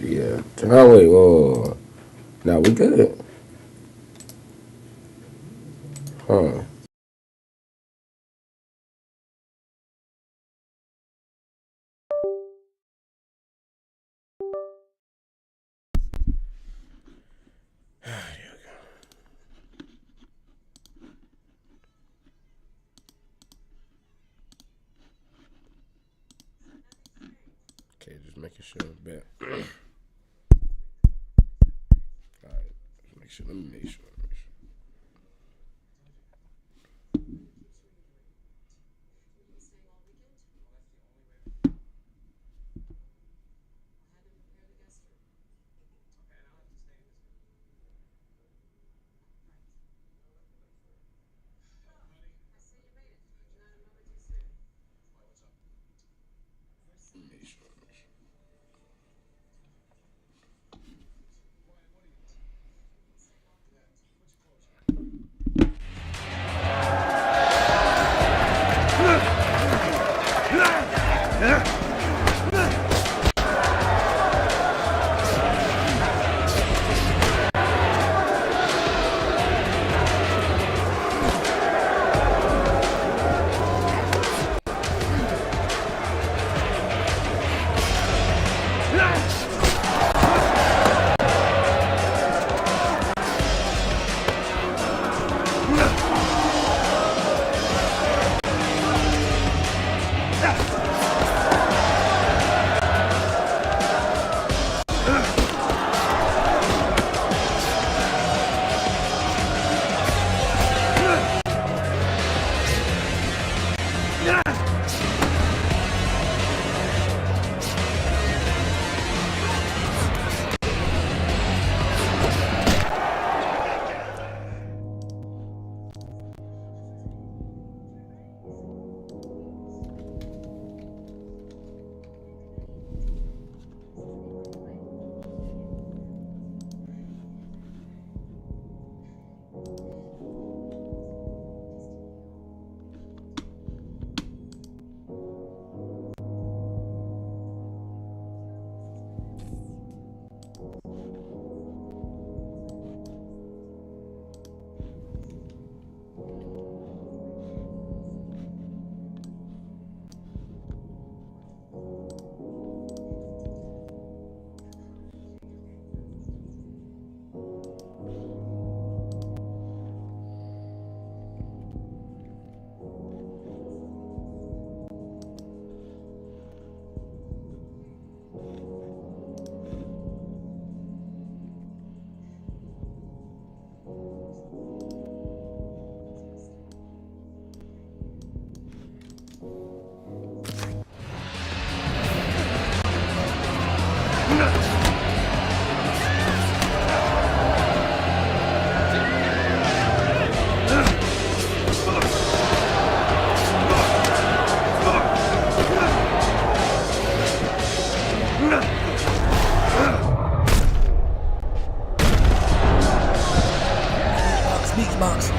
Yeah. No, wait, whoa. Now we good. Huh. Okay, just making sure. Bet. All right. Make sure. Let me make sure. Make sure. Sneak box.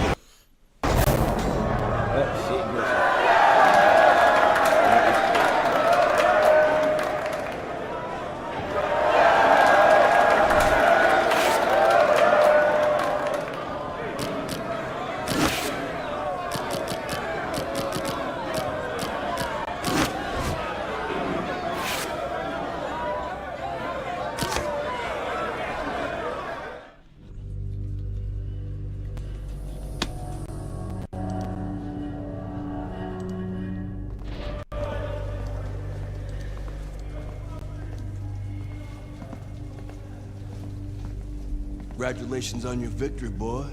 Congratulations on your victory, boy.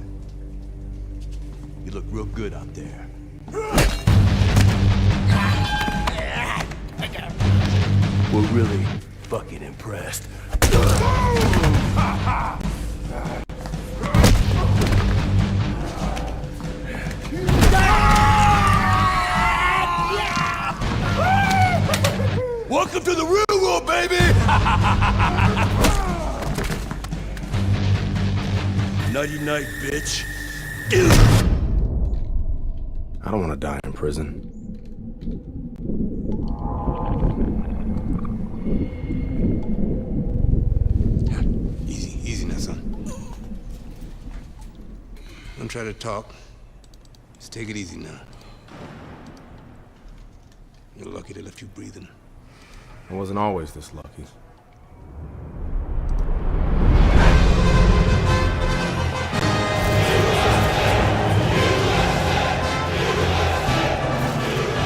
You look real good out there. We're really fucking impressed. Welcome to the real world, baby! Nighty night, bitch. I don't want to die in prison. try to talk. Just take it easy now. You're lucky they left you breathing. I wasn't always this lucky.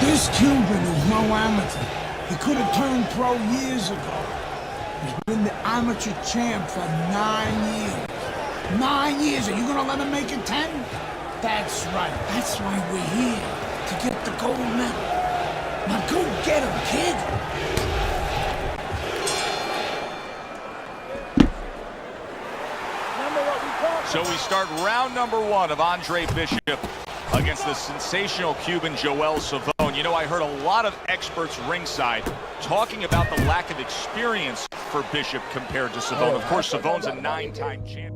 This Cuban is no amateur. He could have turned pro years ago. He's been the amateur champ for 9 years. 9 years, are you gonna let him make it 10? That's right, that's why we're here, to get the gold medal. Now go get him, kid! So we start round number 1 of Andre Bishop against the sensational Cuban Joel Savone. You know, I heard a lot of experts ringside talking about the lack of experience for Bishop compared to Savone. Of course, Savone's a 9-time champion.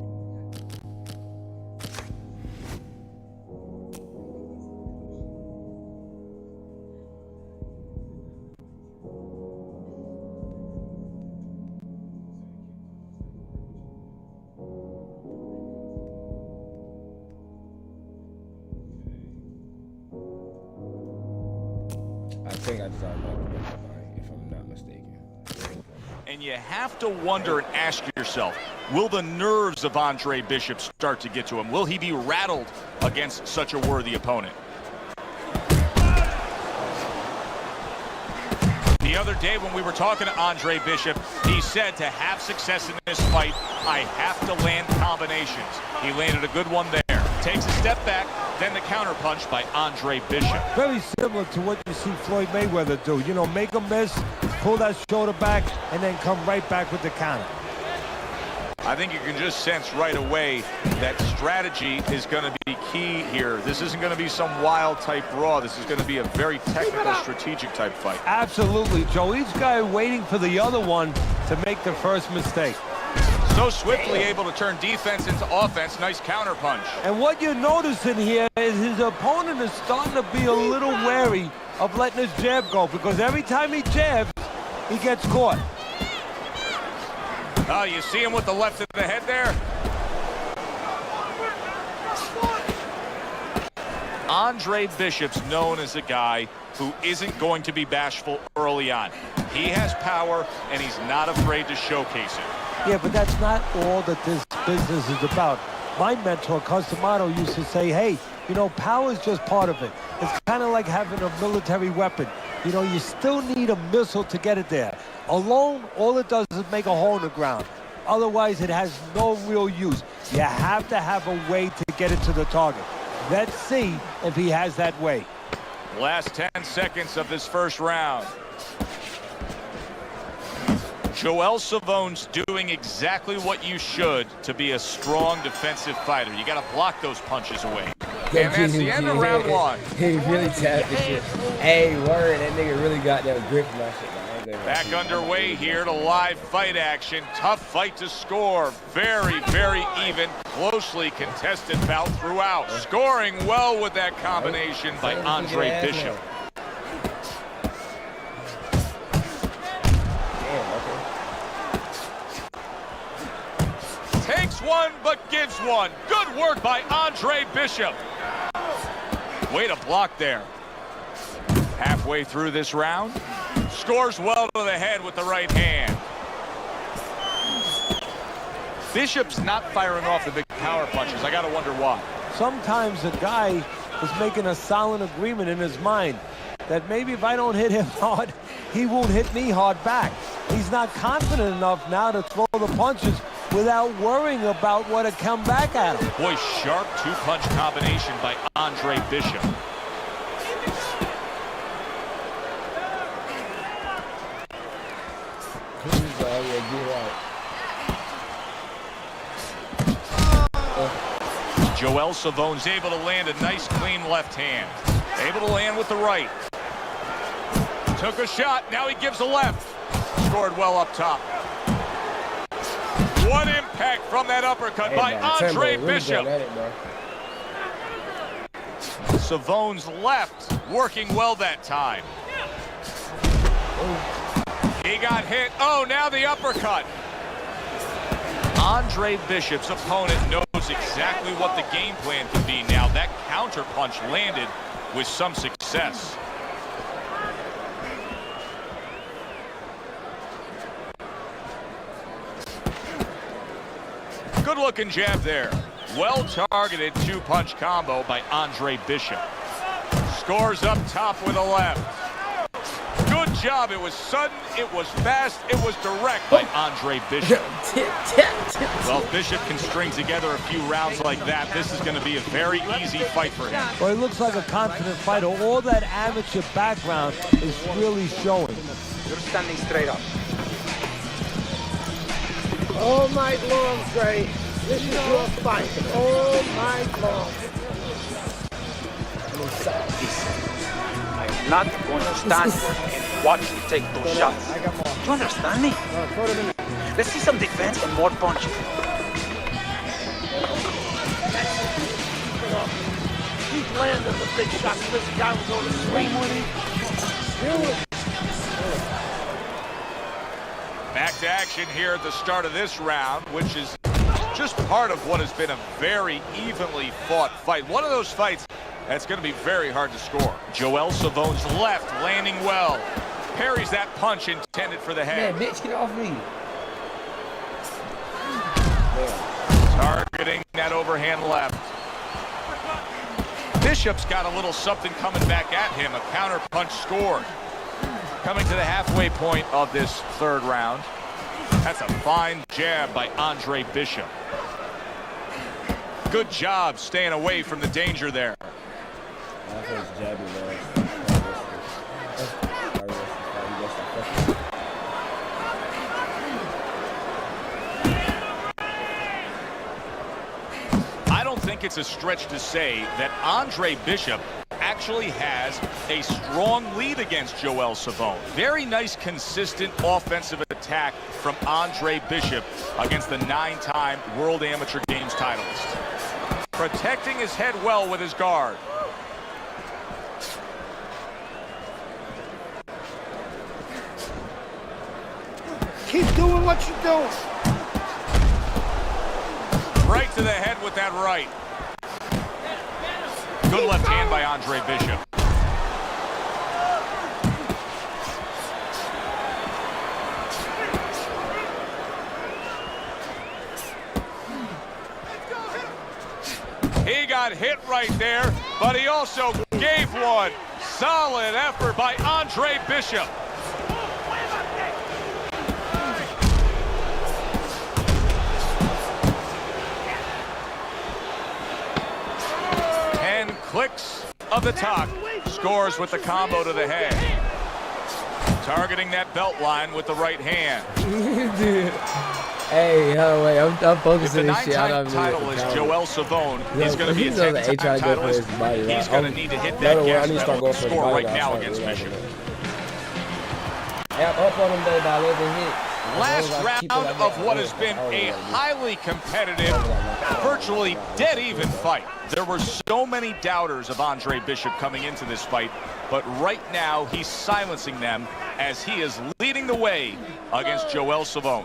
I think I just unlocked it, if I'm not mistaken. And you have to wonder and ask yourself, will the nerves of Andre Bishop start to get to him? Will he be rattled against such a worthy opponent? The other day when we were talking to Andre Bishop, he said to have success in this fight, I have to land combinations. He landed a good one there. Takes a step back, then the counterpunch by Andre Bishop. Very similar to what you see Floyd Mayweather do. You know, make a miss, pull that shoulder back, and then come right back with the counter. I think you can just sense right away that strategy is going to be key here. This isn't going to be some wild type brawl. This is going to be a very technical, strategic type fight. Absolutely, Joe. Each guy waiting for the other one to make the first mistake. So swiftly able to turn defense into offense. Nice counter punch. And what you're noticing here is his opponent is starting to be a little wary of letting his jab go, because every time he jabs, he gets caught. Oh, you see him with the left of the head there? Andre Bishop's known as a guy who isn't going to be bashful early on. He has power, and he's not afraid to showcase it. Yeah, but that's not all that this business is about. My mentor, Customato, used to say, hey, you know, power is just part of it. It's kind of like having a military weapon. You know, you still need a missile to get it there. Alone, all it does is make a hole in the ground. Otherwise, it has no real use. You have to have a way to get it to the target. Let's see if he has that way. Last 10 seconds of this first round. Joel Savone's doing exactly what you should to be a strong defensive fighter. You got to block those punches away. And that's the end of round 1. He really tapped the shit. Hey, word, that nigga really got that grip on my shit. Back underway here to live fight action. Tough fight to score. Very, very even. Closely contested bout throughout. Scoring well with that combination by Andre Bishop. Takes one, but gives one. Good work by Andre Bishop. Way to block there. Halfway through this round. Scores well to the head with the right hand. Bishop's not firing off the big power punches. I got to wonder why. Sometimes a guy is making a silent agreement in his mind that maybe if I don't hit him hard, he won't hit me hard back. He's not confident enough now to throw the punches without worrying about what to come back at him. Boy, sharp two-punch combination by Andre Bishop. Joel Savone's able to land a nice, clean left hand. Able to land with the right. Took a shot, now he gives a left. Scored well up top. What impact from that uppercut by Andre Bishop. Savone's left working well that time. He got hit. Oh, now the uppercut. Andre Bishop's opponent knows exactly what the game plan can be now. That counter punch landed with some success. Good looking jab there. Well targeted two-punch combo by Andre Bishop. Scores up top with a left. Good job. It was sudden, it was fast, it was direct by Andre Bishop. Well, Bishop can string together a few rounds like that. This is going to be a very easy fight for him. Well, he looks like a confident fighter. All that amateur background is really showing. You're standing straight up. All night long, Trey. This is your fight. All night long. I'm not going to stand and watch you take those shots. Do you understand me? Let's see some defense and more punching. Keep landing the big shots. This guy will go to sleep with him. Back to action here at the start of this round, which is just part of what has been a very evenly fought fight. One of those fights that's going to be very hard to score. Joel Savone's left landing well. Parries that punch intended for the head. Man, bitch, get off me. Targeting that overhand left. Bishop's got a little something coming back at him. A counter punch scored. Coming to the halfway point of this third round. That's a fine jab by Andre Bishop. Good job staying away from the danger there. I don't think it's a stretch to say that Andre Bishop actually has a strong lead against Joel Savone. Very nice, consistent offensive attack from Andre Bishop against the 9-time World Amateur Games titleist. Protecting his head well with his guard. Keep doing what you're doing. Right to the head with that right. Good left hand by Andre Bishop. He got hit right there, but he also gave one. Solid effort by Andre Bishop. Clicks of the talk. Scores with the combo to the head. Targeting that belt line with the right hand. Dude. Hey, hold wait, I'm focusing If this the shit. 9-time titleist Joel Savone is going to be a 10-time titleist, he's going to need to hit that gas pedal to score right now against Bishop. Yeah, up on him though by 11 hits. Last round of what has been a highly competitive, virtually dead-even fight. There were so many doubters of Andre Bishop coming into this fight, but right now he's silencing them as he is leading the way against Joel Savone.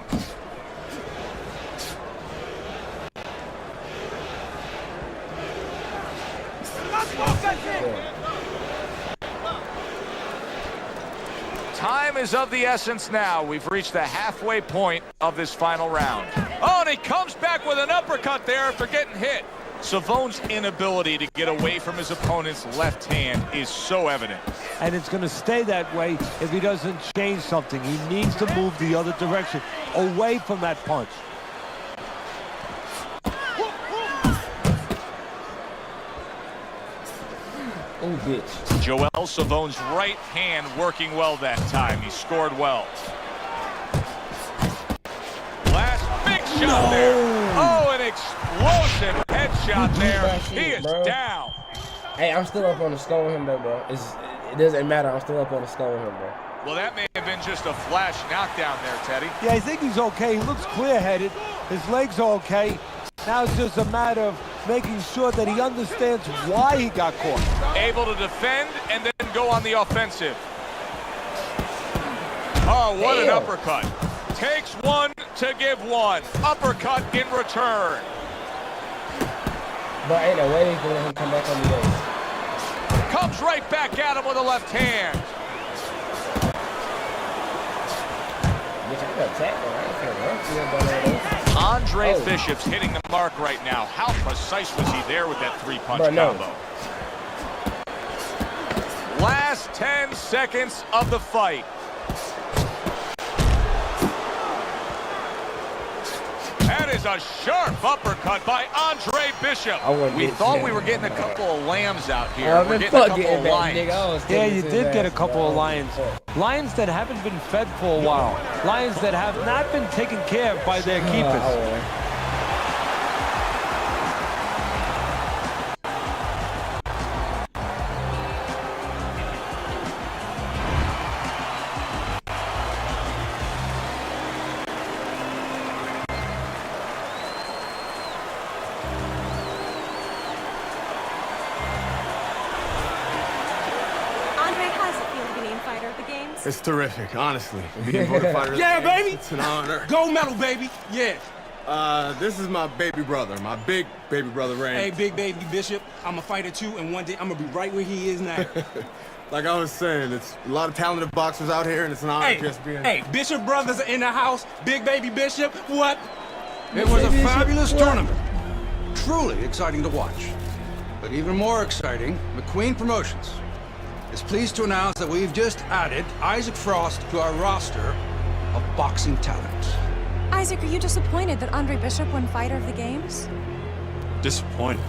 Time is of the essence now. We've reached the halfway point of this final round. Oh, and he comes back with an uppercut there after getting hit. Savone's inability to get away from his opponent's left hand is so evident. And it's going to stay that way if he doesn't change something. He needs to move the other direction, away from that punch. Oh, bitch. Joel Savone's right hand working well that time. He scored well. Last big shot there. Oh, an explosive headshot there. He is down. Hey, I'm still up on the skull with him though, bro. It doesn't matter. I'm still up on the skull with him, bro. Well, that may have been just a flash knockdown there, Teddy. Yeah, I think he's okay. He looks clear-headed. His legs are okay. Now it's just a matter of making sure that he understands why he got caught. Able to defend and then go on the offensive. Oh, what an uppercut. Takes one to give one. Uppercut in return. But ain't no way he's gonna let him come back on the base. Comes right back at him with a left hand. Bitch, I got attacked, though. I ain't finna run. Andre Bishop's hitting the mark right now. How precise was he there with that three-punch combo? Last 10 seconds of the fight. That is a sharp uppercut by Andre Bishop. We thought we were getting a couple of lambs out here. We're getting a couple of lions. Yeah, you did get a couple of lions. Lions that haven't been fed for a while. Lions that have not been taken care of by their keepers. It's terrific, honestly. Being voted fighter of the Yeah, game, baby. It's an honor. Gold medal, baby. Yeah. This is my baby brother, my big baby brother, Rain. Hey, big baby Bishop. I'm a fighter too, and one day I'm gonna be right where he is now. Like I was saying, it's a lot of talented boxers out here, and it's an honor just being. Hey, Bishop brothers are in the house. Big baby Bishop. What? It was a fabulous tournament. Truly exciting to watch. But even more exciting, McQueen Promotions is pleased to announce that we've just added Isaac Frost to our roster of boxing talent. Isaac, are you disappointed that Andre Bishop won Fighter of the Games? Disappointed.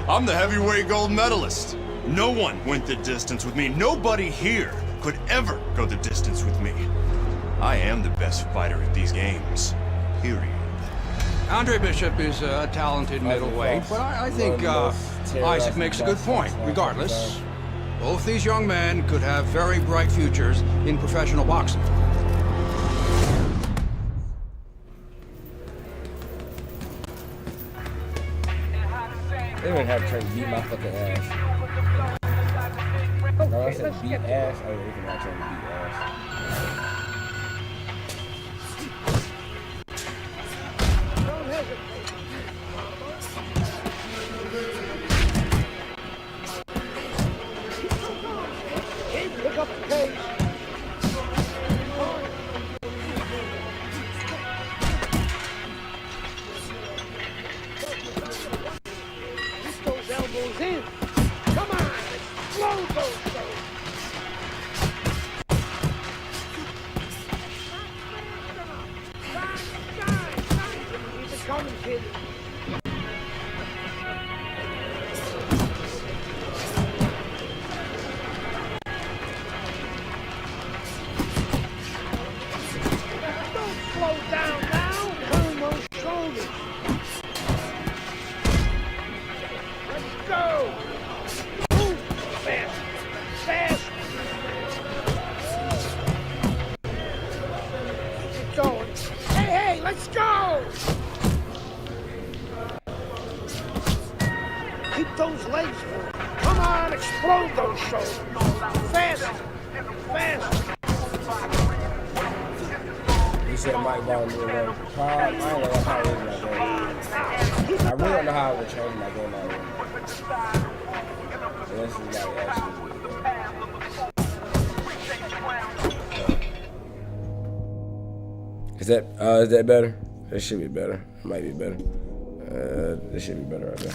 I'm the heavyweight gold medalist. No one went the distance with me. Nobody here could ever go the distance with me. I am the best fighter at these games. Period. Andre Bishop is a talented middleweight, but I think Isaac makes a good point. Regardless, both these young men could have very bright futures in professional boxing. They wouldn't have to beat my fucking ass. No, I said beat ass. Oh, they can not try to beat ass. Pick up the pace. Get those elbows in. Come on, explode those things. Keep it coming, kid. Slow down now. Turn those shoulders. Let's go. Move fast. Fast. Keep it going. Hey, let's go. Keep those legs moving. Come on, explode those shoulders. Fast. Fast. He said Mike Ball knew it. I don't know how it is my game. I really don't know how I would change my game already. So this is like actually good. Is that better? It should be better. It might be better. This should be better right there.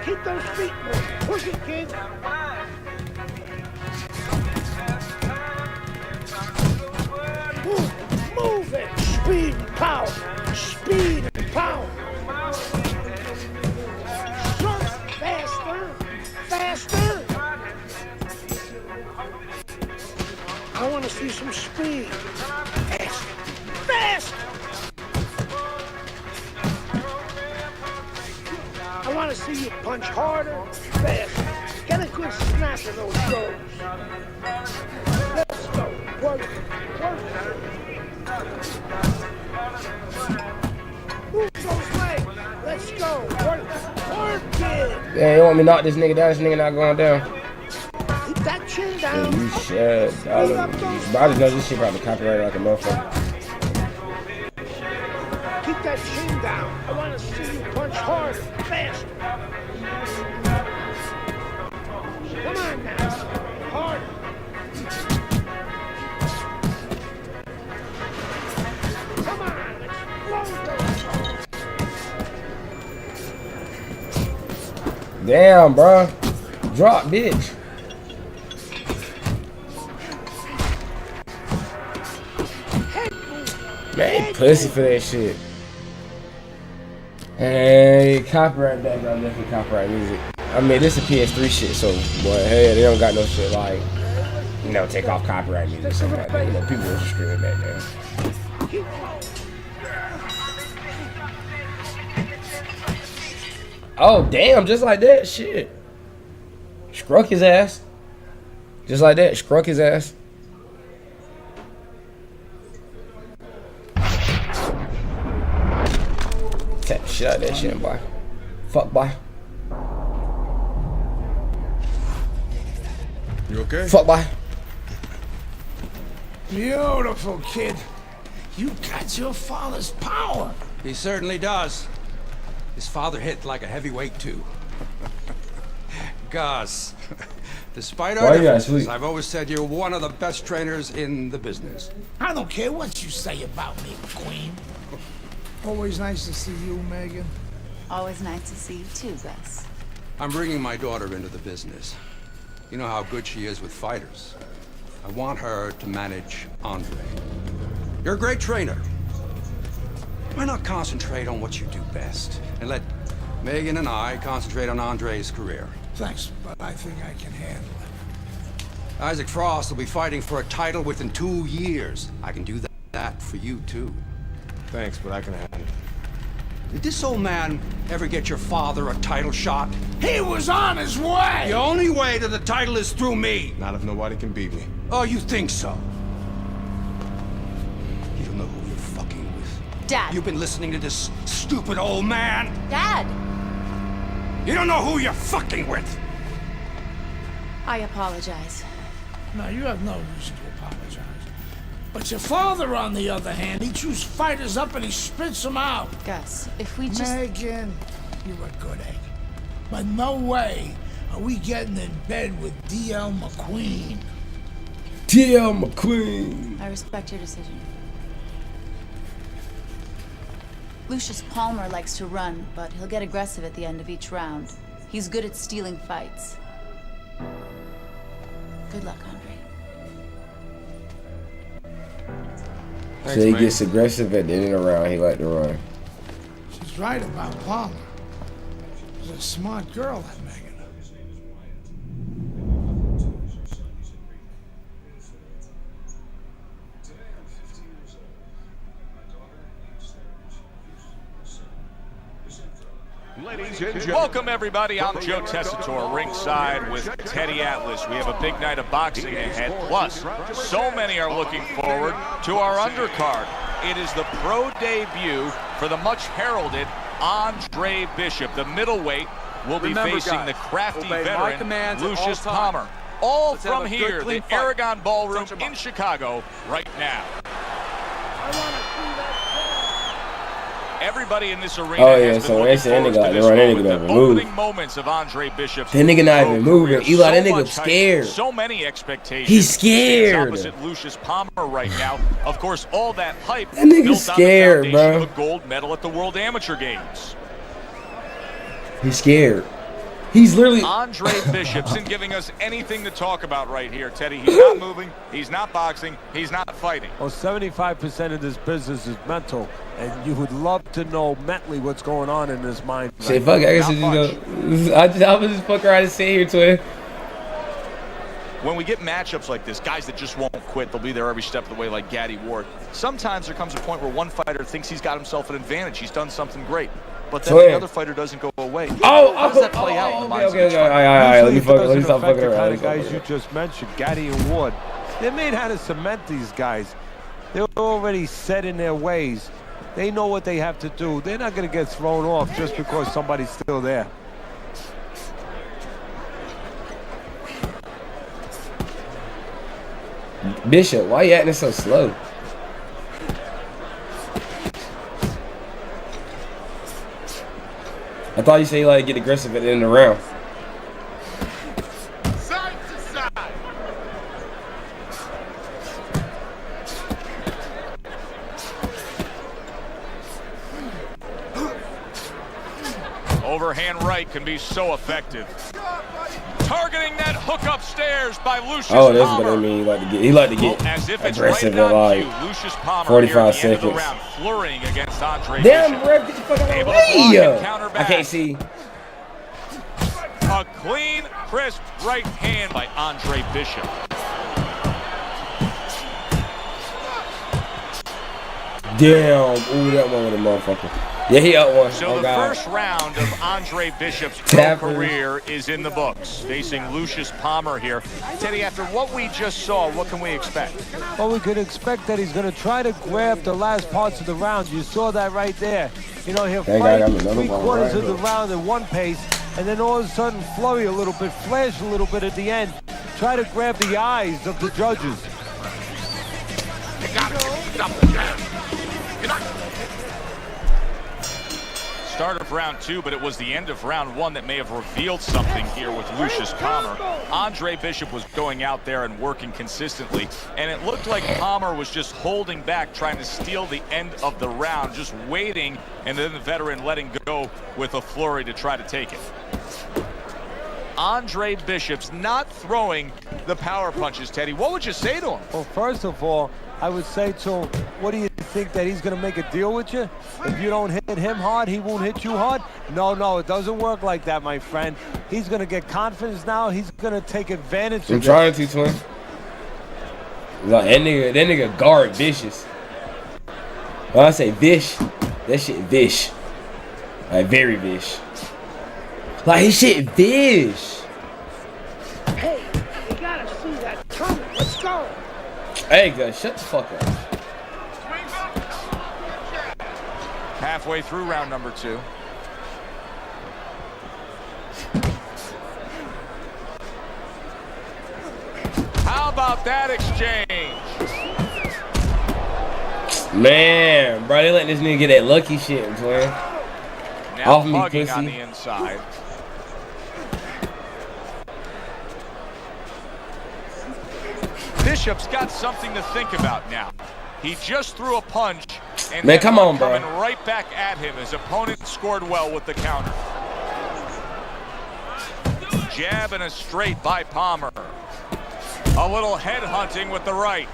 Keep those feet moving. Push it, kid. Move it. Speed and power. Speed and power. Faster. Faster. I want to see some speed. Fast. Fast. I want to see you punch harder, faster. Get a good snap of those shoulders. Let's go. Work. Work. Move those legs. Let's go. Work it. Yeah, you want me to knock this nigga down? This nigga not going down. Keep that chin Yeah, down. you should. But I just know this shit probably copyrighted like a motherfucker. Keep that chin down. I want to see you punch harder, faster. Come on now. Harder. Come on. Explode those. Damn, bro. Drop, bitch. Man, pussy for that shit. Hey, copyright that, bro. Definitely copyright music. I mean, this is PS3 shit, so, boy, hey, they don't got no shit like, you know, take off copyright music or something like that. You know, people were screaming back there. Oh, damn, just like that, shit. Struck his ass. Just like that, struck his ass. Tap the shit out of that shit, boy. Fuck, boy. You okay? Fuck, boy. Beautiful, kid. You got your father's power. He certainly does. His father hit like a heavyweight, too. Gus, despite our differences, I've always said you're one of the best trainers in the business. I don't care what you say about me, Queen. Always nice to see you, Megan. Always nice to see you too, Gus. I'm bringing my daughter into the business. You know how good she is with fighters. I want her to manage Andre. You're a great trainer. Why not concentrate on what you do best and let Megan and I concentrate on Andre's career? Thanks, but I think I can handle it. Isaac Frost will be fighting for a title within 2 years. I can do that for you, too. Thanks, but I can handle it. Did this old man ever get your father a title shot? He was on his way! The only way to the title is through me! Not if nobody can beat me. Oh, you think so? You don't know who you're fucking with. Dad! You've been listening to this stupid old man? Dad! You don't know who you're fucking with! I apologize. No, you have no reason to apologize. But your father, on the other hand, he chews fighters up and he spits them out. Gus, if we just... Megan, you're a good egg. But no way are we getting in bed with D.L. McQueen. D.L. McQueen. I respect your decision. Lucius Palmer likes to run, but he'll get aggressive at the end of each round. He's good at stealing fights. Good luck, Andre. So he gets aggressive at the end of the round. He like to run. She's right about Palmer. She's a smart girl, that Megan. Welcome, everybody. I'm Joe Tessitore, ringside with Teddy Atlas. We have a big night of boxing ahead. Plus, so many are looking forward to our undercard. It is the pro debut for the much heralded Andre Bishop. The middleweight will be facing the crafty veteran Lucius Palmer. All from here, the Aragon Ballroom in Chicago right now. Everybody in this arena has been looking forward to this moment, the opening moments of Andre Bishop's That nigga not even moving. Eli, that nigga scared. So many expectations. He's scared. Opposite Lucius Palmer right now. Of course, all that hype That nigga built scared, on the foundation bro. of a gold medal at the World Amateur Games. He's scared. He's literally... Andre Bishop isn't giving us anything to talk about right here, Teddy. He's not moving, he's not boxing, he's not fighting. Oh, 75% of this business is mental, and you would love to know mentally what's going on in his mind. Say, fuck it, I guess you know. I was just fucking around and sit here to it. When we get matchups like this, guys that just won't quit, they'll be there every step of the way like Gaddy Ward. Sometimes there comes a point where one fighter thinks he's got himself an advantage. He's done something great. But then the other fighter doesn't go away. How does that play out in the minds of each fighter? Let me stop fucking around. The kind of guys you just mentioned, Gaddy and Ward, they made how to cement these guys. They're already set in their ways. They know what they have to do. They're not going to get thrown off just because somebody's still there. Bishop, why you acting so slow? I thought you said you like to get aggressive at the end of the round. Side to side. Overhand right can be so effective. Targeting that hook upstairs by Lucius Oh, that's Palmer. what I mean. He like to get As if it's aggressive right at on like cue, Lucius Palmer 45 here at the end of the seconds. round, flurrying against Andre Damn, Bishop. ref, get the fuck out of the Able to block and way! counter I back. can't see. A clean, crisp right hand by Andre Bishop. Damn, ooh, that one with a motherfucker. Yeah, he up one. So oh, the God. first round of Andre Bishop's pro Tappers. career is in the books, facing Lucius Palmer here. Teddy, after what we just saw, what can we expect? Well, we could expect that he's going to try to grab the last parts of the round. You saw that right there. You know, he'll Thank fight God I got another one 3/4 right of the here. round in one pace, and then all of a sudden flurry a little bit, flash a little bit at the end. Try to grab the eyes of the judges. Start of round two, but it was the end of round one that may have revealed something here with Lucius Palmer. Andre Bishop was going out there and working consistently, and it looked like Palmer was just holding back, trying to steal the end of the round, just waiting, and then the veteran letting go with a flurry to try to take it. Andre Bishop's not throwing the power punches, Teddy. What would you say to him? Well, first of all, I would say to him, what do you think, that he's going to make a deal with you? If you don't hit him hard, he won't hit you hard? No, it doesn't work like that, my friend. He's going to get confidence now. He's going to take advantage I'm of trying to, twin. Like, that nigga guard vicious. When I say vish, that shit vish. Like, very vish. Like, his shit vish. Hey, you gotta see that coming. Let's go. Hey, guys, shut the fuck up. Halfway through round number two. How about that exchange? Man, bro, they letting this nigga get that lucky shit, twin. Now Off me, hugging pussy. on the inside. Bishop's got something to think about now. He just threw a punch, and Man, that come one on, bro. coming right back at him. His opponent scored well with the counter. Jab and a straight by Palmer. A little head hunting with the right.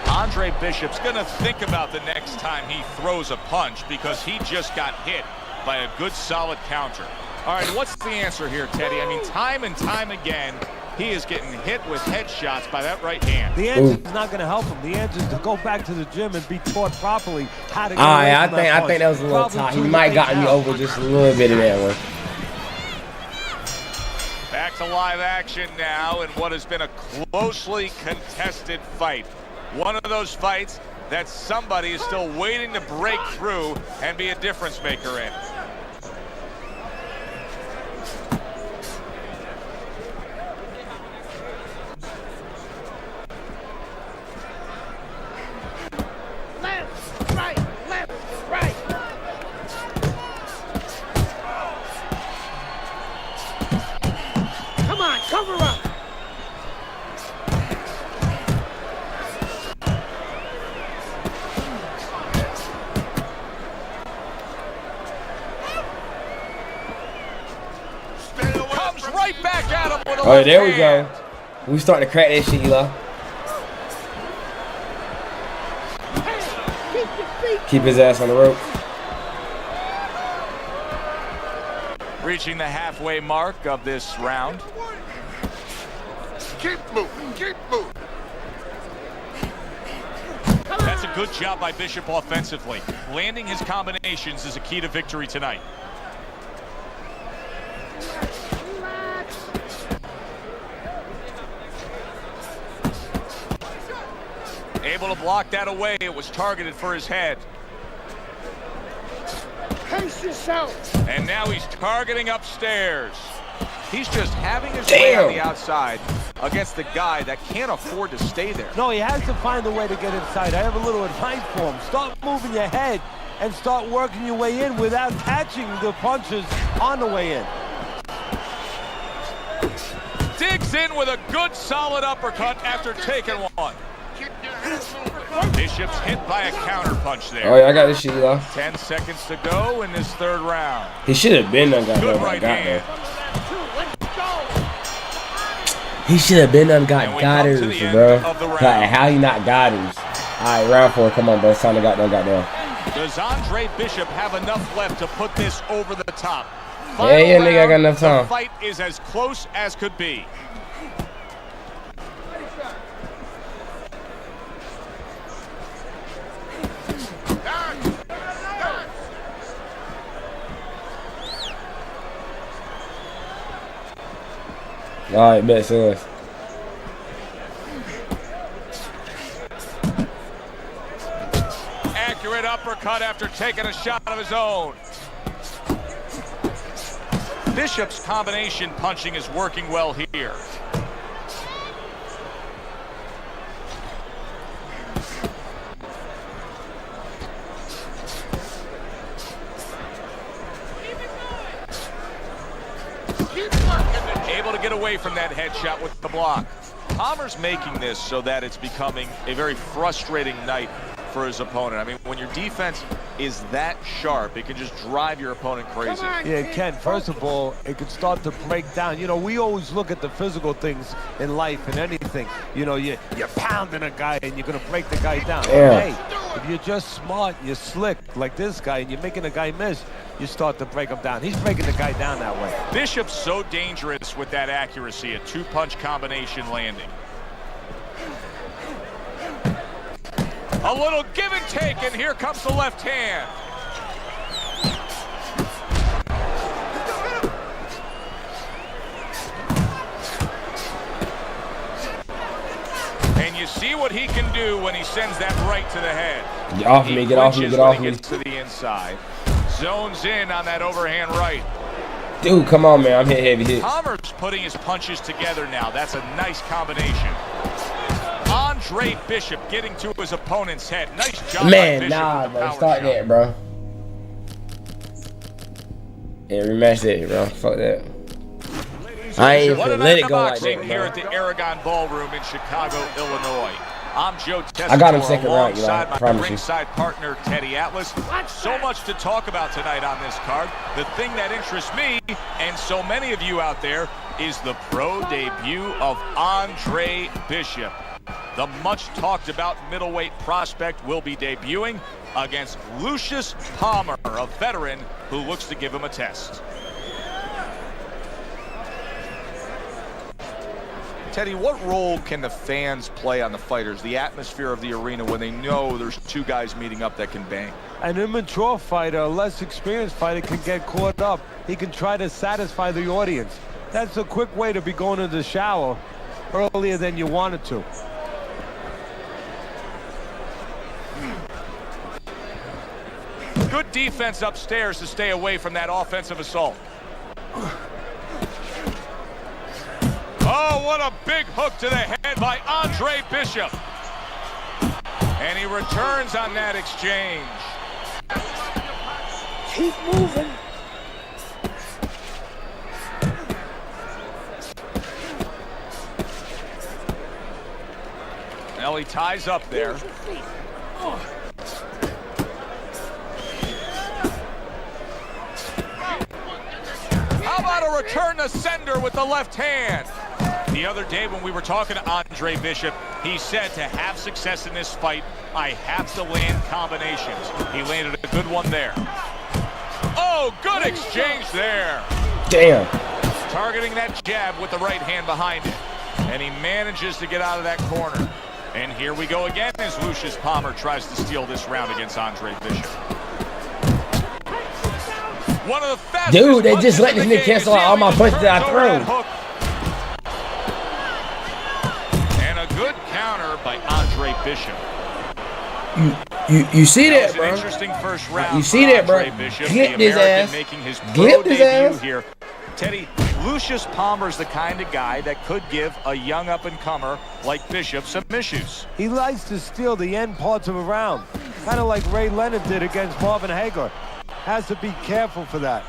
Andre Bishop's gonna think about the next time he throws a punch because he just got hit by a good solid counter. All right, what's the answer here, Teddy? I mean, time and time again, he is getting hit with headshots by that right hand. The answer is not going to help him. The answer is to go back to the gym and be taught properly how to get Alright, away I from think punch. that was a little Probably tight. He too might late gotten me now. over just a little bit of that one. Back to live action now in what has been a closely contested fight. One of those fights that somebody is still waiting to break through and be a difference maker in. Left, right, left, right. Come on, cover up. Comes right back at him with a All right, left there we hand. go. We starting to crack that shit, Eli. Hey, keep your feet. Keep his ass on the rope. Reaching the halfway mark of this round. Keep moving, keep moving. That's a good job by Bishop offensively. Landing his combinations is a key to victory tonight. Relax. able to block that away. It was targeted for his head. Pace yourself. And now he's targeting upstairs. He's just having his way on the outside against the guy that can't afford to stay there. No, he has to find a way to get inside. I have a little advice for him. Start moving your head and start working your way in without catching the punches on the way in. Digs in with a good solid uppercut after taking one. Bishop's hit by a counter punch there. Oh yeah, I got this shit, y'all. 10 seconds to go in this third round. He should have been done got Good though. right hand. He should have been done got Goddard's, bro. Like, how he not Goddard's? Alright, round 4. Come on, bro. It's time to got down. Does Andre Bishop have enough left to put this over the top? Yeah, nigga, I got enough time. The fight is as close as could be. Alright, bet, so Accurate uppercut after taking a shot of his own. Bishop's combination punching is working well here. Able to get away from that headshot with the block. Palmer's making this so that it's becoming a very frustrating night for his opponent. I mean, when your defense is that sharp, it can just drive your opponent crazy. Yeah, Ken, first of all, it can start to break down. You know, we always look at the physical things in life and anything. You know, you're pounding a guy and you're going to break the guy down. Yeah. Hey, if you're just smart, you're slick like this guy, and you're making a guy miss, you start to break him down. He's breaking the guy down that way. Bishop's so dangerous with that accuracy, a two-punch combination landing. A little give and take, and here comes the left hand. And you see what he can do when he sends that right to the head. Get off me, get off me, get off me. He gets to the inside. Zones in on that overhand right. Dude, come on, man. I'm hit heavy hits. Palmer's putting his punches together now. That's a nice combination. Andre Bishop getting to his opponent's head. Nice job. Man, nah, bro. Start that, bro. Yeah, rematch that, bro. Fuck that. I ain't gonna let it go like that, here at the Aragon Ballroom in Chicago, Illinois. I'm Joe Tessitore, I got him second round, you know, I alongside my promise you. ringside partner, Teddy Atlas. So much to talk about tonight on this card. The thing that interests me, and so many of you out there, is the pro debut of Andre Bishop. The much talked about middleweight prospect will be debuting against Lucius Palmer, a veteran who looks to give him a test. Teddy, what role can the fans play on the fighters, the atmosphere of the arena, when they know there's two guys meeting up that can bang? An immature fighter, a less experienced fighter, can get caught up. He can try to satisfy the audience. That's a quick way to be going to the shower earlier than you wanted to. Good defense upstairs to stay away from that offensive assault. Oh, what a big hook to the head by Andre Bishop. And he returns on that exchange. Keep moving. Well, he ties up there. How about a return to sender with the left hand? The other day when we were talking to Andre Bishop, he said to have success in this fight, I have to land combinations. He landed a good one there. Oh, good exchange there. Damn. Targeting that jab with the right hand behind it. And he manages to get out of that corner. And here we go again as Lucius Palmer tries to steal this round against Andre Bishop. One of the fastest. Dude, they just let this nigga cancel out all my punches that I threw. And a good counter by Andre Bishop. You see that, bro? Interesting first round. You see that, bro? Glimped his ass. Glimped his ass. Here. Teddy, Lucius Palmer's the kind of guy that could give a young up-and-comer like Bishop some issues. He likes to steal the end parts of a round, kind of like Ray Leonard did against Marvin Hagler. Has to be careful for that.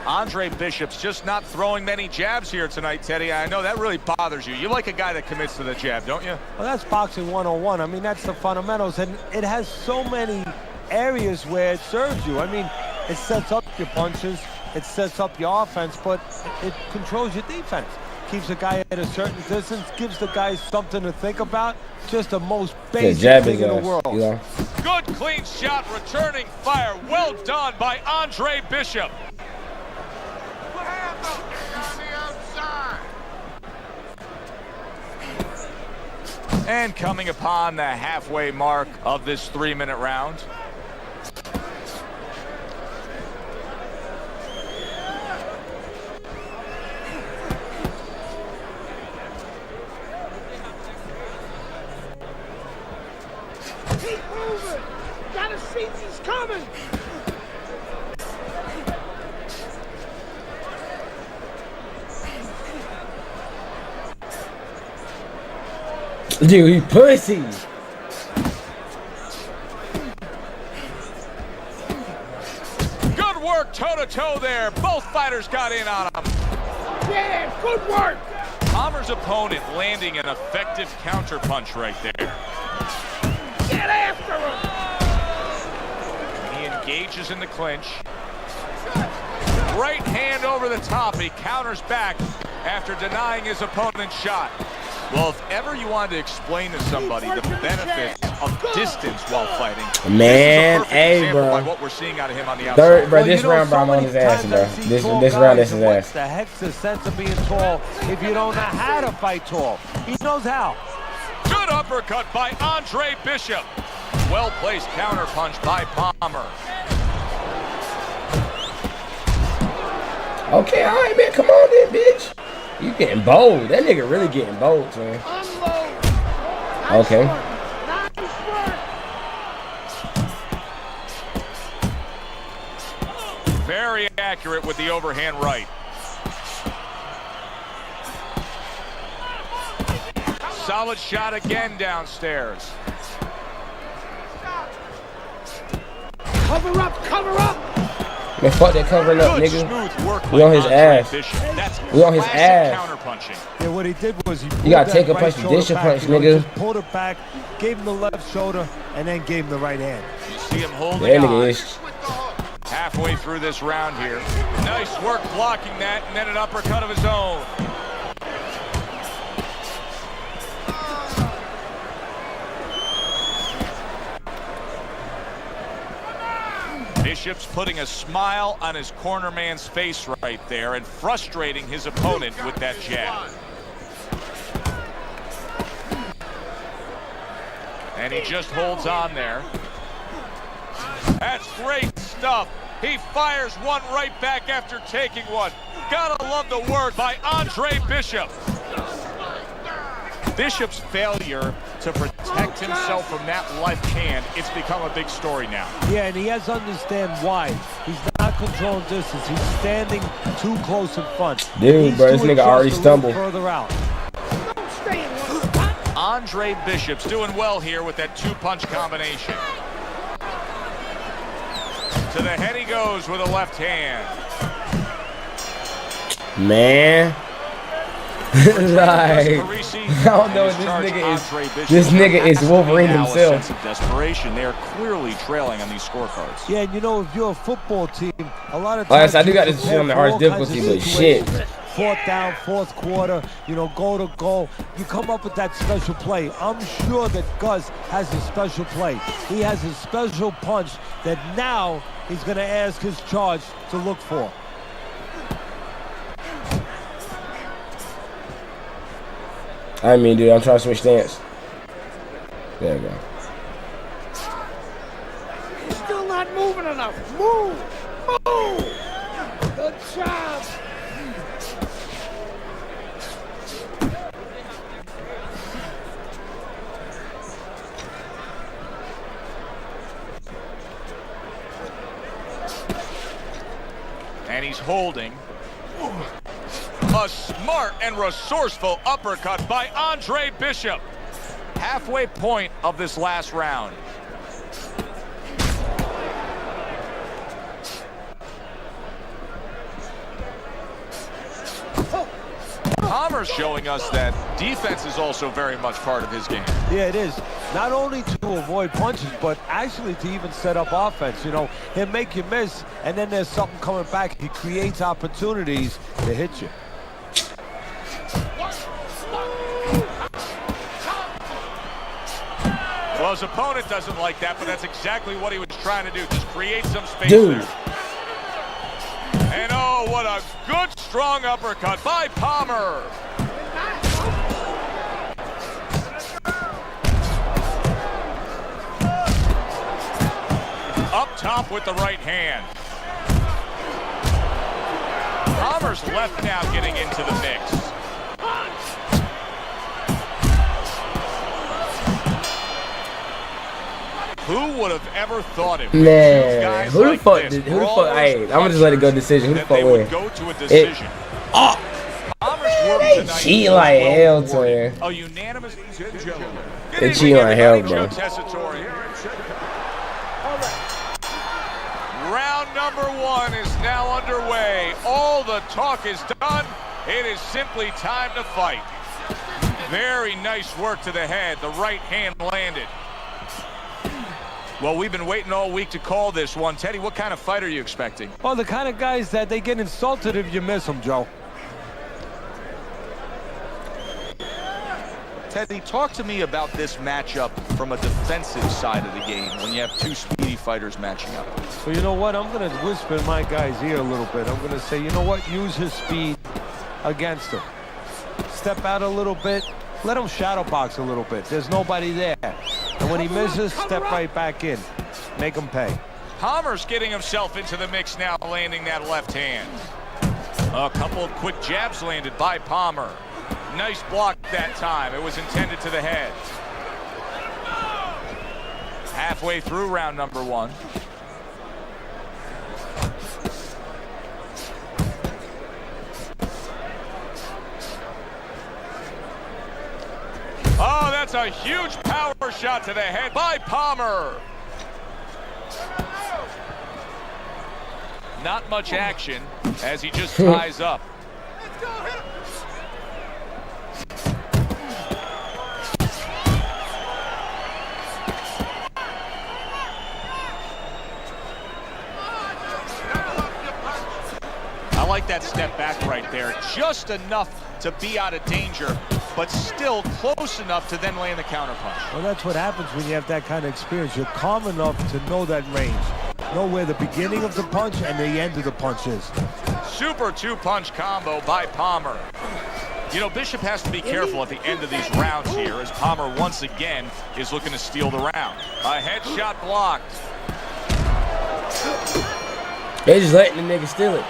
Andre Bishop's just not throwing many jabs here tonight, Teddy. I know that really bothers you. You like a guy that commits to the jab, don't you? Well, that's boxing 101. I mean, that's the fundamentals, and it has so many areas where it serves you. I mean, it sets up your punches, it sets up your offense, but it controls your defense. Keeps a guy at a certain distance, gives the guy something to think about. Just the most basic thing in the world. Good, clean shot, returning fire. Well done by Andre Bishop. And coming upon the halfway mark of this 3-minute round. Keep moving. Gotta see he's coming. Dude, he pussy. Good work toe-to-toe there. Both fighters got in on him. Yeah, good work. Palmer's opponent landing an effective counterpunch right there. Get after him. He engages in the clinch. Right hand over the top. He counters back after denying his opponent's shot. Well, if ever you wanted to explain to somebody the benefits of distance while fighting, man, hey, bro. By what we're seeing out of him on the outside. Bro, this round, bro, I'm on his ass, bro. This round, this is his ass. The heck's the sense of being tall if you don't know how to fight tall? He knows how. Good uppercut by Andre Bishop. Well-placed counterpunch by Palmer. Okay, all right, man. Come on then, bitch. You getting bold. That nigga really getting bold, man. Okay. Very accurate with the overhand right. Solid shot again downstairs. Cover up, cover up. Man, fuck that covering up, nigga. We on his ass. We on his ass. Yeah, what he did was you gotta take a punch, dish a punch, nigga. Just pulled it back, gave him the left shoulder, and then gave him the right hand. You see him holding that nigga on. is. Halfway through this round here. Nice work blocking that, and then an uppercut of his own. Bishop's putting a smile on his corner man's face right there and frustrating his opponent with that jab. And he just holds on there. That's great stuff. He fires one right back after taking one. Gotta love the work by Andre Bishop. Bishop's failure to protect himself from that left hand, it's become a big story now. Yeah, and he has to understand why. He's not controlling distance. He's standing too close in front. Dude, bro, this nigga already stumbled. Further out. Andre Bishop's doing well here with that two-punch combination. To the head he goes with a left hand. Man. Like, I don't know what this nigga is. This nigga is Wolverine himself. Sense of desperation. They are clearly trailing on these scorecards. Yeah, and you know, if you're a football team, a lot of times. Like I said, I do got this shit on the hardest difficulty, but shit. Fourth down, fourth quarter, you know, goal to goal. You come up with that special play. I'm sure that Gus has a special play. He has a special punch that now he's going to ask his charge to look for. I mean, dude, I'm trying to switch stance. There we go. You're still not moving enough. Move! Move! Good job. And he's holding. A smart and resourceful uppercut by Andre Bishop. Halfway point of this last round. Palmer's showing us that defense is also very much part of his game. Yeah, it is. Not only to avoid punches, but actually to even set up offense. You know, he'll make you miss, and then there's something coming back. He creates opportunities to hit you. Well, his opponent doesn't like that, but that's exactly what he was trying to do. Just create some space Dude. there. And oh, what a good, strong uppercut by Palmer. Up top with the right hand. Palmer's left now getting into the mix. Who would have ever thought it? Man, who the fuck? This, Who the fuck? Hey, I'm gonna just let it go decision. Who the fuck win? Go to a decision. They cheating like hell, twin. A unanimous. They cheating like hell, bro. Round number 1 is now underway. All the talk is done. It is simply time to fight. Very nice work to the head. The right hand landed. Well, we've been waiting all week to call this one. Teddy, what kind of fight are you expecting? Well, the kind of guys that they get insulted if you miss them, Joe. Teddy, talk to me about this matchup from a defensive side of the game when you have two speedy fighters matching up. Well, you know what? I'm going to whisper in my guy's ear a little bit. I'm going to say, you know what? Use his speed against him. Step out a little bit. Let him shadow box a little bit. There's nobody there. And when he misses, step right back in. Make him pay. Palmer's getting himself into the mix now, landing that left hand. A couple of quick jabs landed by Palmer. Nice block that time. It was intended to the head. Halfway through round number 1. Oh, that's a huge power shot to the head by Palmer. Not much action as he just ties up. Let's go, hit him. I like that step back right there. Just enough to be out of danger, but still close enough to then land the counterpunch. Well, that's what happens when you have that kind of experience. You're calm enough to know that range. Know where the beginning of the punch and the end of the punch is. Super two-punch combo by Palmer. You know, Bishop has to be careful at the end of these rounds here as Palmer once again is looking to steal the round. A headshot blocked. They just letting the nigga steal it.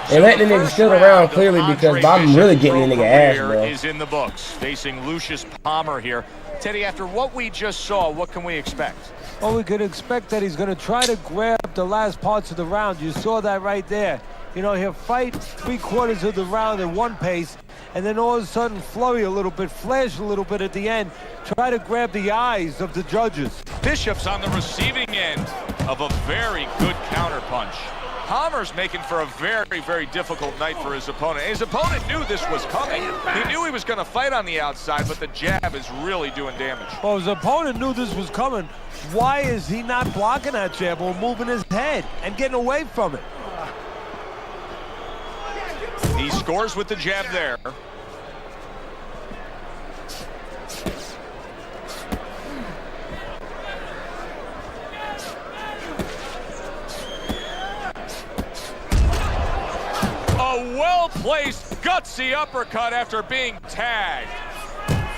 They letting the nigga steal the round clearly because I'm really getting the nigga ass, bro. Is in the books, facing Lucius Palmer here. Teddy, after what we just saw, what can we expect? Well, we could expect that he's going to try to grab the last parts of the round. You saw that right there. You know, he'll fight 3/4 of the round at one pace, and then all of a sudden flurry a little bit, flash a little bit at the end, try to grab the eyes of the judges. Bishop's on the receiving end of a very good counterpunch. Palmer's making for a very, very difficult night for his opponent. His opponent knew this was coming. He knew he was going to fight on the outside, but the jab is really doing damage. Well, his opponent knew this was coming. Why is he not blocking that jab or moving his head and getting away from it? He scores with the jab there. A well-placed, gutsy uppercut after being tagged.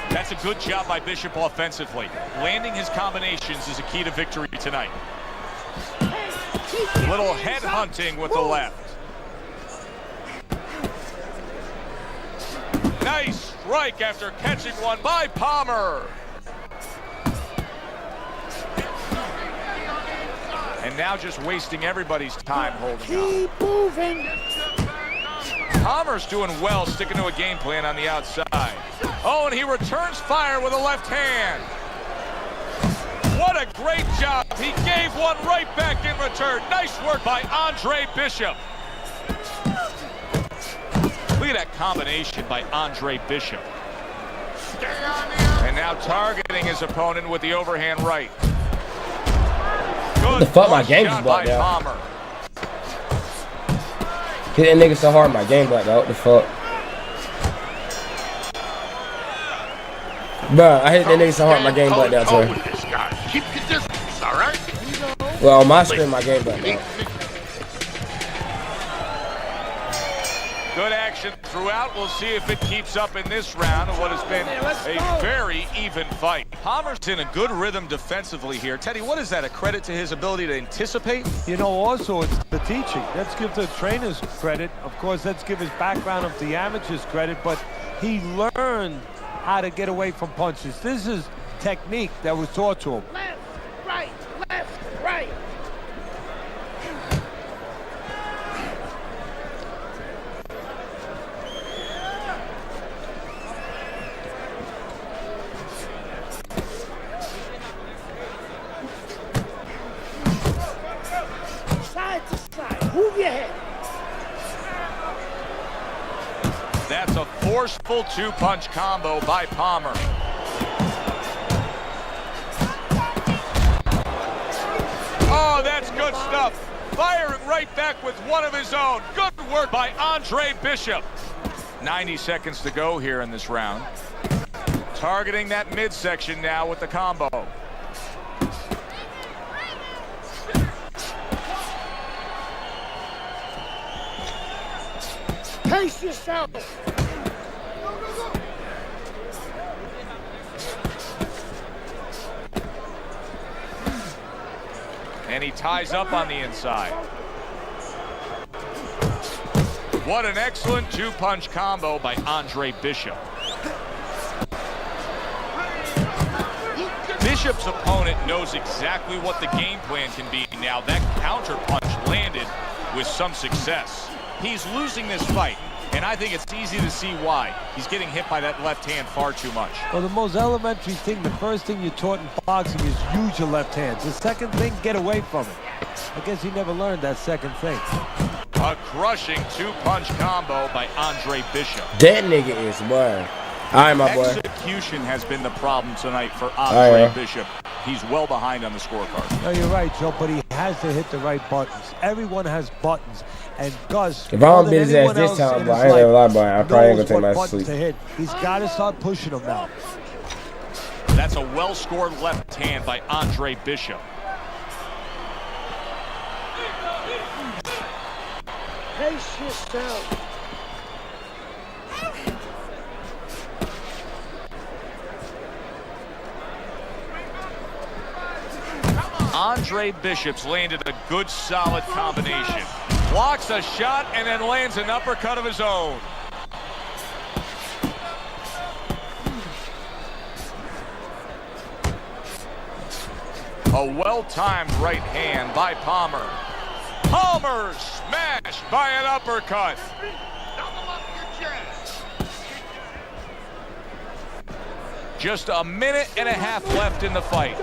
That's a good job by Bishop offensively. Landing his combinations is a key to victory tonight. Little head hunting with the left. Nice strike after catching one by Palmer. And now just wasting everybody's time holding on. Keep moving. Palmer's doing well, sticking to a game plan on the outside. Oh, and he returns fire with a left hand. What a great job. He gave one right back in return. Nice work by Andre Bishop. Look at that combination by Andre Bishop. And now targeting his opponent with the overhand right. What the fuck, my game just blocked out. Hit that nigga so hard, my game blacked out. What the fuck? Bruh, I hit that nigga so hard, my game blacked out, too. Keep your distance, all right? Well, on my screen, my game blacked out. Good action throughout. We'll see if it keeps up in this round of what has been a very even fight. Palmer's in a good rhythm defensively here. Teddy, what is that? A credit to his ability to anticipate? You know, also it's the teaching. Let's give the trainers credit. Of course, let's give his background of the amateurs credit, but he learned how to get away from punches. This is technique that was taught to him. Left, right, left, right. Side to side, move your head. That's a forceful two-punch combo by Palmer. Oh, that's good stuff. Firing right back with one of his own. Good work by Andre Bishop. 90 seconds to go here in this round. Targeting that midsection now with the combo. Pace yourself. And he ties up on the inside. What an excellent two-punch combo by Andre Bishop. Bishop's opponent knows exactly what the game plan can be. Now that counter punch landed with some success. He's losing this fight, and I think it's easy to see why. He's getting hit by that left hand far too much. Well, the most elementary thing, the first thing you're taught in boxing is use your left hand. The second thing, get away from it. I guess he never learned that second thing. A crushing two-punch combo by Andre Bishop. That nigga is one. All right, my boy. Execution has been the problem tonight for Andre Bishop. He's well behind on the scorecard. No, you're right, Joe, but he has to hit the right buttons. Everyone has buttons. And Gus, if I don't beat his ass this time, bro, I ain't gonna lie, boy. I probably ain't gonna take my sleep. To hit. He's got to start pushing him now. That's a well-scored left hand by Andre Bishop. Pace yourself. Andre Bishop's landed a good, solid combination. Blocks a shot and then lands an uppercut of his own. A well-timed right hand by Palmer. Palmer smashed by an uppercut. Just a minute and a half left in the fight.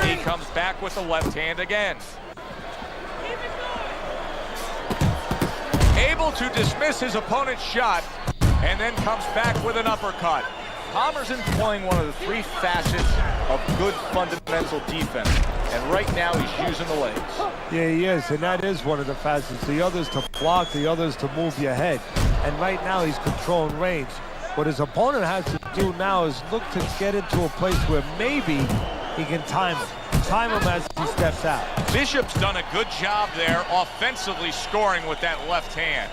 He comes back with the left hand again. Able to dismiss his opponent's shot and then comes back with an uppercut. Palmer's employing one of the three facets of good fundamental defense. And right now he's using the legs. Yeah, he is, and that is one of the facets. The other is to block, the other is to move your head. And right now he's controlling range. What his opponent has to do now is look to get into a place where maybe he can time him. Time him as he steps out. Bishop's done a good job there, offensively scoring with that left hand.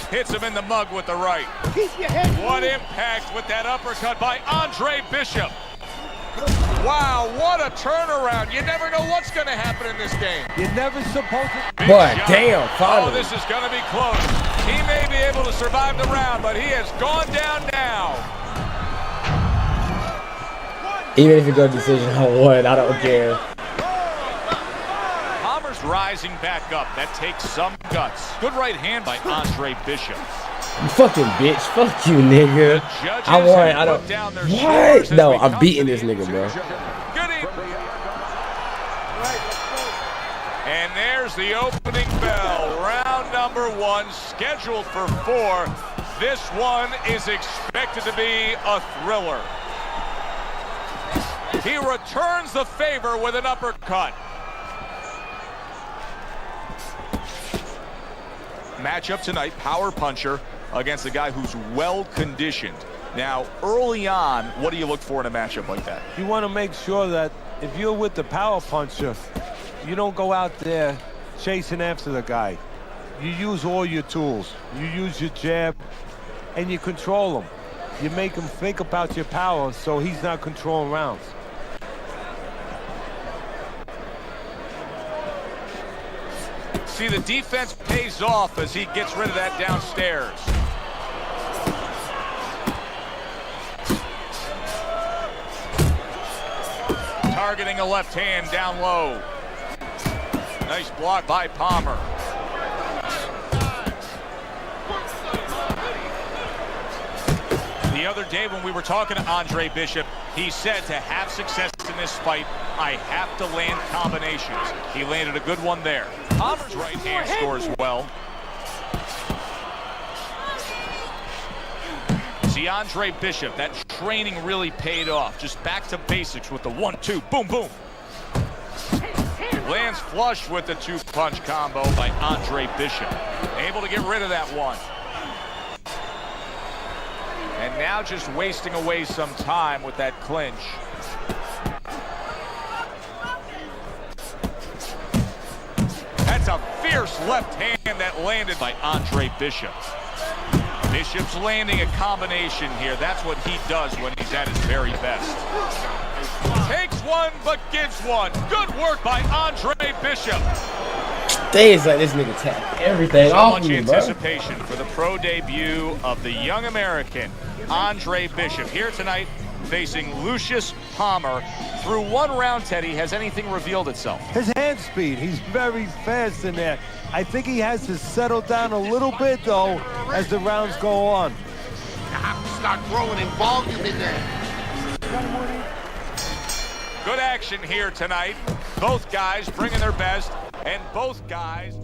Hits him in the mug with the right. Keep your head. What impact with that uppercut by Andre Bishop. Wow, what a turnaround. You never know what's going to happen in this game. You're never supposed to... Boy, damn, finally. Oh, this is going to be close. He may be able to survive the round, but he has gone down now. Even if it goes decision on one, I don't care. Palmer's Palmer's rising back up. That takes some guts. Good right hand by Andre Bishop. You fucking bitch. Fuck you, nigga. I won. I don't. What? No, I'm beating this nigga, bro. Good evening. And there's the opening bell. Round number 1, scheduled for 4. This one is expected to be a thriller. He returns the favor with an uppercut. Matchup tonight, power puncher against a guy who's well conditioned. Now, early on, what do you look for in a matchup like that? You want to make sure that if you're with the power puncher, you don't go out there chasing after the guy. You use all your tools. You use your jab, and you control him. You make him think about your power so he's not controlling rounds. See, the defense pays off as he gets rid of that downstairs. Targeting a left hand down low. Nice block by Palmer. The other day when we were talking to Andre Bishop, he said to have success in this fight, I have to land combinations. He landed a good one there. Palmer's right hand scores well. See, Andre Bishop, that training really paid off. Just back to basics with the 1-2, boom, boom. Lands flush with the 2-punch combo by Andre Bishop. Able to get rid of that one. And now just wasting away some time with that clinch. That's a fierce left hand that landed by Andre Bishop. Bishop's landing a combination here. That's what he does when he's at his very best. Takes one, but gives one. Good work by Andre Bishop. Days like this nigga tap everything off me, bro. So much anticipation for the pro debut of the young American, Andre Bishop, here tonight facing Lucius Palmer. Through one round, Teddy, has anything revealed itself? His hand speed, he's very fast in there. I think he has to settle down a little bit, though, as the rounds go on. You have to start growing in volume in there. Good action here tonight. Both guys bringing their best, and both guys...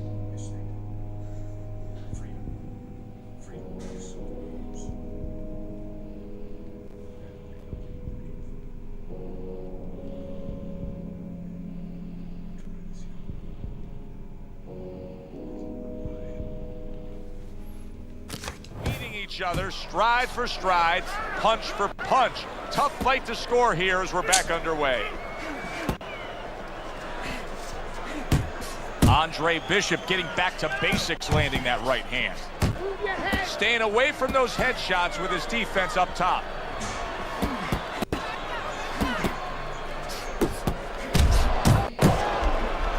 each other, stride for stride, punch for punch. Tough fight to score here as we're back underway. Andre Bishop getting back to basics, landing that right hand. Staying away from those headshots with his defense up top.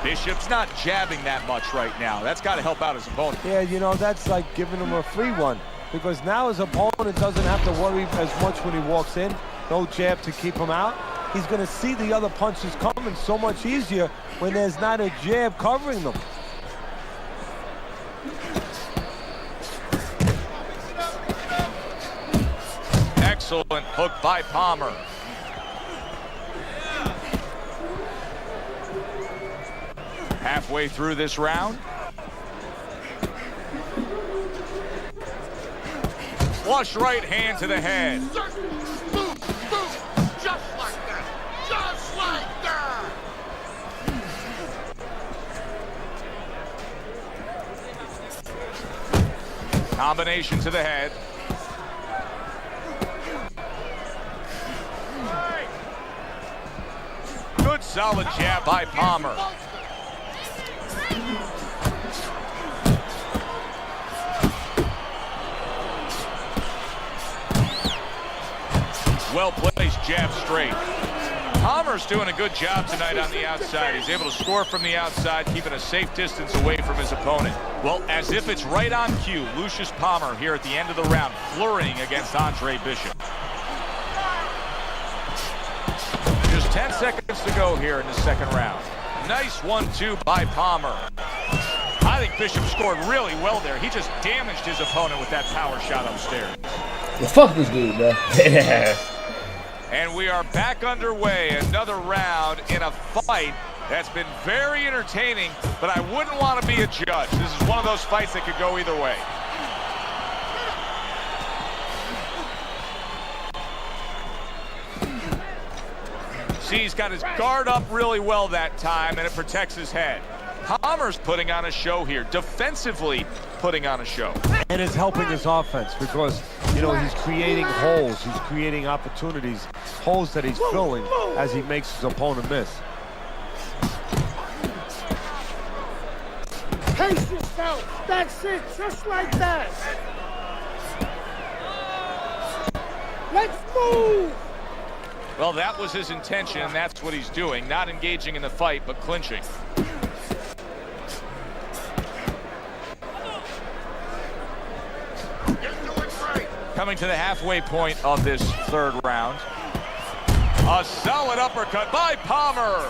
Bishop's not jabbing that much right now. That's got to help out his opponent. Yeah, you know, that's like giving him a free one. Because now his opponent doesn't have to worry as much when he walks in. No jab to keep him out. He's going to see the other punches coming so much easier when there's not a jab covering them. Excellent hook by Palmer. Halfway through this round. Flush right hand to the head. Boom, boom, just like that. Just like that. Combination to the head. Good solid jab by Palmer. Well-placed jab straight. Palmer's doing a good job tonight on the outside. He's able to score from the outside, keeping a safe distance away from his opponent. Well, as if it's right on cue, Lucius Palmer here at the end of the round, flurrying against Andre Bishop. Just 10 seconds to go here in the second round. Nice 1-2 by Palmer. I think Bishop scored really well there. He just damaged his opponent with that power shot upstairs. Well, fuck this dude, bro. And we are back underway. Another round in a fight that's been very entertaining, but I wouldn't want to be a judge. This is one of those fights that could go either way. See, he's got his guard up really well that time, and it protects his head. Palmer's putting on a show here, defensively putting on a show. And it's helping his offense because, you know, he's creating holes, he's creating opportunities, holes that he's filling as he makes his opponent miss. Pace yourself. That's it, just like that. Let's move. Well, that was his intention, and that's what he's doing. Not engaging in the fight, but clinching. Coming to the halfway point of this third round. A solid uppercut by Palmer.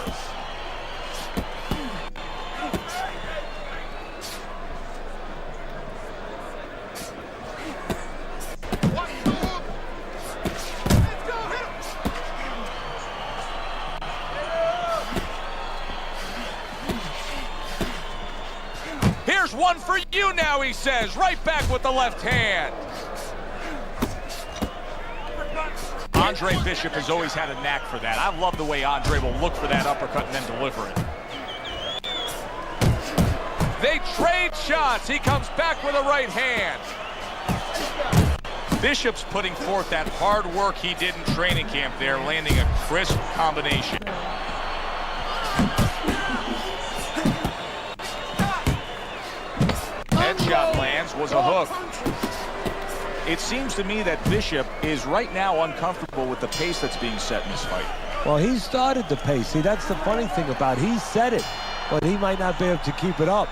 Here's one for you now, he says. Right back with the left hand. Andre Bishop has always had a knack for that. I love the way Andre will look for that uppercut and then deliver it. They trade shots. He comes back with a right hand. Bishop's putting forth that hard work he did in training camp there, landing a crisp combination. Headshot lands, was a hook. It seems to me that Bishop is right now uncomfortable with the pace that's being set in this fight. Well, he started the pace. See, that's the funny thing about it. He set it, but he might not be able to keep it up.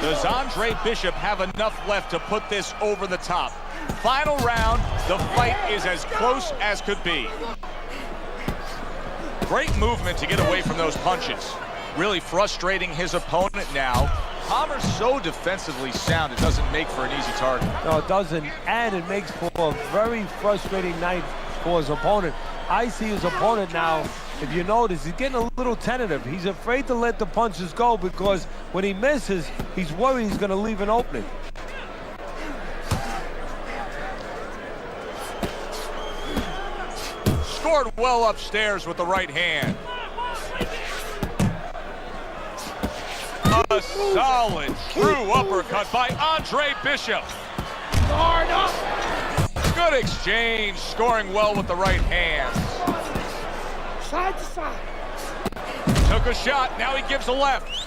Does Andre Bishop have enough left to put this over the top? Final round, the fight is as close as could be. Great movement to get away from those punches. Really frustrating his opponent now. Palmer's so defensively sound, it doesn't make for an easy target. No, it doesn't, and it makes for a very frustrating night for his opponent. I see his opponent now, if you notice, he's getting a little tentative. He's afraid to let the punches go because when he misses, he's worried he's going to leave an opening. Scored well upstairs with the right hand. A solid, true uppercut by Andre Bishop. Guard up. Good exchange, scoring well with the right hand. Side to side. Took a shot, now he gives a left.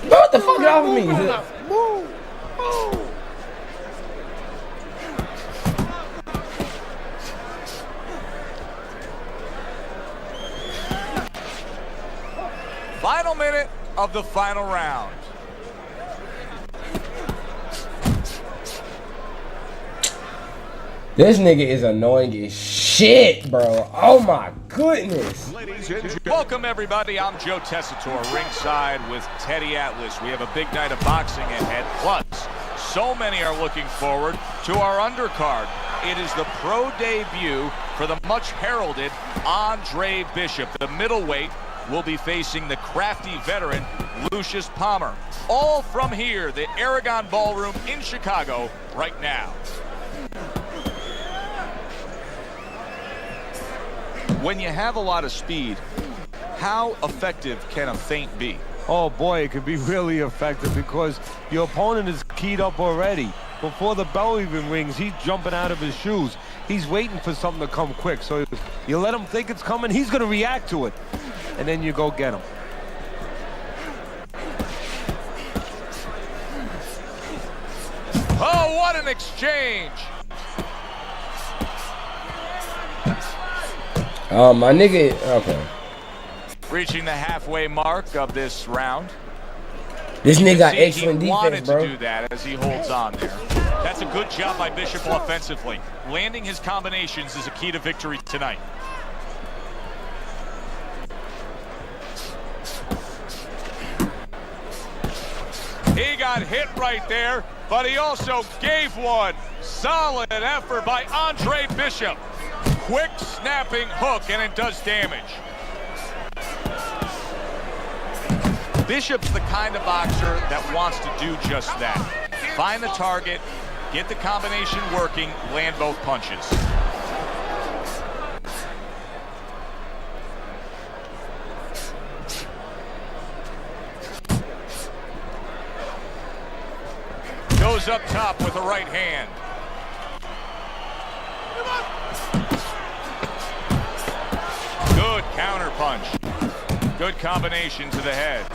What the fuck off of me? Move. Move. Final minute of the final round. This nigga is annoying as shit, bro. Oh my goodness. Welcome everybody, I'm Joe Tessitore, ringside with Teddy Atlas. We have a big night of boxing ahead, plus so many are looking forward to our undercard. It is the pro debut for the much heralded Andre Bishop. The middleweight will be facing the crafty veteran Lucius Palmer. All from here, the Aragon Ballroom in Chicago right now. When you have a lot of speed, how effective can a feint be? Oh boy, it can be really effective because your opponent is keyed up already. Before the bell even rings, he's jumping out of his shoes. He's waiting for something to come quick. So you let him think it's coming, he's going to react to it. And then you go get him. Oh, what an exchange! My nigga, okay. Reaching the halfway mark of this round. This nigga got He excellent wanted defense, bro. to do that as he holds on there. That That's a good job by Bishop offensively. Landing his combinations is a key to victory tonight. He got hit right there, but he also gave one. Solid effort by Andre Bishop. Quick snapping hook, and it does damage. Bishop's the kind of boxer that wants to do just that. Find the target, get the combination working, land both punches. Goes up top with the right hand. Good counter punch. Good combination to the head.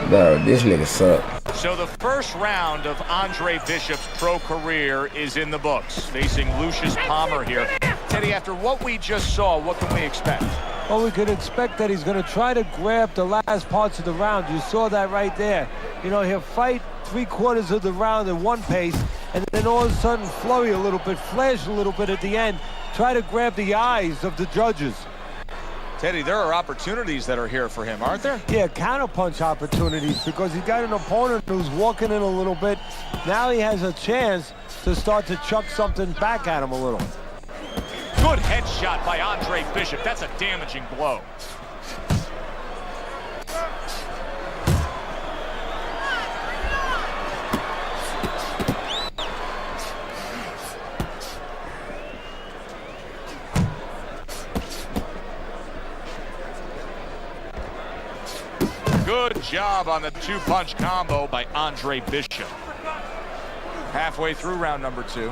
Bro, this nigga suck. So the first round of Andre Bishop's pro career is in the books, facing Lucius Palmer here. Teddy, after what we just saw, what can we expect? Well, we could expect that he's going to try to grab the last parts of the round. You saw that right there. You know, he'll fight 3/4 of the round at one pace, and then all of a sudden flurry a little bit, flash a little bit at the end, try to grab the eyes of the judges. Teddy, there are opportunities that are here for him, aren't there? Yeah, counterpunch opportunities, because he's got an opponent who's walking in a little bit. Now he has a chance to start to chuck something back at him a little. Good headshot by Andre Bishop. That's a damaging blow. Good job on the two-punch combo by Andre Bishop. Halfway through round number 2.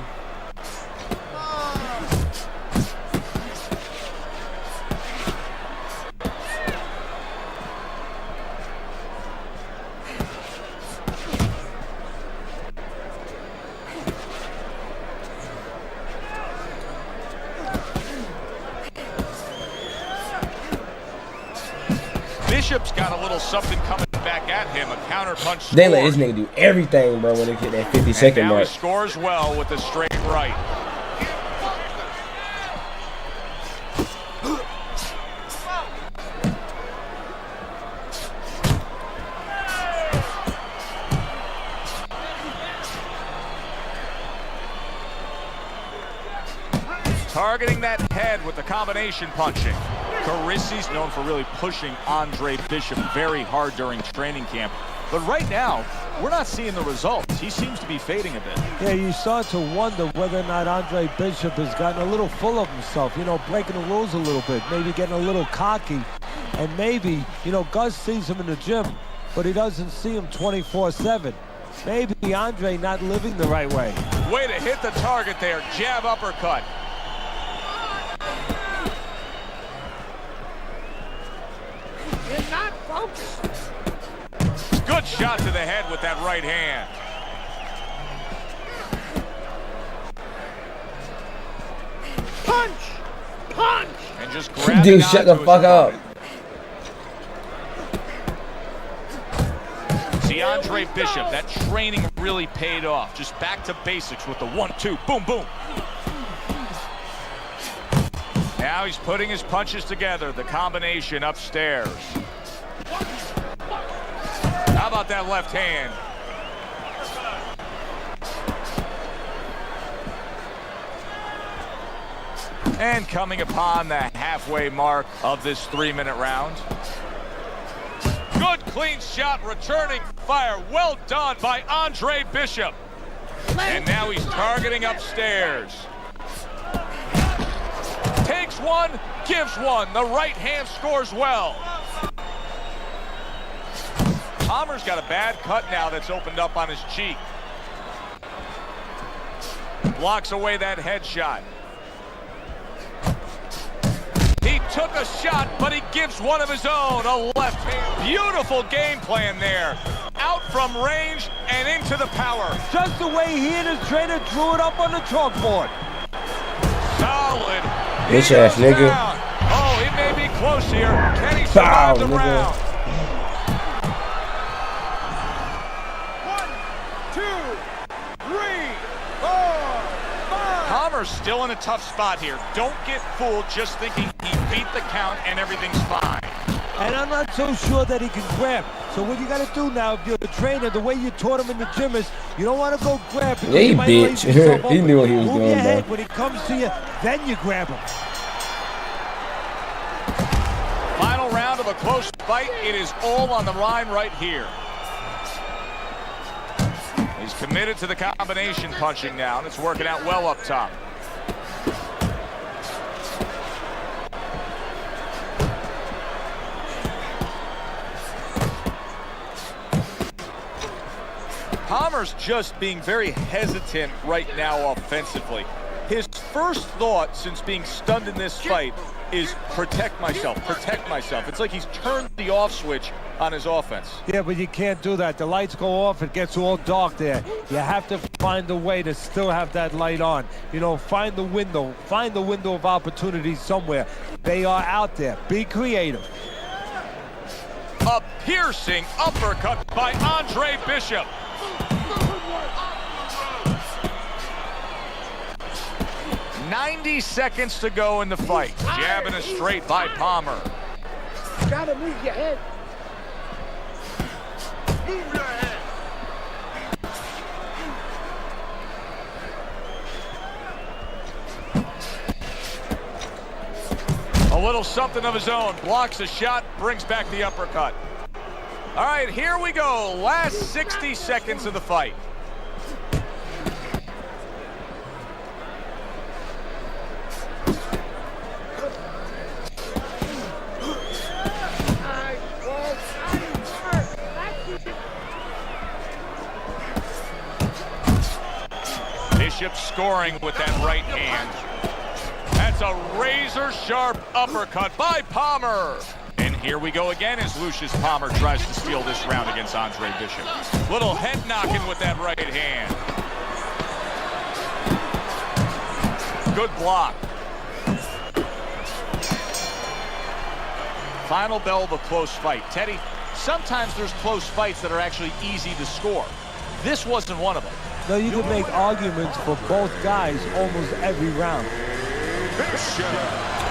Bishop's got a little something coming back at him, a counter punch. They let this nigga do everything, bro, when they hit that 50-second mark. Now he scores well with the straight right. Targeting that head with the combination punching. Carisi's known for really pushing Andre Bishop very hard during training camp. But right now, we're not seeing the results. He seems to be fading a bit. Yeah, you start to wonder whether or not Andre Bishop has gotten a little full of himself, you know, breaking the rules a little bit, maybe getting a little cocky. And maybe, you know, Gus sees him in the gym, but he doesn't see him 24/7. Maybe Andre not living the right way. Way to hit the target there. Jab uppercut. You're not focused. Good shot to the head with that right hand. Punch! Punch! And just grab Dude, shut the fuck up. See, Andre Bishop, that training really paid off. Just back to basics with the 1-2, boom, boom. Now he's putting his punches together, the combination upstairs. How about that left hand? And coming upon the halfway mark of this 3-minute round. Good clean shot, returning fire. Well done by Andre Bishop. And now he's targeting upstairs. Takes one, gives one. The right hand scores well. Palmer's got a bad cut now that's opened up on his cheek. Blocks away that headshot. He took a shot, but he gives one of his own, a left hand. Beautiful game plan there. Out from range and into the power. Just the way he and his trainer drew it up on the chalkboard. Solid. Bitch ass nigga. Down. Oh, it may be close here. Can he survive the round? 1, 2, Palmer's still in a tough spot here. Don't get fooled just thinking he beat the count and everything's fine. And I'm not so sure that he can grab. So what you got to do now, if you're a trainer, the way you taught him in the gym is you don't want to go grab. Yeah, he bitch. He knew what he was Move doing, your head. bro. When he comes to you, then you grab him. Final round of a close fight. It is all on the line right here. He's committed to the combination punching now, and it's working out well up top. Palmer's just being very hesitant right now offensively. His first thought since being stunned in this fight is protect myself, protect myself. It's like he's turned the off switch on his offense. Yeah, but you can't do that. The lights go off, it gets all dark there. You have to find a way to still have that light on. You know, find the window of opportunity somewhere. They are out there. Be creative. A piercing uppercut by Andre Bishop. 90 seconds to go in the fight. Jabbing it straight by Palmer. Gotta move your head. Move your head. A little something of his own. Blocks a shot, brings back the uppercut. All right, here we go. Last 60 seconds of the fight. Bishop scoring with that right hand. That's a razor-sharp uppercut by Palmer. And here we go again as Lucius Palmer tries to steal this round against Andre Bishop. Little head knocking with that right hand. Good block. Final bell of a close fight. Teddy, sometimes there's close fights that are actually easy to score. This wasn't one of them. No, you can make arguments for both guys almost every round.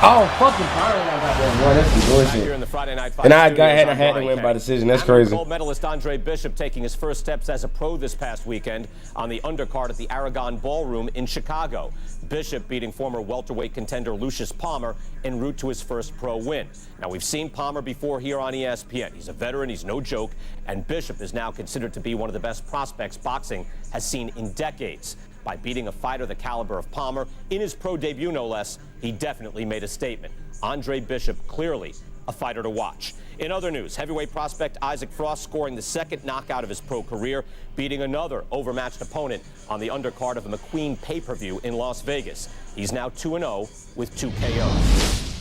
Oh, fucking Palmer got that one. That's some bullshit. Here in the Friday Night Fight And I studios, had to win by decision. That's crazy. Gold medalist Andre Bishop taking his first steps as a pro this past weekend on the undercard at the Aragon Ballroom in Chicago. Bishop beating former welterweight contender Lucius Palmer en route to his first pro win. Now, we've seen Palmer before here on ESPN. He's a veteran, he's no joke, and Bishop is now considered to be one of the best prospects boxing has seen in decades. By beating a fighter the caliber of Palmer in his pro debut, no less, he definitely made a statement. Andre Bishop, clearly a fighter to watch. In other news, heavyweight prospect Isaac Frost scoring the second knockout of his pro career, beating another overmatched opponent on the undercard of a McQueen pay-per-view in Las Vegas. He's now 2-0 with 2 KOs.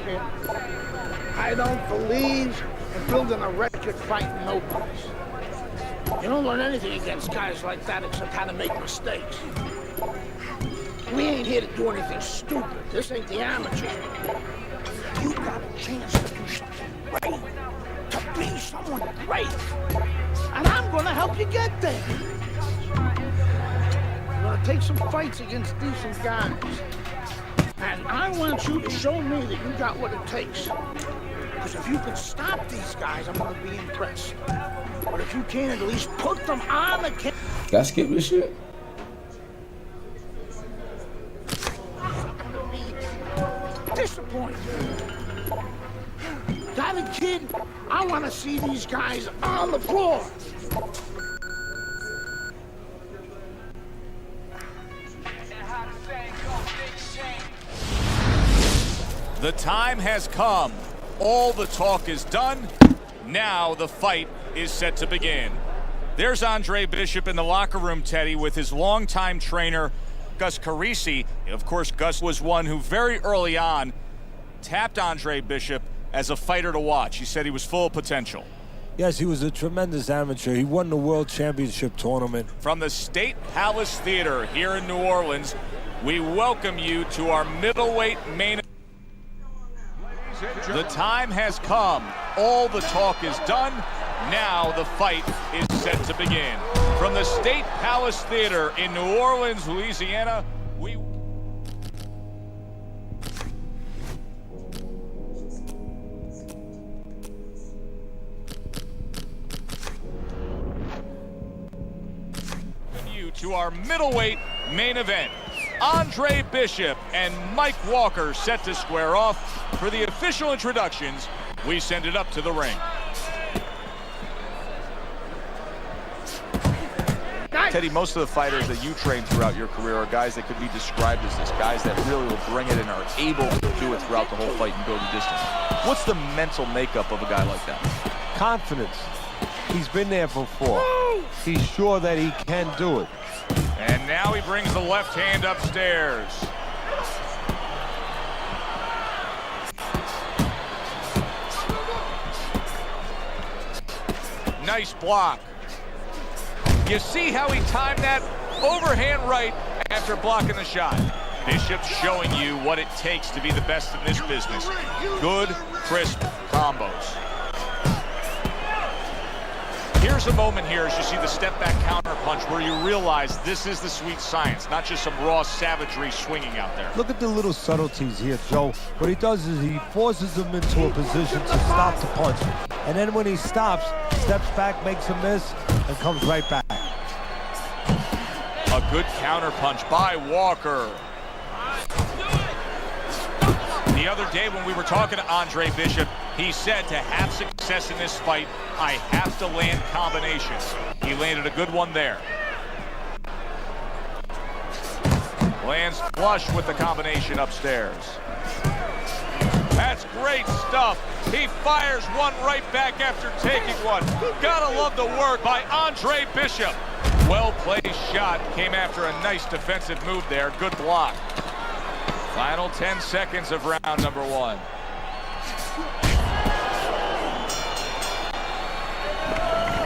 kid. I don't believe in building a record fighting nobodies. You don't learn anything against guys like that except how to make mistakes. We ain't here to do anything stupid. This ain't the amateurs. You got a chance to do something great, to be someone great. And I'm gonna help you get there. I'm gonna take some fights against decent guys. And I want you to show me that you got what it takes. Because if you can stop these guys, I'm gonna be impressed. But if you can't at least put them on the cage. Gotta skip this shit. Disappointed. Got it, kid? I want to see these guys on the floor. The time has come. All the talk is done. Now the fight is set to begin. There's Andre Bishop in the locker room, Teddy, with his longtime trainer, Gus Carisi. Of course, Gus was one who very early on tapped Andre Bishop as a fighter to watch. He said he was full of potential. Yes, he was a tremendous amateur. He won the World Championship tournament. From the State Palace Theater here in New Orleans, we welcome you to our middleweight main. The time has come. All the talk is done. Now the fight is set to begin. From the State Palace Theater in New Orleans, Louisiana, we... you to our middleweight main event. Andre Bishop and Mike Walker set to square off. For the official introductions, we send it up to the ring. Teddy, most of the fighters that you trained throughout your career are guys that could be described as this, guys that really will bring it and are able to do it throughout the whole fight and go the distance. What's the mental makeup of a guy like that? Confidence. He's been there before. He's sure that he can do it. And now he brings the left hand upstairs. Nice block. You see how he timed that overhand right after blocking the shot. Bishop's showing you what it takes to be the best in this business. Good, crisp combos. Here's a moment here as you see the step-back counter-punch where you realize this is the sweet science, not just some raw savagery swinging out there. Look at the little subtleties here, Joe. What he does is he forces him into a position to stop the punch. And then when he stops, steps back, makes a miss, and comes right back. A good counter-punch by Walker. The other day when we were talking to Andre Bishop, he said to have success in this fight, I have to land combinations. He landed a good one there. Lands flush with the combination upstairs. That's great stuff. He fires one right back after taking one. Gotta love the work by Andre Bishop. Well-placed shot. Came after a nice defensive move there. Good block. Final 10 seconds of round number one.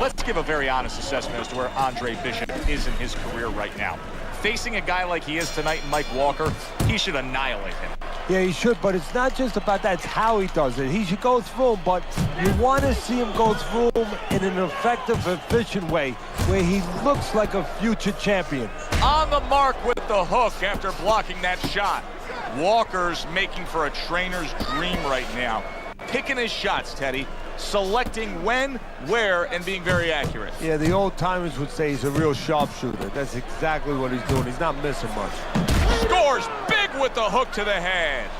Let's give a very honest assessment as to where Andre Bishop is in his career right now. Facing a guy like he is tonight, Mike Walker, he should annihilate him. Yeah, he should, but it's not just about that, it's how he does it. He should go through him, but you want to see him go through him in an effective, efficient way where he looks like a future champion. On the mark with the hook after blocking that shot. Walker's making for a trainer's dream right now. Picking his shots, Teddy. Selecting when, where, and being very accurate. Yeah, the old-timers would say he's a real sharpshooter. That's exactly what he's doing. He's not missing much. Scores big with the hook to the head.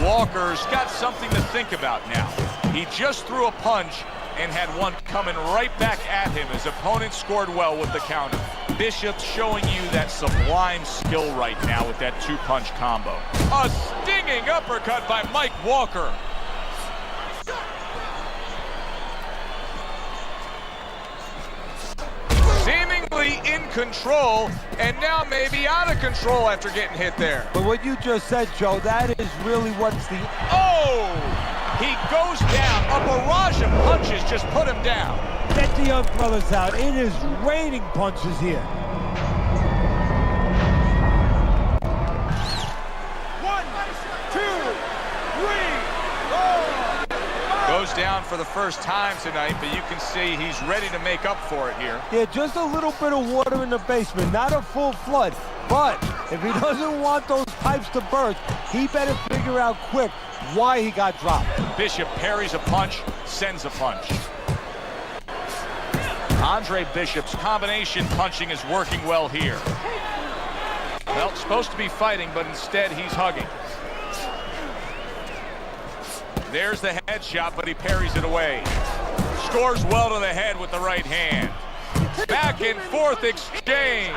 Walker's got something to think about now. He just threw a punch and had one coming right back at him. His opponent scored well with the counter. Bishop's showing you that sublime skill right now with that two-punch combo. A stinging uppercut by Mike Walker. Seemingly in control, and now maybe out of control after getting hit there. But what you just said, Joe, that is really what's the... Oh! He goes down. A barrage of punches just put him down. Get the Young brothers out. It is raining punches here. 1, 2, 3, 4. Goes down for the first time tonight, but you can see he's ready to make up for it here. Yeah, just a little bit of water in the basement, not a full flood. But if he doesn't want those pipes to burst, he better figure out quick why he got dropped. Bishop parries a punch, sends a punch. Andre Bishop's combination punching is working well here. Well, supposed to be fighting, but instead he's hugging. There's the headshot, but he parries it away. Scores well to the head with the right hand. Back and forth exchange.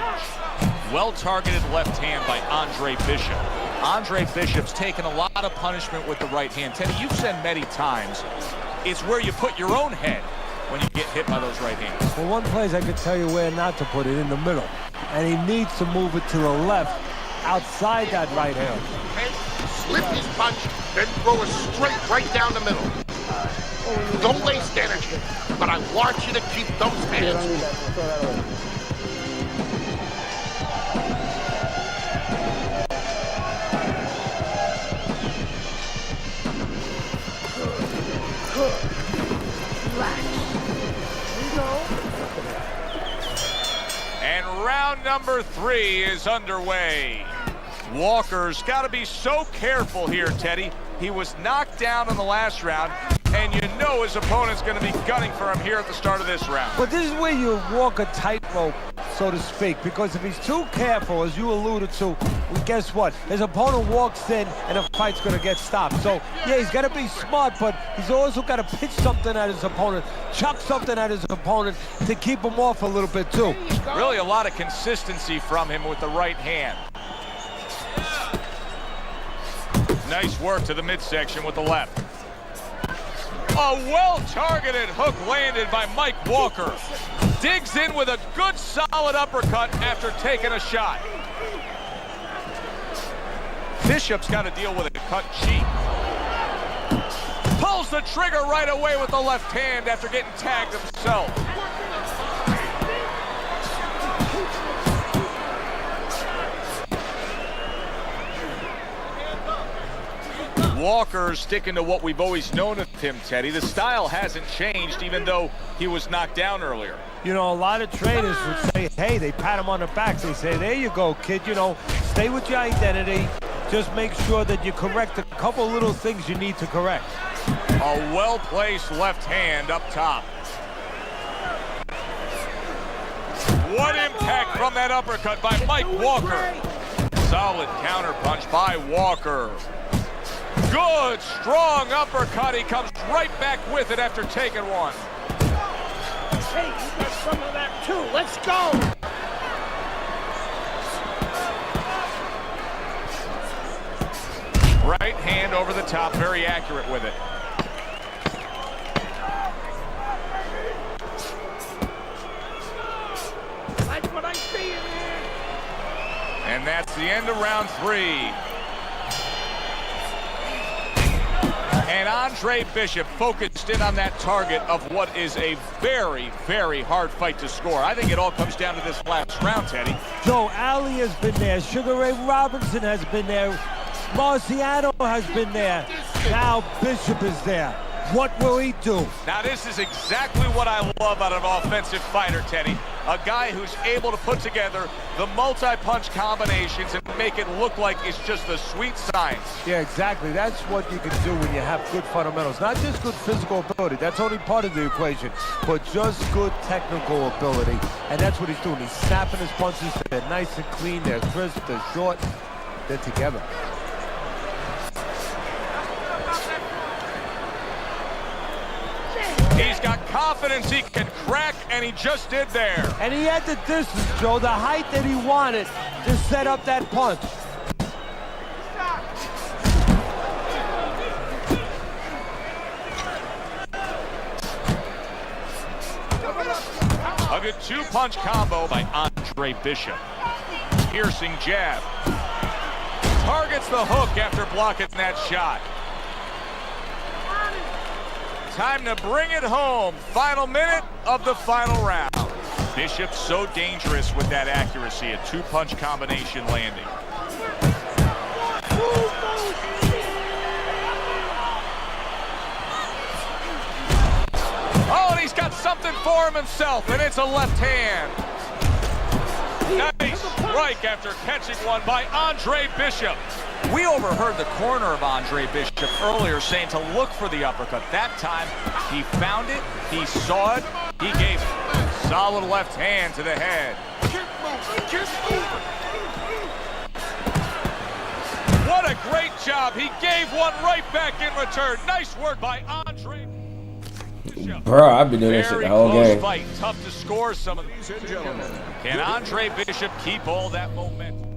Well-targeted left hand by Andre Bishop. Andre Bishop's taken a lot of punishment with the right hand. Teddy, you've said many times, it's where you put your own head when you get hit by those right hands. Well, one place I could tell you where not to put it, in the middle. And he needs to move it to the left, outside that right hand. Slip his punch, then throw it straight right down the middle. Don't waste energy, but I want you to keep those hands. And round number 3 is underway. Walker's got to be so careful here, Teddy. He was knocked down in the last round, and you know his opponent's going to be gunning for him here at the start of this round. But this is where you walk a tightrope, so to speak, because if he's too careful, as you alluded to, well, guess what? His opponent walks in, and the fight's going to get stopped. So, yeah, he's got to be smart, but he's also got to pitch something at his opponent, chuck something at his opponent to keep him off a little bit, too. Really a lot of consistency from him with the right hand. Nice work to the midsection with the left. A well-targeted hook landed by Mike Walker. Digs in with a good solid uppercut after taking a shot. Bishop's got to deal with a cut cheek. Pulls the trigger right away with the left hand after getting tagged himself. Walker's sticking to what we've always known of him, Teddy. The style hasn't changed, even though he was knocked down earlier. You know, a lot of trainers would say, hey, they pat him on the back. They say, there you go, kid. You know, stay with your identity. Just make sure that you correct a couple little things you need to correct. A well-placed left hand up top. What impact from that uppercut by Mike Walker. Solid counterpunch by Walker. Good, strong uppercut. He comes right back with it after taking one. Hey, you got some of that too. Let's go. Right hand over the top, very accurate with it. Like what I see in there. And that's the end of round 3. And Andre Bishop focused in on that target of what is a very, very hard fight to score. I think it all comes down to this last round, Teddy. Joe, Ali has been there. Sugar Ray Robinson has been there. Marciano has been there. Now Bishop is there. What will he do? Now this is exactly what I love out of an offensive fighter, Teddy. A guy who's able to put together the multi-punch combinations and make it look like it's just the sweet science. Yeah, exactly. That's what you can do when you have good fundamentals. Not just good physical ability. That's only part of the equation. But just good technical ability. And that's what he's doing. He's snapping his punches. They're nice and clean. They're crisp. They're short. They're together. He's got confidence he can crack, and he just did there. And he had the distance, Joe, the height that he wanted to set up that punch. A good 2-punch combo by Andre Andre Bishop. Piercing jab. Targets the hook after blocking that shot. Time to bring it home. Final minute of the final round. Bishop so dangerous with that accuracy. A two-punch combination landing. Oh, and he's got something for himself, and it's a left hand. Nice strike after catching one by Andre Bishop. We overheard the corner of Andre Bishop earlier saying to look for the uppercut. That time, he found it, he saw it, he gave it. Solid left hand to the head. What a great job. He gave one right back in return. Nice work by Andre Bishop. Bro, I've been doing this shit the whole game. Fight. Tough to score some of these. Can Andre Bishop keep all that momentum?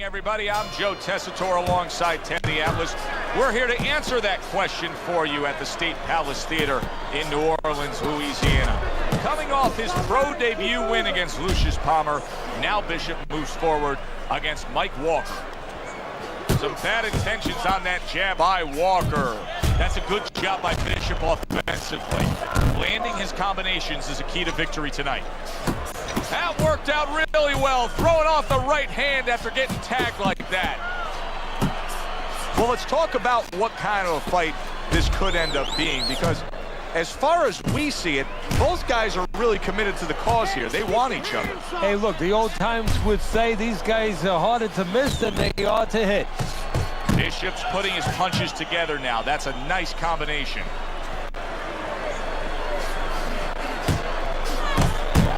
Everybody, I'm Joe Tessitore alongside Teddy Atlas. We're here to answer that question for you at the State Palace Theater in New Orleans, Louisiana. Coming off his pro debut win against Lucius Palmer, now Bishop moves forward against Mike Walker. Some bad intentions on that jab by Walker. That's a good job by Bishop offensively. Landing his combinations is a key to victory tonight. That worked out really well, throwing off the right hand after getting tagged like that. Well, let's talk about what kind of a fight this could end up being, because as far as we see it, both guys are really committed to the cause here. They want each other. Hey, look, the old times would say these guys are harder to miss than they are to hit. Bishop's putting his punches together now. That's a nice combination.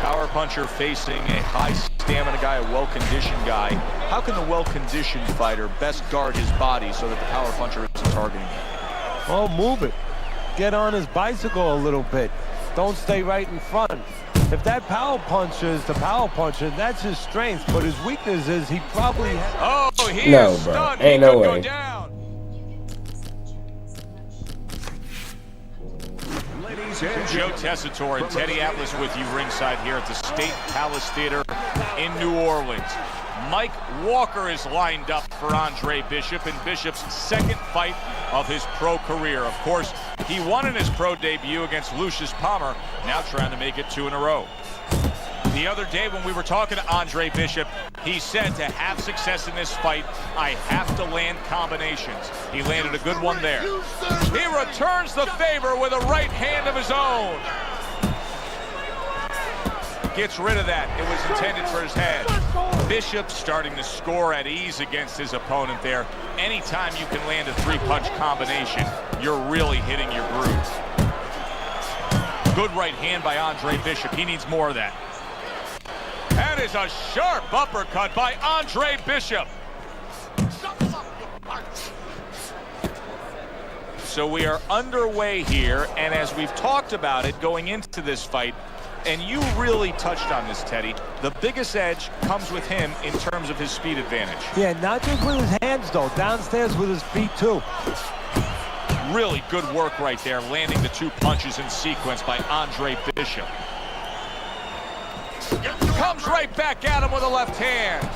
Power puncher facing a high stamina guy, a well-conditioned guy. How can the well-conditioned fighter best guard his body so that the power puncher isn't targeting him? Oh, move it. Get on his bicycle a little bit. Don't stay right in front. If that power puncher is the power puncher, that's his strength. But his weakness is he probably has... Oh, he no, is bro. stunned. Ain't no way. Joe Tessitore and Teddy Atlas with you ringside here at the State Palace Theater in New Orleans. Mike Walker is lined up for Andre Bishop in Bishop's second fight of his pro career. Of course, he won in his pro debut against Lucius Palmer, now trying to make it 2 in a row. The other day when we were talking to Andre Bishop, he said to have success in this fight, I have to land combinations. He landed a good one there. He returns the favor with a right hand of his own. Gets rid of that. It was intended for his head. Bishop starting to score at ease against his opponent there. Anytime you can land a 3-punch combination, you're really hitting your groove. Good right hand by Andre Bishop. He needs more of that. That is a sharp uppercut by Andre Bishop. So we are underway here, and as we've talked about it going into this fight, and you really touched on this, Teddy, the biggest edge comes with him in terms of his speed advantage. Yeah, not just with his hands, though. Downstairs with his feet, too. Really good work right there, landing the 2 punches in sequence by Andre Bishop. Comes right back at him with a left hand.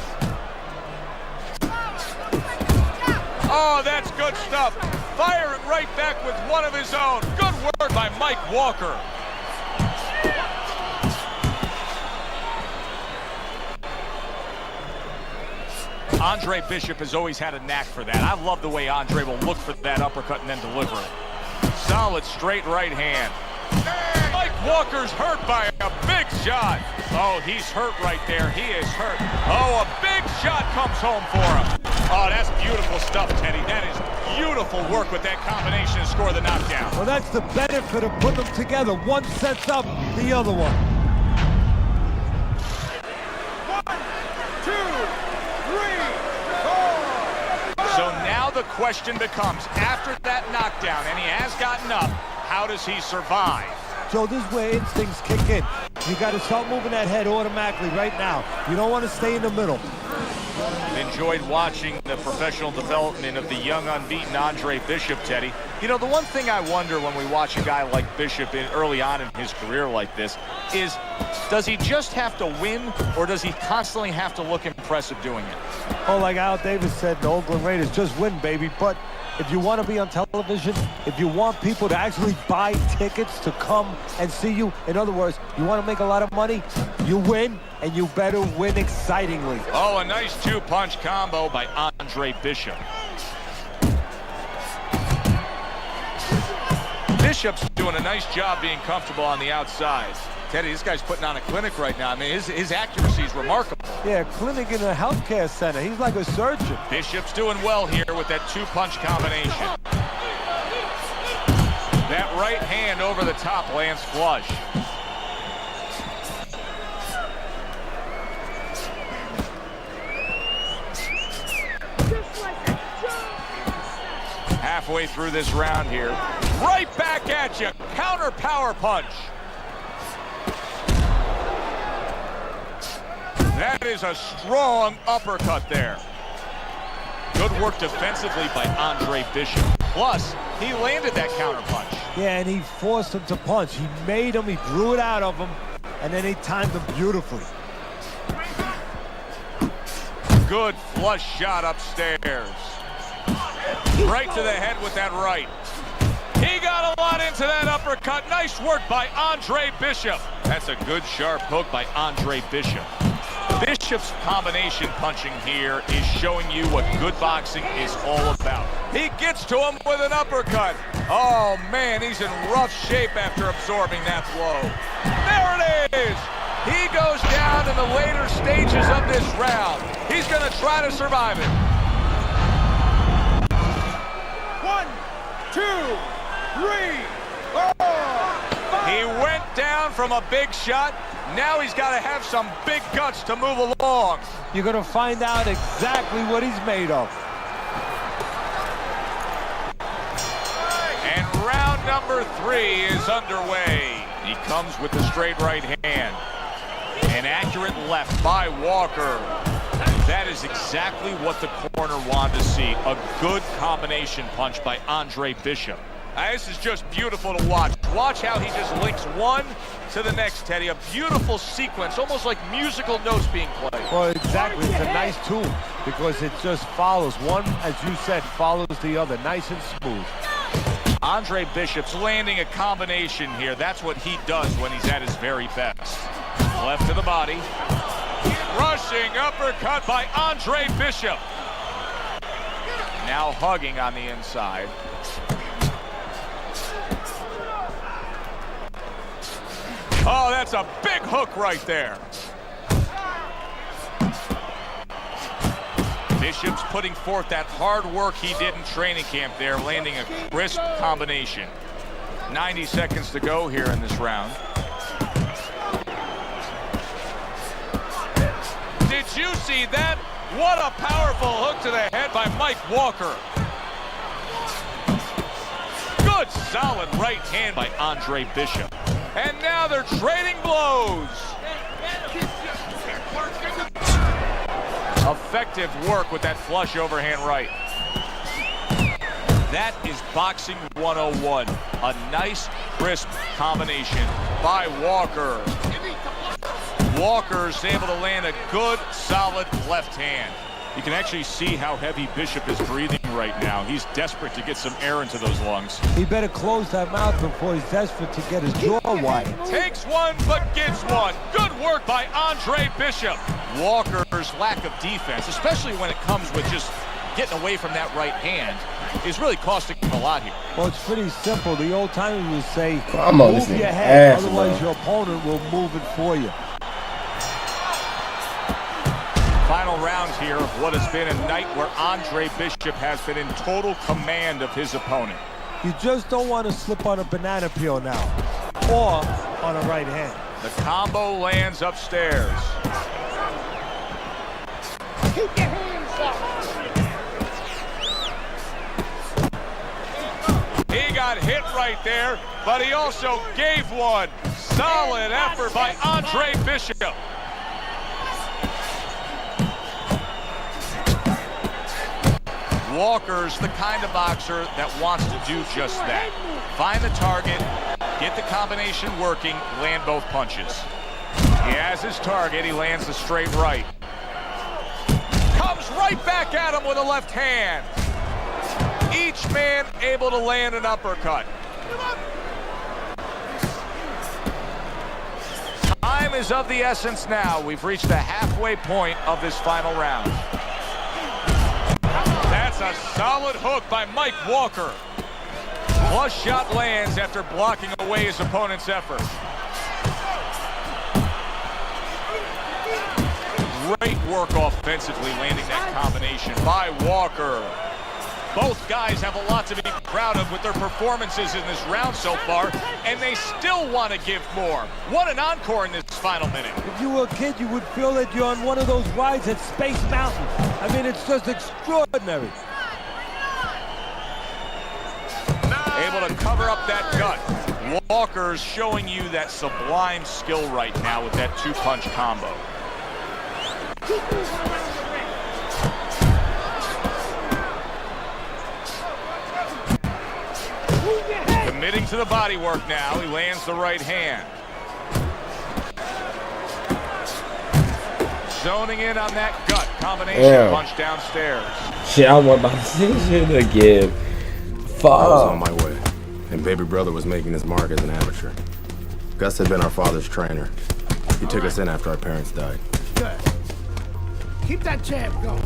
Oh, that's good stuff. Firing right back with one of his own. Good work by Mike Walker. Andre Bishop has always had a knack for that. I love the way Andre will look for that uppercut and then deliver it. Solid straight right hand. Mike Walker's hurt by a big shot. Oh, he's hurt right there. He is hurt. Oh, a big shot comes home for him. Oh, that's beautiful stuff, Teddy. That is beautiful work with that combination to score the knockdown. Well, that's the benefit of putting them together. One sets up the other one. 1, 2, 3. the question becomes, after that knockdown, and he has gotten up, how does he survive? Joe, this is where instincts kick in. You got to start moving that head automatically right now. You don't want to stay in the middle. Enjoyed watching the professional development of the young, unbeaten Andre Bishop, Teddy. You know, the one thing I wonder when we watch a guy like Bishop early on in his career like this is, does he just have to win, or does he constantly have to look impressive doing it? Oh, like Al Davis said, the Oakland Raiders, just win, baby. But if you want to be on television, if you want people to actually buy tickets to come and see you, in other words, you want to make a lot of money, you win, and you better win excitingly. Oh, a nice two-punch combo by Andre Bishop. Bishop's doing a nice job being comfortable on the outside. Teddy, this guy's putting on a clinic right now. I mean, his accuracy is remarkable. Yeah, clinic in a healthcare center. He's like a surgeon. Bishop's doing well here with that two-punch combination. That right hand over the top lands flush. Halfway through this round here. Right back at you. Counter power punch. That is a strong uppercut there. Good work defensively by Andre Bishop. Plus, he landed that counter punch. Yeah, and he forced him to punch. He made him, he drew it out of him, and then he timed him beautifully. Good flush shot upstairs. Right to the head with that right. He got a lot into that uppercut. Nice work by Andre Bishop. That's a good sharp hook by Andre Bishop. Bishop's combination punching here is showing you what good boxing is all about. He gets to him with an uppercut. Oh man, he's in rough shape after absorbing that blow. There it is. He goes down in the later stages of this round. He's gonna try to survive it. 1, 2, 3, 4. He went down from a big shot. Now he's got to have some big guts to move along. You're going to find out exactly what he's made of. And round number 3 is underway. He comes with the straight right hand. An accurate left by Walker. That is exactly what the corner wanted to see. A good combination punch by Andre Bishop. This is just beautiful to watch. Watch how he just links one to the next, Teddy. A beautiful sequence, almost like musical notes being played. Well, exactly. It's a nice tool because it just follows. One, as you said, follows the other. Nice and smooth. Andre Bishop's landing a combination here. That's what he does when he's at his very best. Left to the body. Rushing uppercut by Andre Bishop. Now hugging on the inside. Oh, that's a big hook right there. Bishop's putting forth that hard work he did in training camp there, landing a crisp combination. 90 seconds to go here in this round. Did you see that? What a powerful hook to the head by Mike Walker. Good solid right hand by Andre Bishop. And now they're trading blows. Effective work with that flush overhand right. That is boxing 101. A nice, crisp combination by Walker. Walker's able to land a good, solid left hand. You can actually see how heavy Bishop is breathing right now. He's desperate to get some air into those lungs. He better close that mouth before he's desperate to get his jaw wide. Takes one, but gets one. Good work by Andre Bishop. Walker's lack of defense, especially when it comes with just getting away from that right hand, is really costing him a lot here. Well, it's pretty simple. The old timers would say, move your head, otherwise bro. your opponent will move it for you. Final round here of what has been a night where Andre Bishop has been in total command of his opponent. You just don't want to slip on a banana peel now, or on a right hand. The combo lands upstairs. Keep your hands up. right there, but he also gave one. Solid effort by Andre Bishop. Walker's the kind of boxer that wants to do just that. Find the target, get the combination working, land both punches. He has his target, he lands the straight right. Comes right back at him with a left hand. Each man able to land an uppercut. Time is of the essence now. We've reached the halfway point of this final round. That's a solid hook by Mike Walker. Plus shot lands after blocking away his opponent's effort. Great work offensively, landing that combination by Walker. Both guys have a lot to be proud of with their performances in this round so far, and they still want to give more. What an encore in this final minute. If you were a kid, you would feel that you're on one of those rides at Space Mountain. I mean, it's just extraordinary. Able to cover up that gut. Walker's showing you that sublime skill right now with that two-punch combo. Committing to the body work now. He lands the right hand. Zoning in on that gut. Combination punch downstairs. Shit, I was about to say shit again. Fuck. I was on my way, and baby brother was making his mark as an amateur. Gus had been our father's trainer. He took us in after our parents died. Good. Keep that jab going.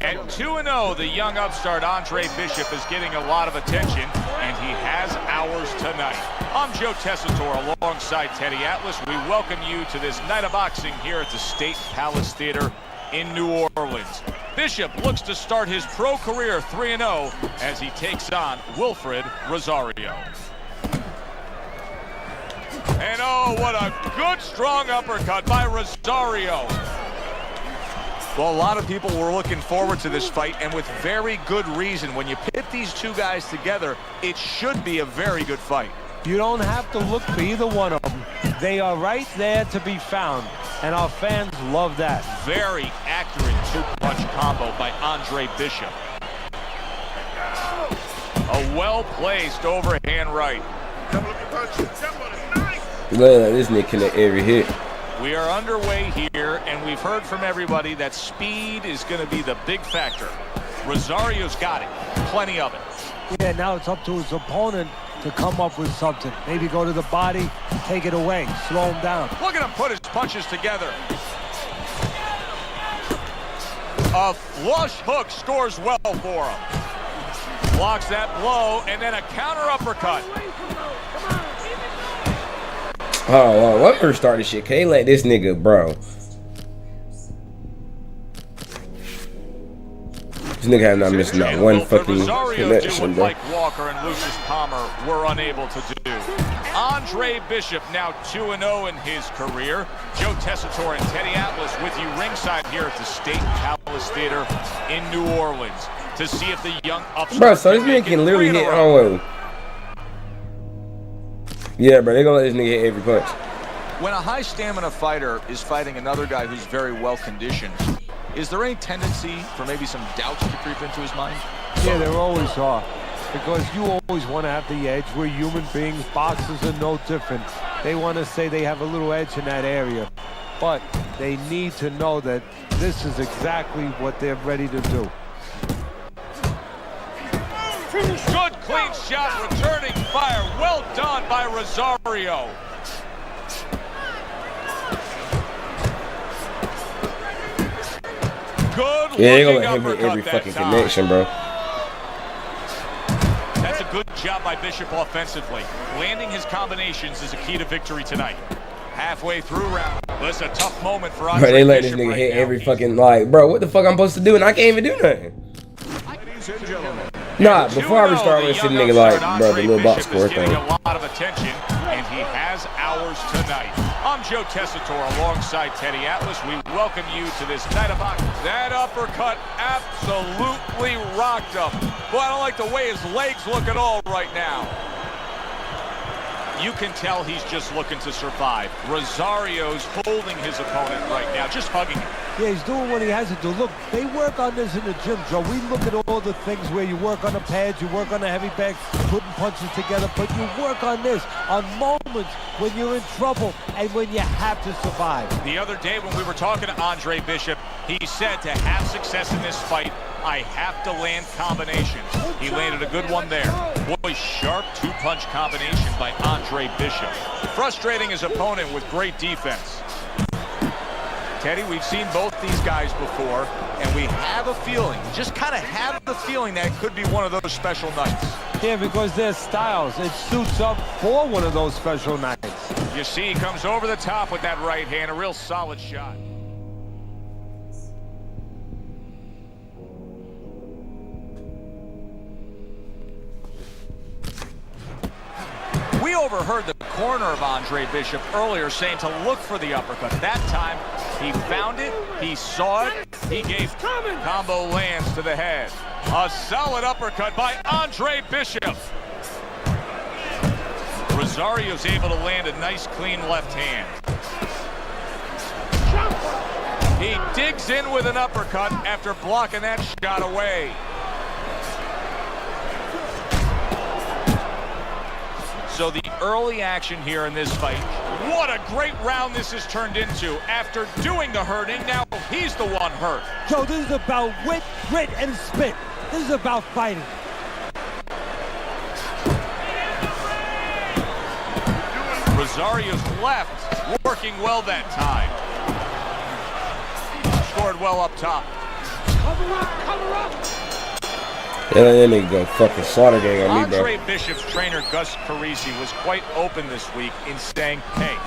At 2-0, the young upstart Andre Bishop is getting a lot of attention, and he has ours tonight. I'm Joe Tessitore alongside Teddy Atlas. We welcome you to this night of boxing here at the State Palace Theater in New Orleans. Bishop looks to start his pro career 3-0 as he takes on Wilfred Rosario. And oh, what a good strong uppercut by Rosario. Well, a lot of people were looking forward to this fight, and with very good reason. When you pit these two guys together, it should be a very good fight. You don't have to look for either one of them. They are right there to be found, and our fans love that. Very accurate two-punch combo by Andre Bishop. A well-placed overhand right. This nigga connect every hit. We are underway here, and we've heard from everybody that speed is going to be the big factor. Rosario's got it. Plenty of it. Yeah, now it's up to his opponent to come up with something. Maybe go to the body, take it away, slow him down. Look at him put his punches together. A flush hook scores well for him. Blocks that blow, and then a counter uppercut. Oh, what first started shit? Can't let this nigga, bro. This nigga have not missed not one fucking connection, bro. Like Walker and Lucius Palmer were unable to do. Andre Bishop now 2-0 in his career. Joe Tessitore and Teddy Atlas with you ringside here at the State Palace Theater in New Orleans to see if the young upstart. Bro, so this nigga can literally hit on. Yeah, bro, they gonna let this nigga hit every punch. When a high stamina fighter is fighting another guy who's very well conditioned, is there any tendency for maybe some doubts to creep into his mind? Yeah, there always are. Because you always want to have the edge. We're human beings. Boxers are no different. They want to say they have a little edge in that area. But they need to know that this is exactly what they're ready to do. Good clean shot, returning fire. Well done by Rosario. Good yeah, they gonna looking hit every fucking time. connection, bro. That's a good job by Bishop offensively. Landing his combinations is a key to victory tonight. Halfway through round. This is a tough moment for Andre Bro, they let this Bishop nigga right hit now. every fucking, like, bro, what the fuck I'm supposed to do and I can't even do nothing. Ladies and gentlemen, Nah, before I restart, I'm gonna see the nigga like, bro, the little box score thing. A lot of attention, and he has ours tonight. I'm Joe Tessitore alongside Teddy Atlas. We welcome you to this night of boxing. That uppercut absolutely rocked him. Boy, I don't like the way his legs look at all right now. You can tell he's just looking to survive. Rosario's holding his opponent right now, just hugging him. Yeah, he's doing what he has to do. Look, they work on this in the gym, Joe. We look at all the things where you work on the pads, you work on the heavy bags, putting punches together, but you work on this on moments when you're in trouble and when you have to survive. The other day when we were talking to Andre Bishop, he said to have success in this fight, I have to land combinations. He landed a good one there. Boy, sharp two-punch combination by Andre Bishop. Frustrating his opponent with great defense. Teddy, we've seen both these guys before, and we have a feeling, just kind of have the feeling that it could be one of those special nights. Yeah, because their styles, it suits up for one of those special nights. You see, he comes over the top with that right hand, a real solid shot. We overheard the corner of Andre Bishop earlier saying to look for the uppercut. That time, he found it, he saw it, he gave combo lands to the head. A solid uppercut by Andre Bishop. Rosario's able to land a nice, clean left hand. He digs in with an uppercut after blocking that shot away. So the early action here in this fight. What a great round this has turned into. After doing the hurting, now he's the one hurt. Joe, this is about wit, grit, and spit. This is about fighting. Rosario's left, working well that time. Scored well up top. Cover up, cover up. Yeah, that nigga go fucking slaughter gang on me, bro. Andre Bishop's trainer, Gus Carisi, was quite open this week in saying, hey,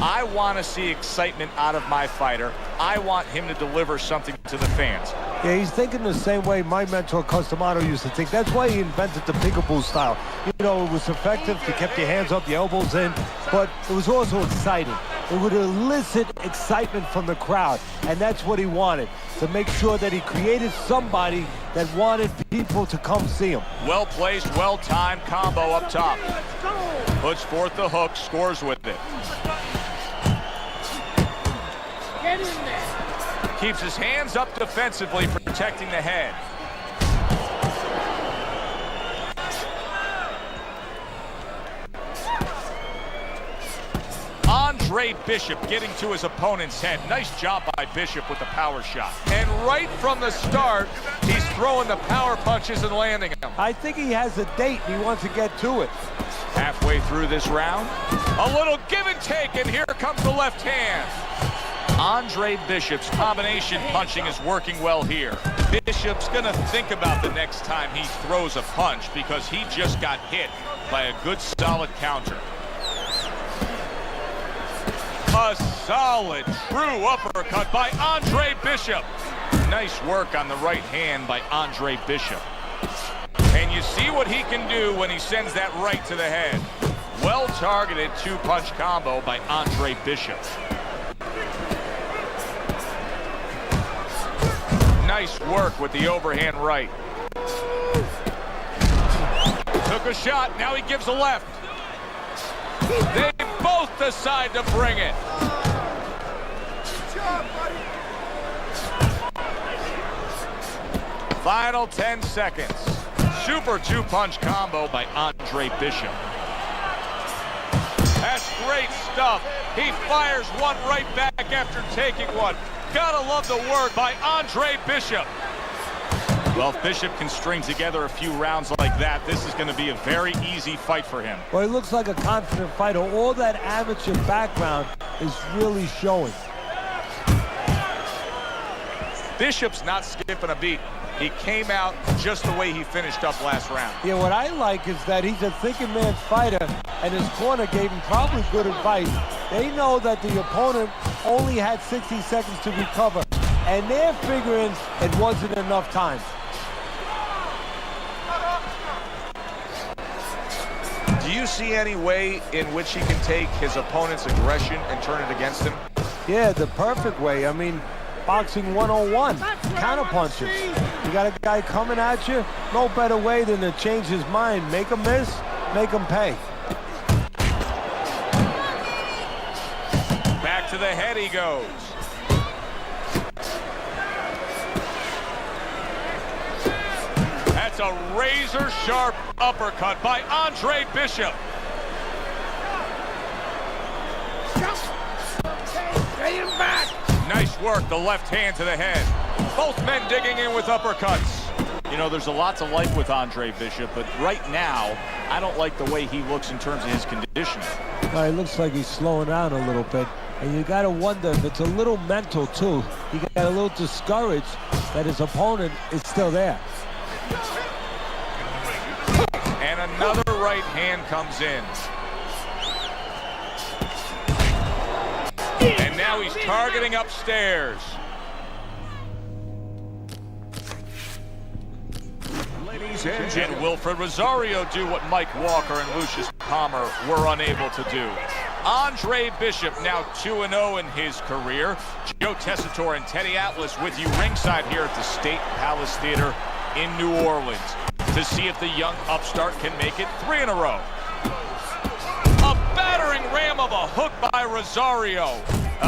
I want to see excitement out of my fighter. I want him to deliver something to the fans. Yeah, he's thinking the same way my mentor, Cus D'Amato, used to think. That's why he invented the peekaboo style. You know, it was effective. You kept your hands up, your elbows in, but it was also exciting. It would elicit excitement from the crowd, and that's what he wanted, to make sure that he created somebody that wanted people to come see him. Well-placed, well-timed combo up top. Puts forth the hook, scores with it. Get in there. Keeps his hands up defensively, protecting the head. Andre Bishop getting to his opponent's head. Nice job by Bishop with the power shot. And right from the start, he's throwing the power punches and landing them. I think he has a date and he wants to get to it. Halfway through this round, a little give and take, and here comes the left hand. Andre Bishop's combination punching is working well here. Bishop's gonna think about the next time he throws a punch because he just got hit by a good solid counter. A solid, true uppercut by Andre Bishop. Nice work on the right hand by Andre Bishop. And you see what he can do when he sends that right to the head. Well-targeted two-punch combo by Andre Bishop. Nice work with the overhand right. Took a shot, now he gives a left. They both decide to bring it. Final 10 seconds. Super two-punch combo by Andre Bishop. That's great stuff. He fires one right back after taking one. Gotta love the work by Andre Bishop. Well, if Bishop can string together a few rounds like that, this is going to be a very easy fight for him. Well, he looks like a confident fighter. All that amateur background is really showing. Bishop's not skipping a beat. He came out just the way he finished up last round. Yeah, what I like is that he's a thinking man's fighter, and his corner gave him probably good advice. They know that the opponent only had 60 seconds to recover, and they're figuring it wasn't enough time. Do you see any way in which he can take his opponent's aggression and turn it against him? Yeah, the perfect way. I mean, boxing 101, counter punches. You got a guy coming at you, no better way than to change his mind. Make him miss, make him pay. Back to the head he goes. That's a razor-sharp uppercut by Andre Bishop. Get him back! Nice work, the left hand to the head. Both men digging in with uppercuts. You know, there's a lot to like with Andre Bishop, but right now, I don't like the way he looks in terms of his conditioning. Well, it looks like he's slowing down a little bit. And you got to wonder if it's a little mental, too. He got a little discouraged that his opponent is still there. And another right hand comes in. And now he's targeting upstairs. Ladies and gentlemen, Wilfred Rosario do what Mike Walker and Lucius Palmer were unable to do. Andre Bishop now 2-0 in his career. Joe Tessitore and Teddy Atlas with you ringside here at the State Palace Theater in New Orleans to see if the young upstart can make it 3 in a row. A battering ram of a hook by Rosario.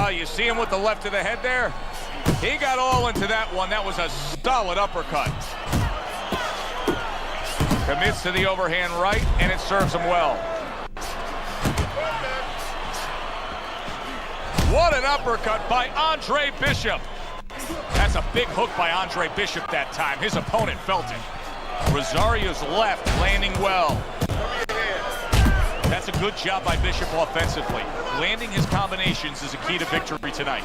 You see him with the left of the head there? He got all into that one. That was a solid uppercut. Commits to the overhand right, and it serves him well. What an uppercut by Andre Bishop. That's a big hook by Andre Bishop that time. His opponent felt it. Rosario's left landing well. That's a good job by Bishop offensively. Landing his combinations is a key to victory tonight.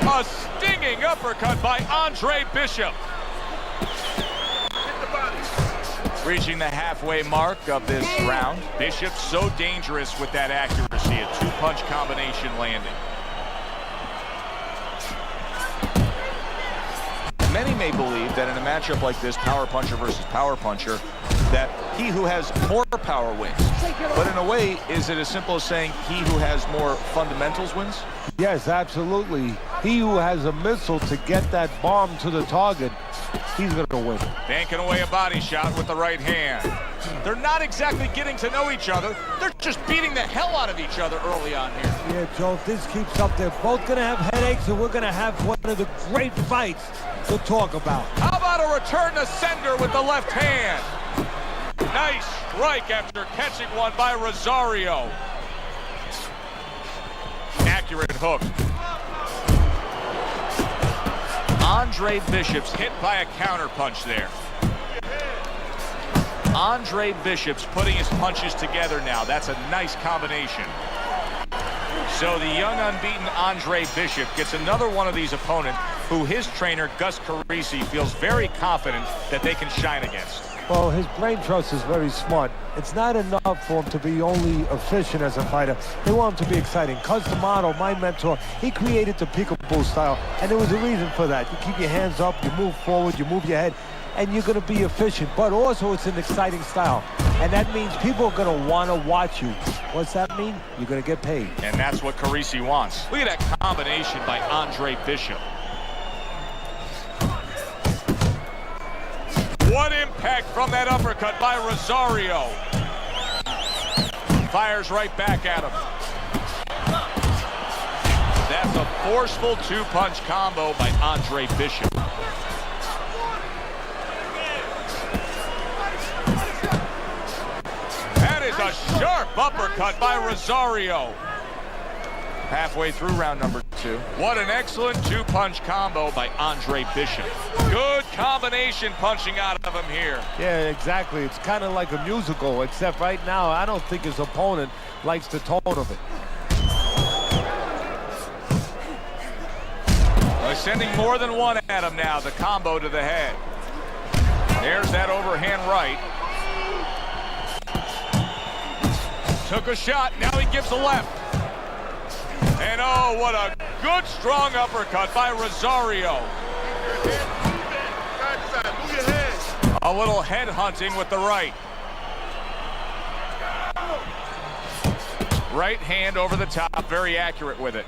A stinging uppercut by Andre Bishop. Reaching the halfway mark of this round. Bishop so dangerous with that accuracy. A two-punch combination landing. Many may believe that in a matchup like this, power puncher versus power puncher, that he who has more power wins. But in a way, is it as simple as saying he who has more fundamentals wins? Yes, absolutely. He who has a missile to get that bomb to the target, he's going to win. Banking away a body shot with the right hand. They're not exactly getting to know each other. They're just beating the hell out of each other early on here. Yeah, Joe, if this keeps up, they're both going to have headaches, and we're going to have one of the great fights to talk about. How about a return to sender with the left hand? Nice strike after catching one by Rosario. Accurate hook. Andre Bishop's hit by a counter punch there. Andre Bishop's putting his punches together now. That's a nice combination. So the young unbeaten Andre Bishop gets another one of these opponents who his trainer, Gus Carisi, feels very confident that they can shine against. Well, his brain trust is very smart. It's not enough for him to be only efficient as a fighter. They want him to be exciting. Cus D'Amato, my mentor, he created the peekaboo style, and there was a reason for that. You keep your hands up, you move forward, you move your head, and you're going to be efficient. But also, it's an exciting style, and that means people are going to want to watch you. What's that mean? You're going to get paid. And that's what Carisi wants. Look at that combination by Andre Bishop. What impact from that uppercut by Rosario. Fires right back at him. That's a forceful two-punch combo by Andre Bishop. That is a sharp uppercut by Rosario. Halfway through round number 2. What an excellent two-punch combo by Andre Bishop. Good combination punching out of him here. Yeah, exactly. It's kind of like a musical, except right now, I don't think his opponent likes the tone of it. They're sending more than one at him now, the combo to the head. There's that overhand right. Took a shot, now he gives a left. And oh, what a good, strong uppercut by Rosario. A little head hunting with the right. Right hand over the top, very accurate with it.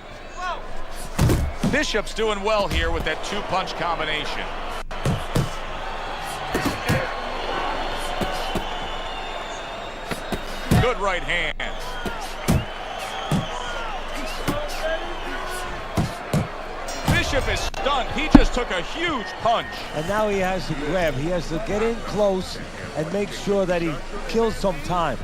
Bishop's doing well here with that two-punch combination. Good right hand. Bishop is stunned. He just took a huge punch. And now he has to grab. He has to get in close and make sure that he kills some time.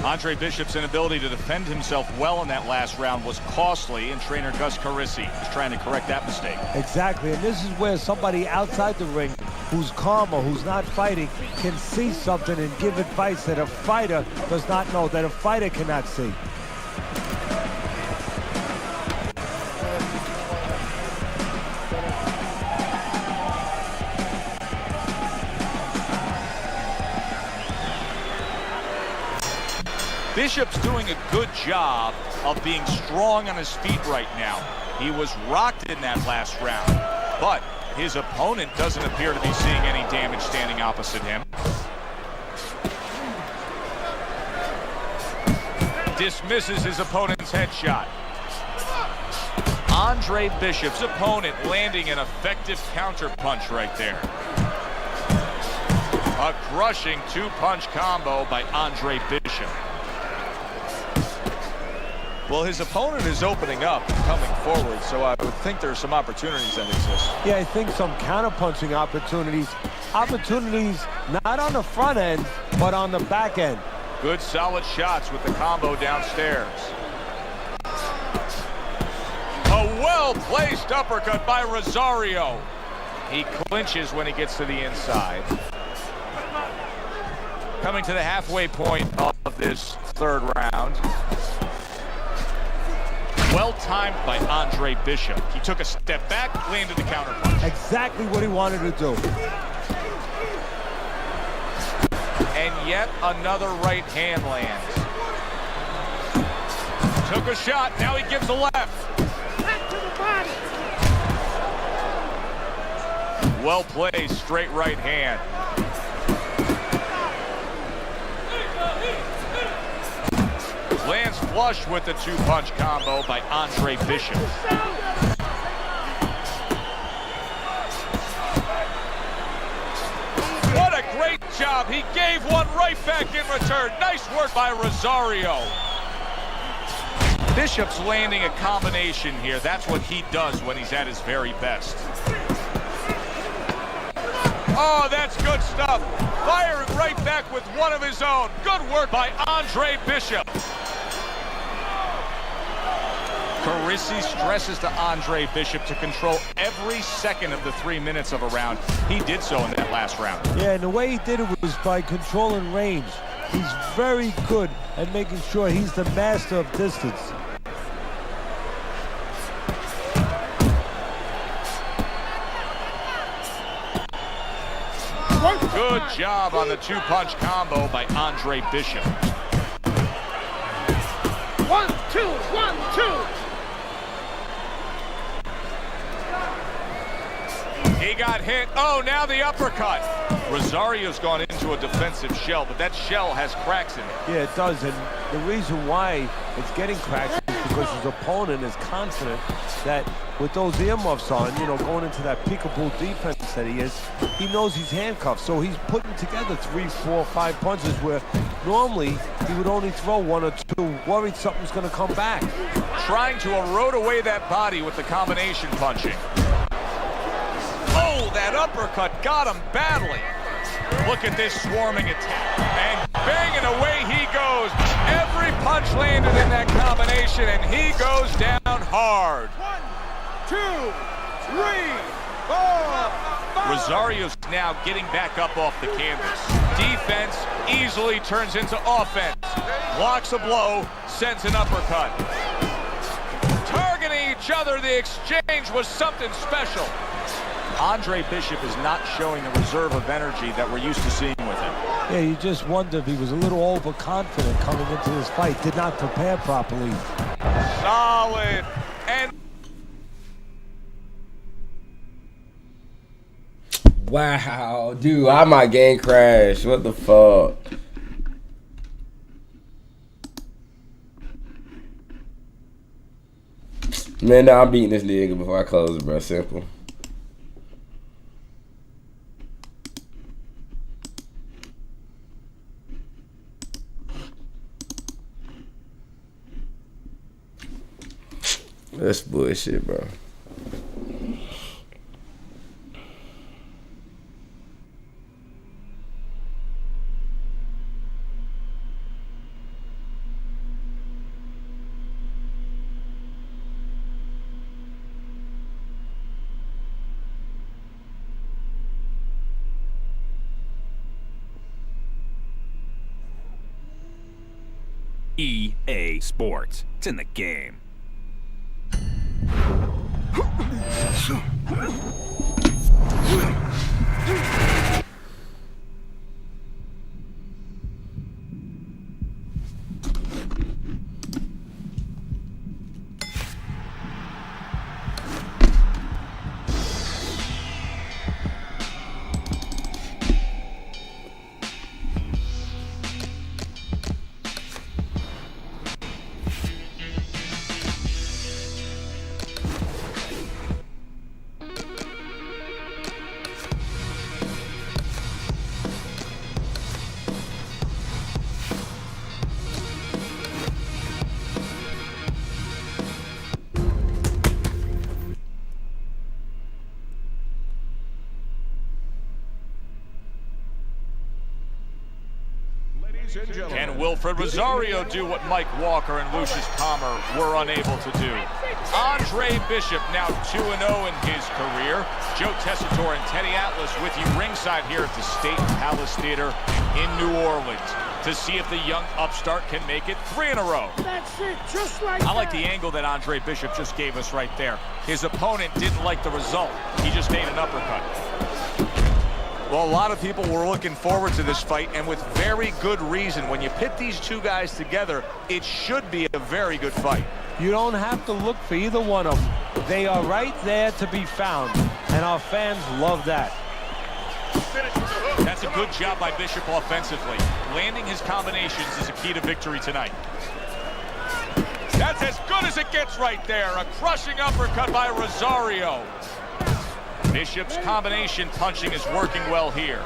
Andre Bishop's inability to defend himself well in that last round was costly, and trainer Gus Carisi is trying to correct that mistake. Exactly, and this is where somebody outside the ring who's calmer, who's not fighting, can see something and give advice that a fighter does not know, that a fighter cannot see. Bishop's doing a good job of being strong on his feet right now. He was rocked in that last round, but his opponent doesn't appear to be seeing any damage standing opposite him. Dismisses his opponent's headshot. Andre Bishop's opponent landing an effective counter punch right there. A crushing two-punch combo by Andre Bishop. Well, his opponent is opening up and coming forward, so I would think there are some opportunities that exist. Yeah, I think some counter-punching opportunities. Opportunities not on the front end, but on the back end. Good solid shots with the combo downstairs. A well-placed uppercut by Rosario. He clinches when he gets to the inside. Coming to the halfway point of this third round. Well timed by Andre Bishop. He took a step back, landed the counter punch. Exactly what he wanted to do. And yet another right hand lands. Took a shot, now he gives a left. Back to the body. Well placed, straight right hand. Lands flush with the two-punch combo by Andre Bishop. What a great job. He gave one right back in return. Nice work by Rosario. Bishop's landing a combination here. That's what he does when he's at his very best. Oh, that's good stuff. Firing right back with one of his own. Good work by Andre Bishop. Carisi stresses to Andre Bishop to control every second of the 3 minutes of a round. He did so in that last round. Yeah, and the way he did it was by controlling range. He's very good at making sure he's the master of distance. Good job on the two-punch combo by Andre Bishop. 1, 2, 1, 2. He got hit. Oh, now the uppercut. Rosario's gone into a defensive shell, but that shell has cracks in it. Yeah, it does, and the reason why it's getting cracks is because his opponent is confident that with those earmuffs on, you know, going into that peekaboo defense that he is, he knows he's handcuffed, so he's putting together 3, 4, 5 punches where normally he would only throw 1 or 2, worried something's going to come back. Trying to erode away that body with the combination punching. Oh, that uppercut got him badly. Look at this swarming attack. And banging away he goes. Every punch landed in that combination, and he goes down hard. 1, 2, 3, 4, 5. Rosario's now getting back up off the canvas. Defense easily turns into offense. Blocks a blow, sends an uppercut. Targeting each other, the exchange was something special. Andre Bishop is not showing the reserve of energy that we're used to seeing with him. Yeah, you just wonder if he was a little overconfident coming into this fight, did not prepare properly. Solid. And wow, dude, I might game crash. What the fuck? Man, nah, I'm beating this nigga before I close it, bro. Simple. That's bullshit, bro. EA Sports. It's in the game. Can Wilfred Rosario do what Mike Walker and Lucius Palmer were unable to do? Andre Bishop now 2-0 in his career. Joe Tessitore and Teddy Atlas with you ringside here at the State Palace Theater in New Orleans to see if the young upstart can make it 3 in a row. That's it, just like I like the angle that Andre Bishop just gave us right there. His opponent didn't like the result. He just made an uppercut. Well, a lot of people were looking forward to this fight, and with very good reason. When you pit these two guys together, it should be a very good fight. You don't have to look for either one of them. They are right there to be found, and our fans love that. That's a good job by Bishop offensively. Landing his combinations is a key to victory tonight. That's as good as it gets right there. A crushing uppercut by Rosario. Bishop's combination punching is working well here.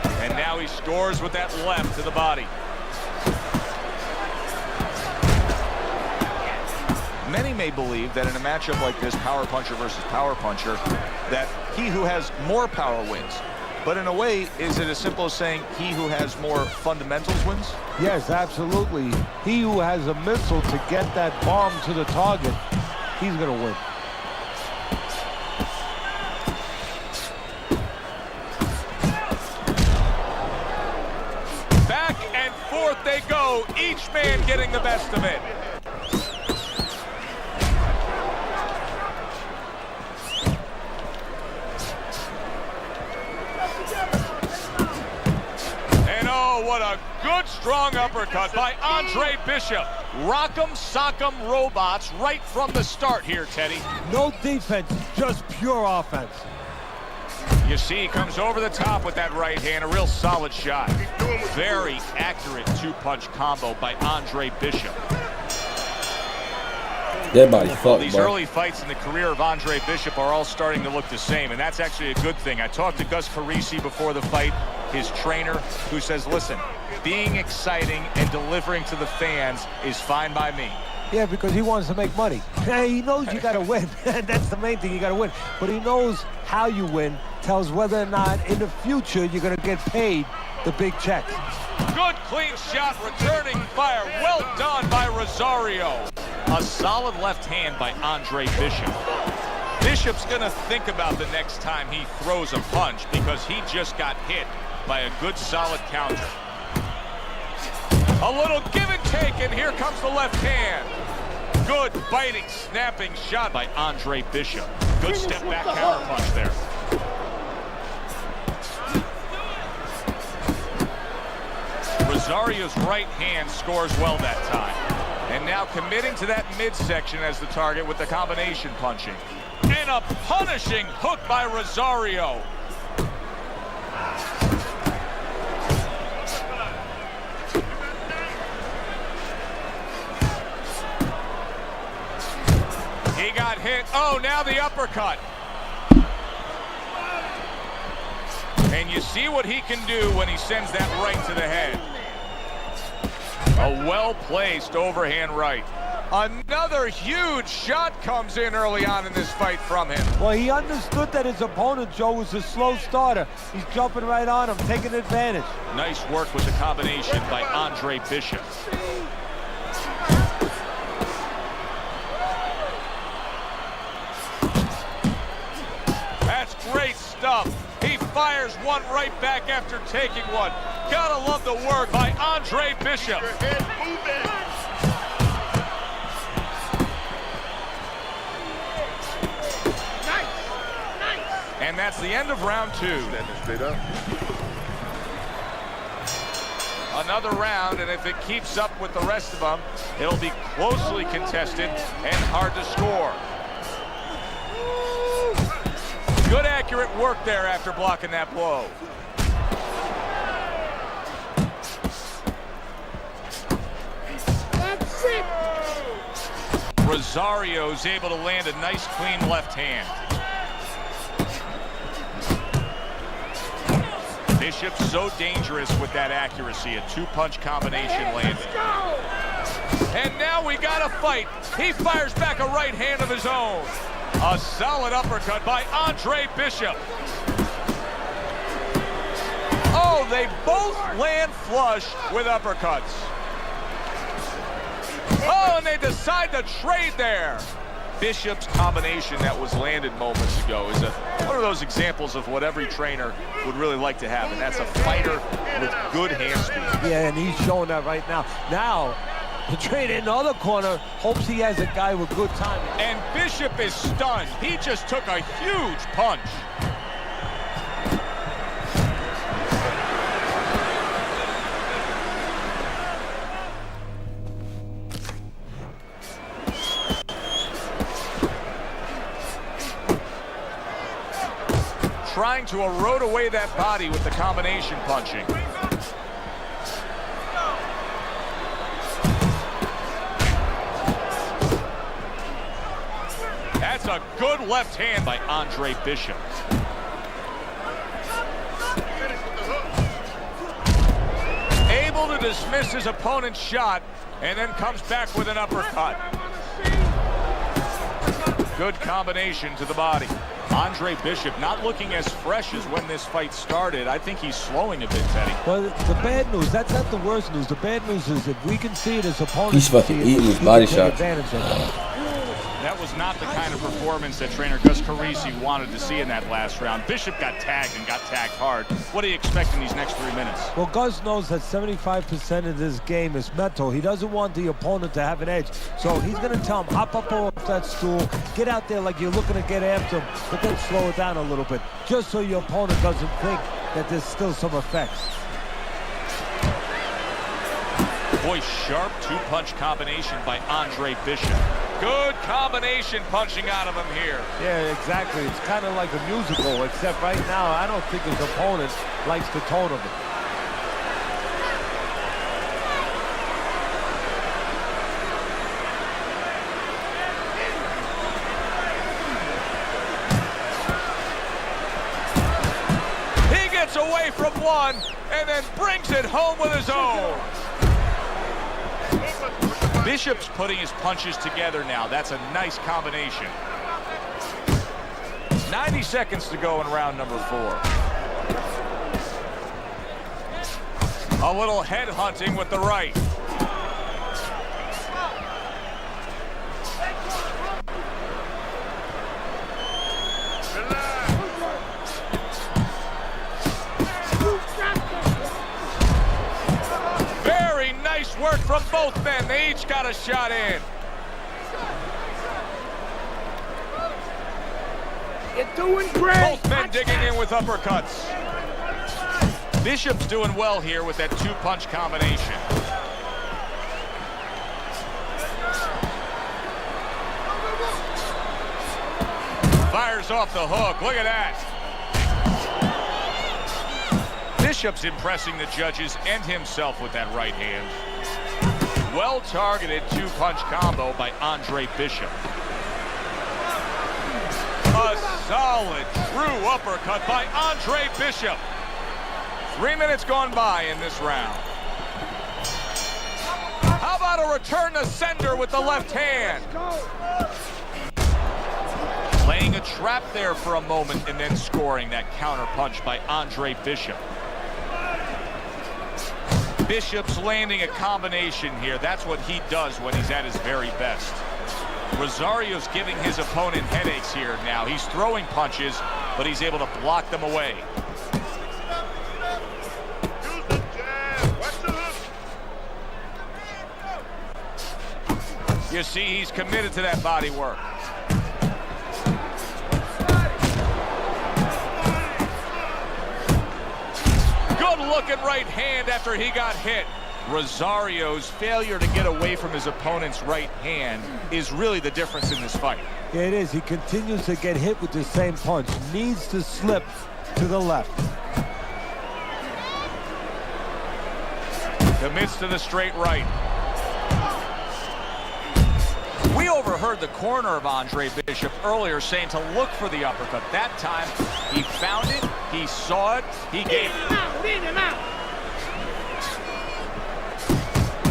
And now he scores with that left to the body. Many may believe that in a matchup like this, power puncher versus power puncher, that he who has more power wins. But in a way, is it as simple as saying he who has more fundamentals wins? Yes, absolutely. He who has a missile to get that bomb to the target, he's going to win. Back and forth they go, each man getting the best of it. And oh, what a good strong uppercut by Andre Bishop. Rock'em sock'em robots right from the start here, Teddy. No defense, just pure offense. You see, he comes over the top with that right hand, a real solid shot. Very accurate two-punch combo by Andre Bishop. That body fucked, These bro. early fights in the career of Andre Bishop are all starting to look the same, and that's actually a good thing. I talked to Gus Carisi before the fight, his trainer, who says, listen, being exciting and delivering to the fans is fine by me. Yeah, because he wants to make money. He knows you got to win. That's the main thing, you got to win. But he knows how you win, tells whether or not in the future you're going to get paid the big checks. Good clean shot, returning fire. Well done by Rosario. A solid left hand by Andre Bishop. Bishop's going to think about the next time he throws a punch because he just got hit by a good solid counter. A little give and take, and here comes the left hand. Good biting, snapping shot by Andre Bishop. Good step back counter punch there. Rosario's right hand scores well that time. And now committing to that midsection as the target with the combination punching. And a punishing hook by Rosario. He hit. Oh, now the uppercut. And you see what he can do when he sends that right to the head. A well-placed overhand right. Another huge shot comes in early on in this fight from him. Well, he understood that his opponent, Joe, was a slow starter. He's jumping right on him, taking advantage. Nice work with the combination by Andre Bishop. That's great stuff. He fires one right back after taking one. Gotta love the work by Andre Bishop. And that's the end of round 2. Straight up. Another round, and if it keeps up with the rest of them, it'll be closely contested and hard to score. Good accurate work there after blocking that blow. That's it. Rosario's able to land a nice clean left hand. Bishop's so dangerous with that accuracy. A two-punch combination landing. And now we got a fight. He fires back a right hand of his own. A solid uppercut by Andre Bishop. Oh, they both land flush with uppercuts. Oh, and they decide to trade there. Bishop's combination that was landed moments ago is one of those examples of what every trainer would really like to have, and that's a fighter with good hand speed. Yeah, and he's showing that right now. Now, the trainer in the other corner hopes he has a guy with good timing. And Bishop is stunned. He just took a huge punch. Trying to erode away that body with the combination punching. That's a good left hand by Andre Bishop. Able to dismiss his opponent's shot and then comes back with an uppercut. Good combination to the body. Andre Bishop not looking as fresh as when this fight started. I think he's slowing a bit, Teddy. Well, the bad news, that's not the worst news. The bad news is if we can see it as opponents, he's fucking eating his body shots. That was not the kind of performance that trainer Gus Carisi wanted to see in that last round. Bishop got tagged and got tagged hard. What do you expect in these next 3 minutes? Well, Gus knows that 75% of this game is mental. He doesn't want the opponent to have an edge. So he's going to tell him, hop up off that stool, get out there like you're looking to get after him, but then slow it down a little bit, just so your opponent doesn't think that there's still some effects. Boy, sharp two-punch combination by Andre Bishop. Good combination punching out of him here. Yeah, exactly. It's kind of like a musical, except right now, I don't think his opponent likes the tone of it. He gets away from one and then brings it home with his own. Bishop's putting his punches together now. That's a nice combination. 90 seconds to go in round number 4. A little head hunting with the right. Work from both men. They each got a shot in. You're doing great. Both men digging in with uppercuts. Bishop's doing well here with that two-punch combination. Fires off the hook. Look at that. Bishop's impressing the judges and himself with that right hand. Well-targeted two-punch combo by Andre Bishop. solid true uppercut by Andre Bishop. 3 minutes gone by in this round. How about a return to sender with the left hand? Laying a trap there for a moment and then scoring that counter punch by Andre Bishop. Bishop's landing a combination here. That's what he does when he's at his very best. Rosario's giving his opponent headaches here now. He's throwing punches, but he's able to block them away. You see, he's committed to that body work. Good-looking right hand after he got hit. Rosario's failure to get away from his opponent's right hand is really the difference in this fight. Yeah, it is. He continues to get hit with the same punch. Needs to slip to the left. Commits to the straight right. We overheard the corner of Andre Bishop earlier saying to look for the uppercut. That time, he found it, he saw it, he gave it. Leave him out.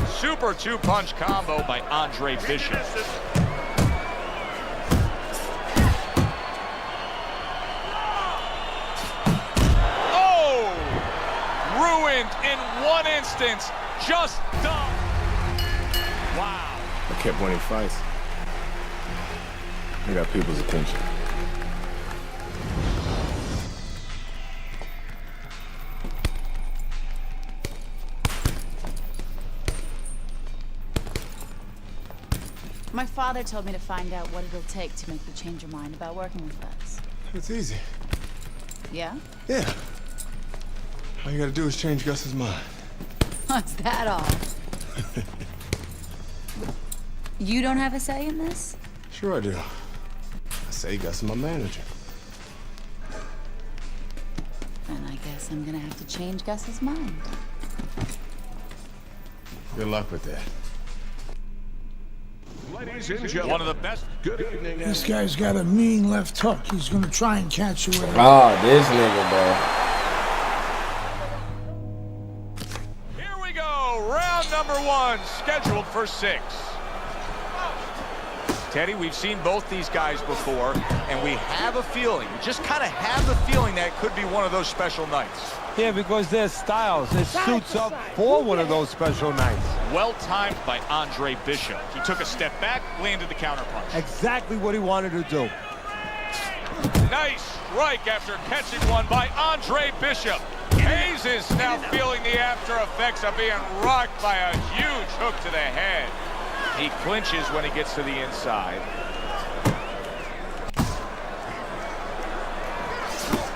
Super two-punch combo by Andre Bishop. Oh! Ruined in one instance. Just done. Wow. I kept winning fights. I got people's attention. My father told me to find out what it'll take to make you change your mind about working with us. It's easy. Yeah? Yeah. All you gotta do is change Gus's mind. What's that all? You don't have a say in this? Sure I do. I say Gus is my manager. Then I guess I'm gonna have to change Gus's mind. Good luck with that. Ladies and gentlemen, one of the best. Good evening. This guy's got a mean left hook. He's gonna try and catch you with it. Oh, this nigga, bro. Here we go. Round number 1, scheduled for 6. Teddy, we've seen both these guys before, and we have a feeling, we just kind of have the feeling that it could be one of those special nights. Yeah, because their styles, their suits up for one of those special nights. Well timed by Andre Bishop. He took a step back, landed the counterpunch. Exactly what he wanted to do. Nice strike after catching one by Andre Bishop. Hayes is now feeling the after effects of being rocked by a huge hook to the head. He clinches when he gets to the inside.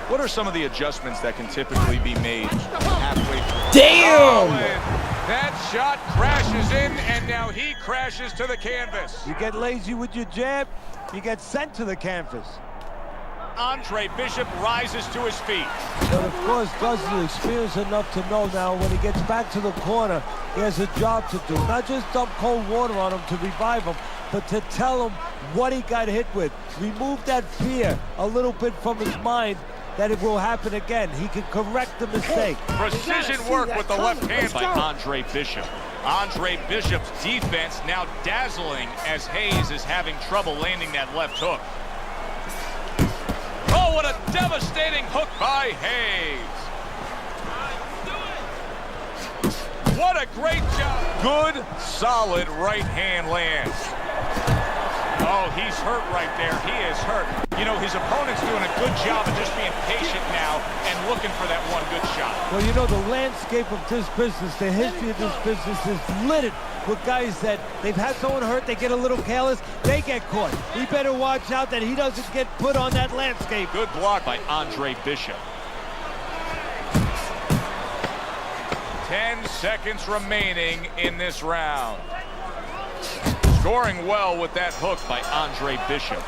What are some of the adjustments that can typically be made halfway through? Damn! That shot crashes in, and now he crashes to the canvas. You get lazy with your jab, you get sent to the canvas. Andre Bishop rises to his feet. But of course, Gus is experienced enough to know now when he gets back to the corner, he has a job to do. Not just dump cold water on him to revive him, but to tell him what he got hit with. Remove that fear a little bit from his mind that it will happen again. He can correct the mistake. Precision work with the left hand by Andre Bishop. Andre Bishop's defense now dazzling as Hayes is having trouble landing that left hook. Oh, what a devastating hook by Hayes. What a great job. Good, solid right hand lands. Oh, he's hurt right there. He is hurt. You know, his opponent's doing a good job of just being patient now and looking for that one good shot. Well, you know, the landscape of this business, the history of this business is littered with guys that they've had someone hurt, they get a little careless, they get caught. He better watch out that he doesn't get put on that landscape. Good block by Andre Bishop. 10 seconds remaining in this round. Scoring well with that hook by Andre Bishop.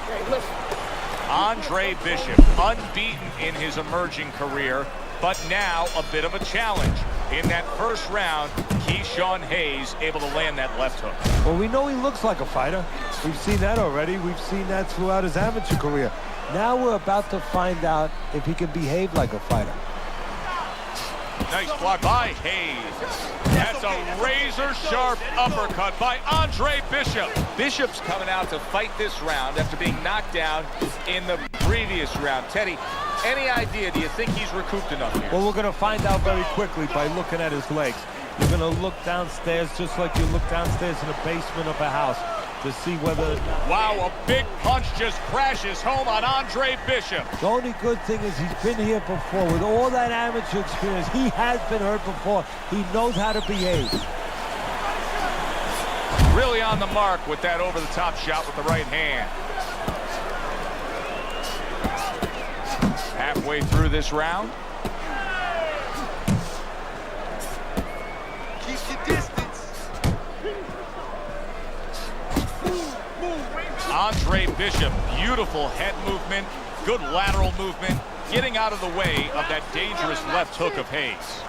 Andre Bishop, unbeaten in his emerging career, but now a bit of a challenge. In that first round, Keyshawn Hayes able to land that left hook. Well, we know he looks like a fighter. We've seen that already. We've seen that throughout his amateur career. Now we're about to find out if he can behave like a fighter. Nice block by Hayes. That's a razor-sharp uppercut by Andre Bishop. Bishop's coming out to fight this round after being knocked down in the previous round. Teddy, any idea? Do you think he's recouped enough here? Well, we're going to find out very quickly by looking at his legs. You're going to look downstairs just like you look downstairs in the basement of a house to see whether... Wow, a big punch just crashes home on Andre Bishop. The only good thing is he's been here before. With all that amateur experience, he has been hurt before. He knows how to behave. Really on the mark with that over-the-top shot with the right hand. Halfway through this round. Keep your distance. Andre Bishop, beautiful head movement, good lateral movement, getting out of the way of that dangerous left hook of Hayes.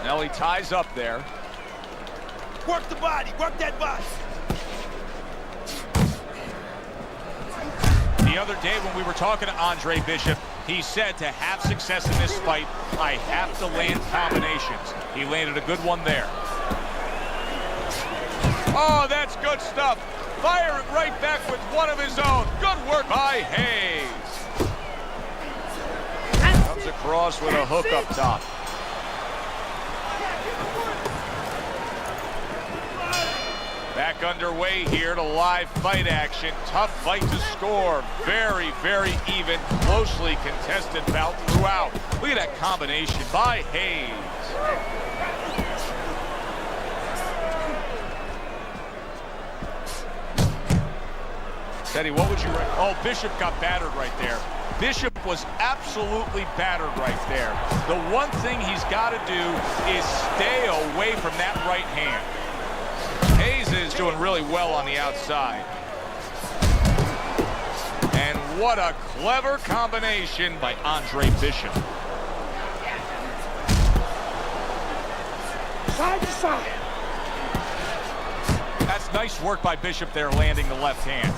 Now he ties up there. Work the body, work that body. The other day when we were talking to Andre Bishop, he said to have success in this fight, I have to land combinations. He landed a good one there. Oh, that's good stuff. Firing right back with one of his own. Good work by Hayes. Comes across with a hook up top. Back underway here to live fight action. Tough fight to score. Very, very even, closely contested bout throughout. Look at that combination by Hayes. Teddy, what would you rate? Oh, Bishop got battered right there. Bishop was absolutely battered right there. The one thing he's got to do is stay away from that right hand. Hayes is doing really well on the outside. And what a clever combination by Andre Bishop. Side to side. That's nice work by Bishop there, landing the left hand.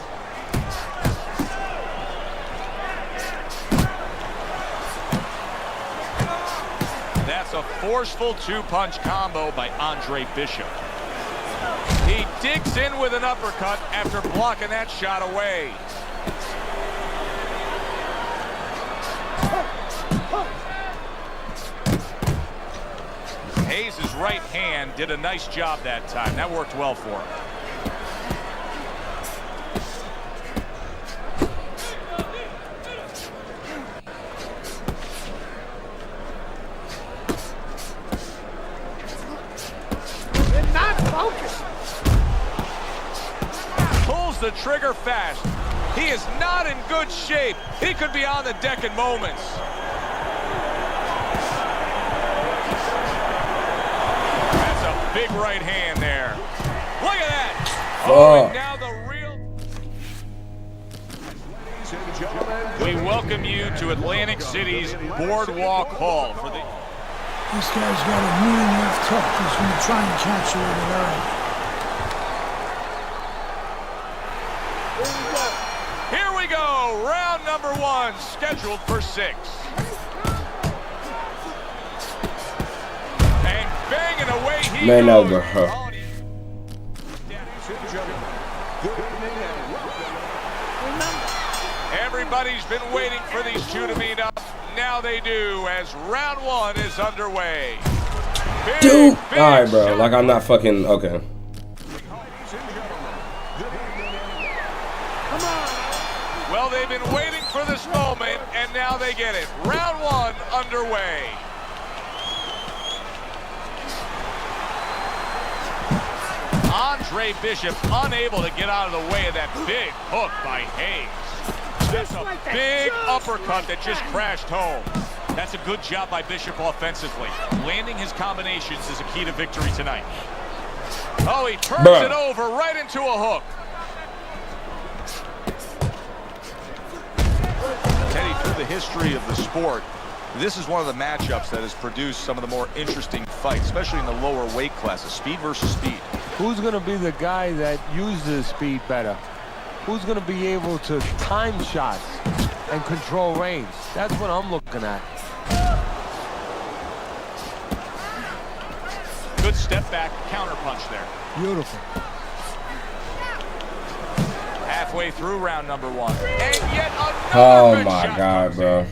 That's a forceful two-punch combo by Andre Bishop. He digs in with an uppercut after blocking that shot away. Hayes' right hand did a nice job that time. That worked well for him. They're not focused. Pulls the trigger fast. He is not in good shape. He could be on the deck in moments. That's a big right hand there. Look at that. Oh, and now the real... We welcome you to Atlantic City's Boardwalk Hall for the... This guy's got a mean left hook. He's going to try and capture it early. Here we go. Round number 1, scheduled for 6. And banging away he Man, no, goes. bro. Everybody's been waiting for these two to meet up. Now they do, as round 1 is underway. Dude! Alright, bro. Like, I'm not fucking... Okay. Well, they've been waiting for this moment, and now they get it. Round 1 underway. Andre Bishop unable to get out of the way of that big hook by Hayes. That's a big uppercut that just crashed home. That's a good job by Bishop offensively. Landing his combinations is a key to victory tonight. Oh, he turns it over right into a hook. Teddy, through the history of the sport, this is one of the matchups that has produced some of the more interesting fights, especially in the lower weight classes, speed versus speed. Who's going to be the guy that uses speed better? Who's going to be able to time shots and control range? That's what I'm looking at. Good step back, counter punch there. Beautiful. Halfway through round number 1. And yet another Oh my God, bro.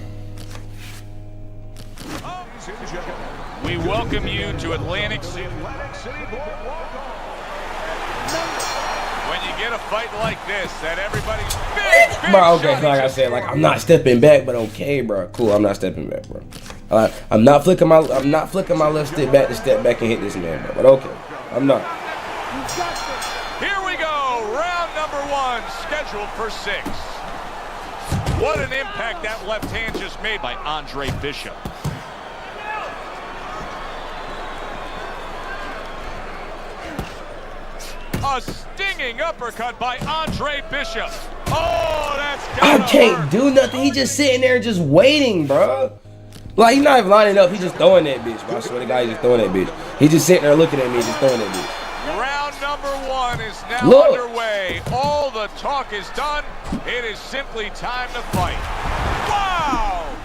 We welcome you to Atlantic City. When you get a fight like this, that everybody's big Bro, okay, so like I said, like I'm not stepping back, but okay, bro. Cool, I'm not stepping back, bro. I'm not flicking my left stick back to step back and hit this man, bro. But okay, I'm not. Here we go, round number 1, scheduled for 6. What an impact that left hand just made by Andre Bishop. A stinging uppercut by Andre Bishop. Oh, that's I can't do nothing. He just sitting there just waiting, bro. Like, he's not even lining up. He's just throwing that bitch, bro. I swear to God, he's just throwing that bitch. He's just sitting there looking at me, just throwing that bitch. Round number 1 is now underway. All the talk is done. It is simply time to fight. Wow!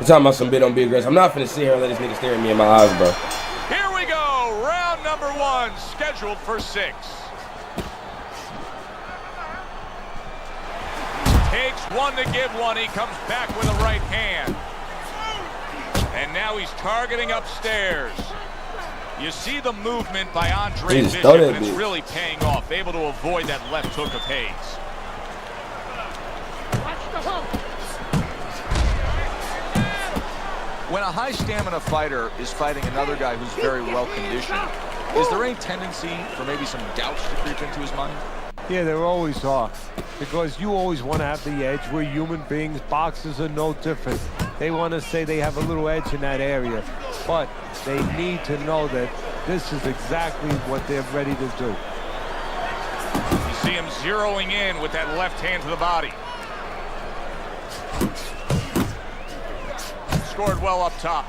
We're talking about some bit on big aggressive. I'm not finna sit here and let this nigga stare at me in my eyes, bro. Here we go. Round number 1, scheduled for 6. Takes one to give one. He comes back with a right hand. And now he's targeting upstairs. You see the movement by Andre Bishop, and it's really paying off. Able to avoid that left hook of Hayes. When a high stamina fighter is fighting another guy who's very well conditioned, is there any tendency for maybe some doubts to creep into his mind? Yeah, there always are. Because you always want to have the edge. We're human beings. Boxers are no different. They want to say they have a little edge in that area. But they need to know that this is exactly what they're ready to do. You see him zeroing in with that left hand to the body. Scored well up top.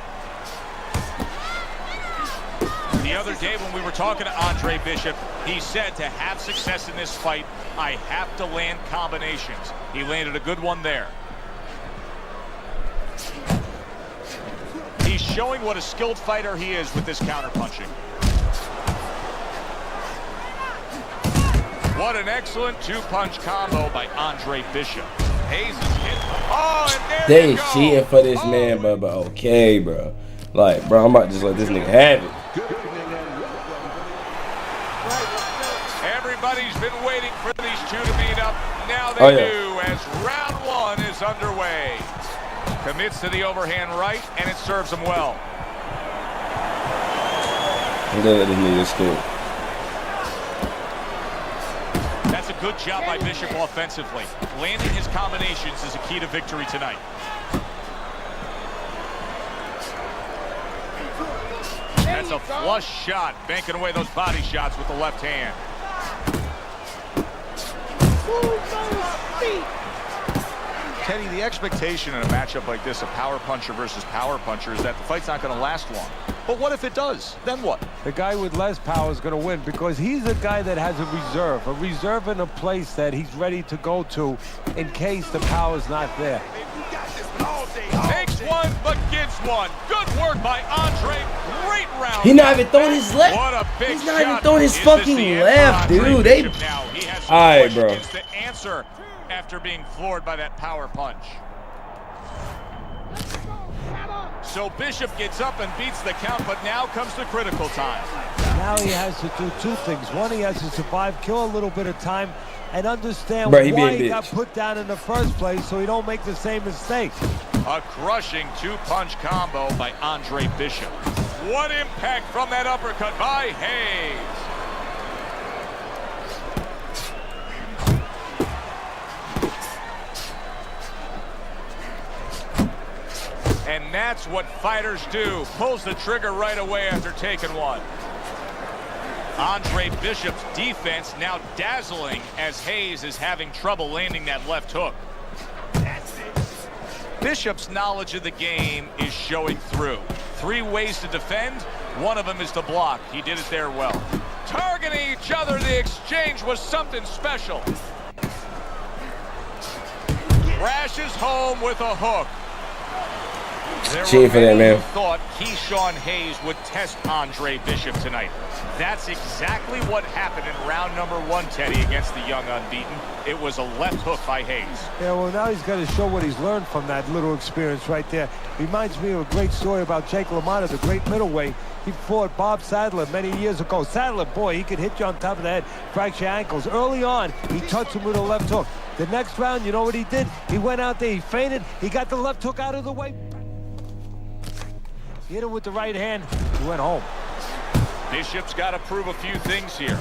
The other day when we were talking to Andre Bishop, he said to have success in this fight, I have to land combinations. He landed a good one there. He's showing what a skilled fighter he is with this counterpunching. What an excellent two-punch combo by Andre Bishop. Hayes is hit. Oh, and there They you go. cheating for this man, bro, but okay, bro. Like, bro, I'm about to just let this nigga have it. Everybody's been waiting for these two to meet up. Now they do as round 1 is underway. Commits to the overhand right, and it serves him well. I'm gonna let this nigga scoop. That's a good job by Bishop offensively. Landing his combinations is a key to victory tonight. That's a flush shot, banking away those body shots with the left hand. Teddy, the expectation in a matchup like this, a power puncher versus power puncher, is that the fight's not going to last long. But what if it does? Then what? The guy with less power is going to win because he's a guy that has a reserve in a place that he's ready to go to in case the power's not there. Takes one, but gives one. Good work by Andre. Great round. He not even throwing his left. What a big He's not even shot. throwing his Is this fucking the end left, for Andre dude. They. Bishop now? He has some All right, bro. questions to answer after being floored by that power punch. So Bishop gets up and beats the count, but now comes the critical time. Now he has to do two things. One, he has to survive, kill a little bit of time, and understand Bro, he why being he got bitch. put down in the first place so he don't make the same mistake. A crushing two-punch combo by Andre Bishop. What impact from that uppercut by Hayes. And that's what fighters do. Pulls the trigger right away after taking one. Andre Bishop's defense now dazzling as Hayes is having trouble landing that left hook. Bishop's knowledge of the game is showing through. 3 ways to defend. One of them is to block. He did it there well. Targeting each other, the exchange was something special. Crashes home with a hook. There were many who thought Keyshawn Hayes would test Andre Bishop tonight. That's exactly what happened in round number 1, Teddy, against the young unbeaten. It was a left hook by Hayes. Yeah, well, now he's got to show what he's learned from that little experience right there. Reminds me of a great story about Jake LaMotta, the great middleweight. He fought Bob Sadler many years ago. Sadler, boy, he could hit you on top of the head, fracture your ankles. Early on, he touched him with a left hook. The next round, you know what he did? He went out there, he feinted, he got the left hook out of the way. He hit him with the right hand, he went home. Bishop's got to prove a few things here.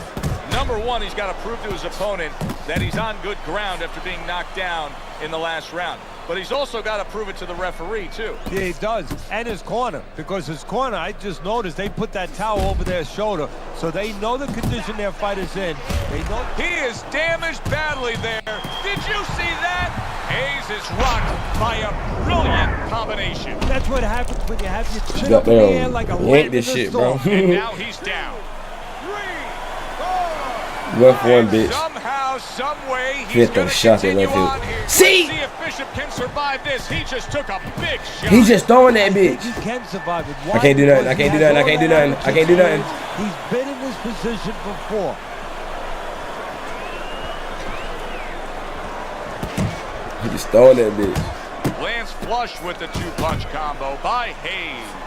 Number 1, he's got to prove to his opponent that he's on good ground after being knocked down in the last round. But he's also got to prove it to the referee, too. Yeah, he does. And his corner. Because his corner, I just noticed, they put that towel over their shoulder. So they know the condition their fighter's in. They know. He is damaged badly there. Did you see that? Hayes is rocked by a brilliant combination. That's what happens when you have your chin up in the air like a lamp in the storm. And now he's down. Left one, bitch. Somehow, some way, he's going to shot at left hook. See? See if Bishop can survive this. He just took a big shot. He's just throwing that bitch. He can survive it. I can't do nothing. I can't do nothing. I can't do nothing. I can't do nothing. He's been in this position before. He just throwing that bitch. Lands flush with the 2-punch combo by Hayes.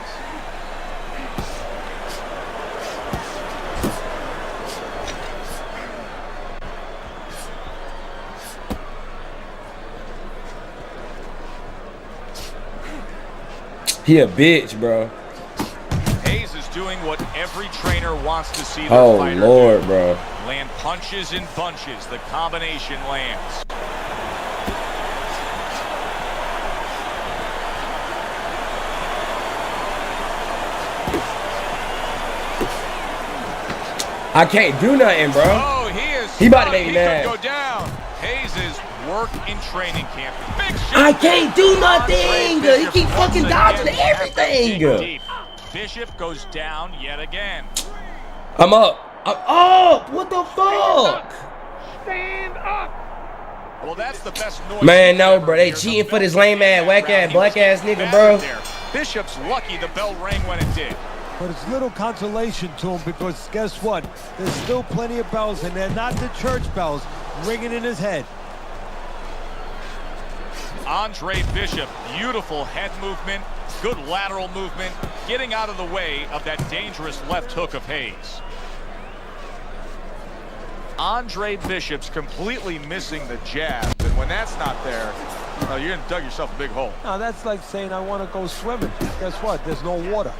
He a bitch, bro. Hayes is doing what every trainer wants to see their fighter Lord, do. bro. Land punches in bunches. The combination lands. I can't do nothing, bro. Oh, he about to make me mad. Go down. Hayes' work in training camp. Big shot. I can't do nothing. He keep fucking dodging everything. Bishop goes down yet again. I'm up. I'm up. What the fuck? Stand up. Well, that's the best noise. Man, no, bro. They cheating for this lame ass, whack ass, black ass nigga, bro. Bishop's lucky the bell rang when it did. But it's little consolation to him because guess what? There's still plenty of bells, and they're not the church bells ringing in his head. Andre Bishop, beautiful head movement, good lateral movement, getting out of the way of that dangerous left hook of Hayes. Andre Bishop's completely missing the jab, and when that's not there, you're gonna dug yourself a big hole. Now that's like saying I want to go swimming. Guess what? There's no water.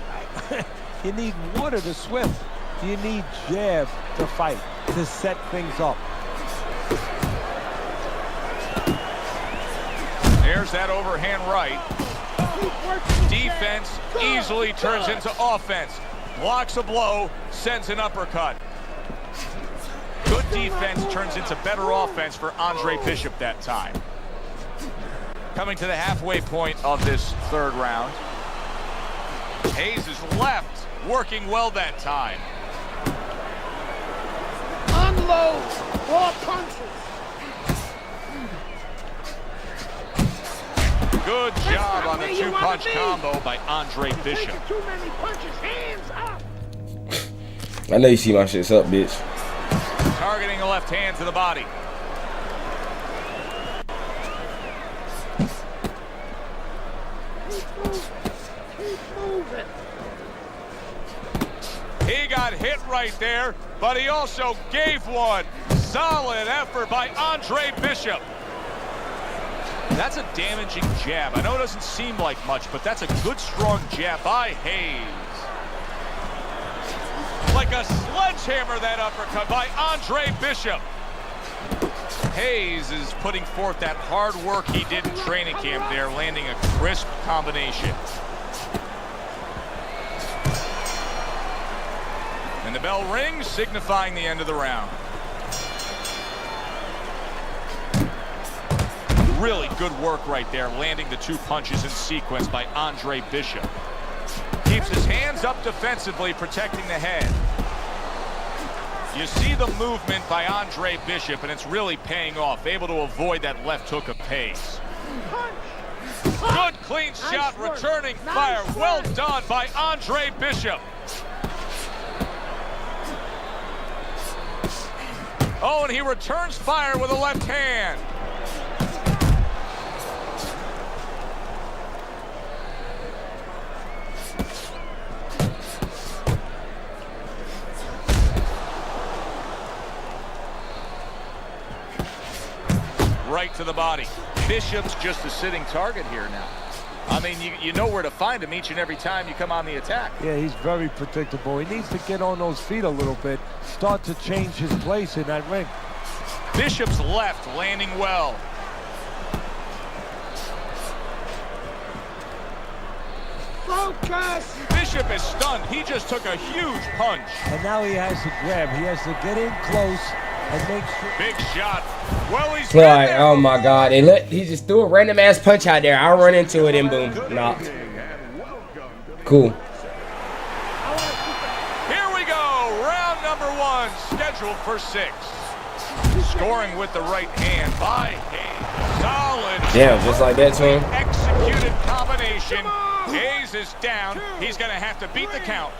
You need water to swim. You need jab to fight, to set things up. There's that overhand right. Defense easily turns into offense. Blocks a blow, sends an uppercut. Good defense turns into better offense for Andre Bishop that time. Coming to the halfway point of this 3rd round. Hayes is left, working well that time. Unload. More punches. Good job on the 2-punch combo by Andre Bishop. Too many punches. Hands up. I know you see my shit's up, bitch. Targeting the left hand to the body. Keep moving. He got hit right there, but he also gave one. Solid effort by Andre Bishop. That's a damaging jab. I know it doesn't seem like much, but that's a good, strong jab by Hayes. Like a sledgehammer, that uppercut by Andre Bishop. Hayes is putting forth that hard work he did in training camp there, landing a crisp combination. And the bell rings, signifying the end of the round. Really good work right there, landing the 2 punches in sequence by Andre Bishop. Keeps his hands up defensively, protecting the head. You see the movement by Andre Bishop, and it's really paying off, able to avoid that left hook of Hayes. Good clean shot, returning fire. Well done by Andre Bishop. Oh, and he returns fire with a left hand. Right to the body. Bishop's just a sitting target here now. I mean, you know where to find him each and every time you come on the attack. Yeah, he's very predictable. He needs to get on those feet a little bit, start to change his place in that ring. Bishop's left landing well. Focus! Bishop is stunned. He just took a huge punch. And now he has to grab. He has to get in close and make sure. Big shot. Well, he's like, oh my God. He just threw a random ass punch out there. I'll run into it and boom. Knocked. Cool. Here we go. Round number 1, scheduled for 6. Scoring with the right hand by Hayes. Solid. Damn, just like that, too. Executed combination. Hayes is down. He's going to have to beat the count.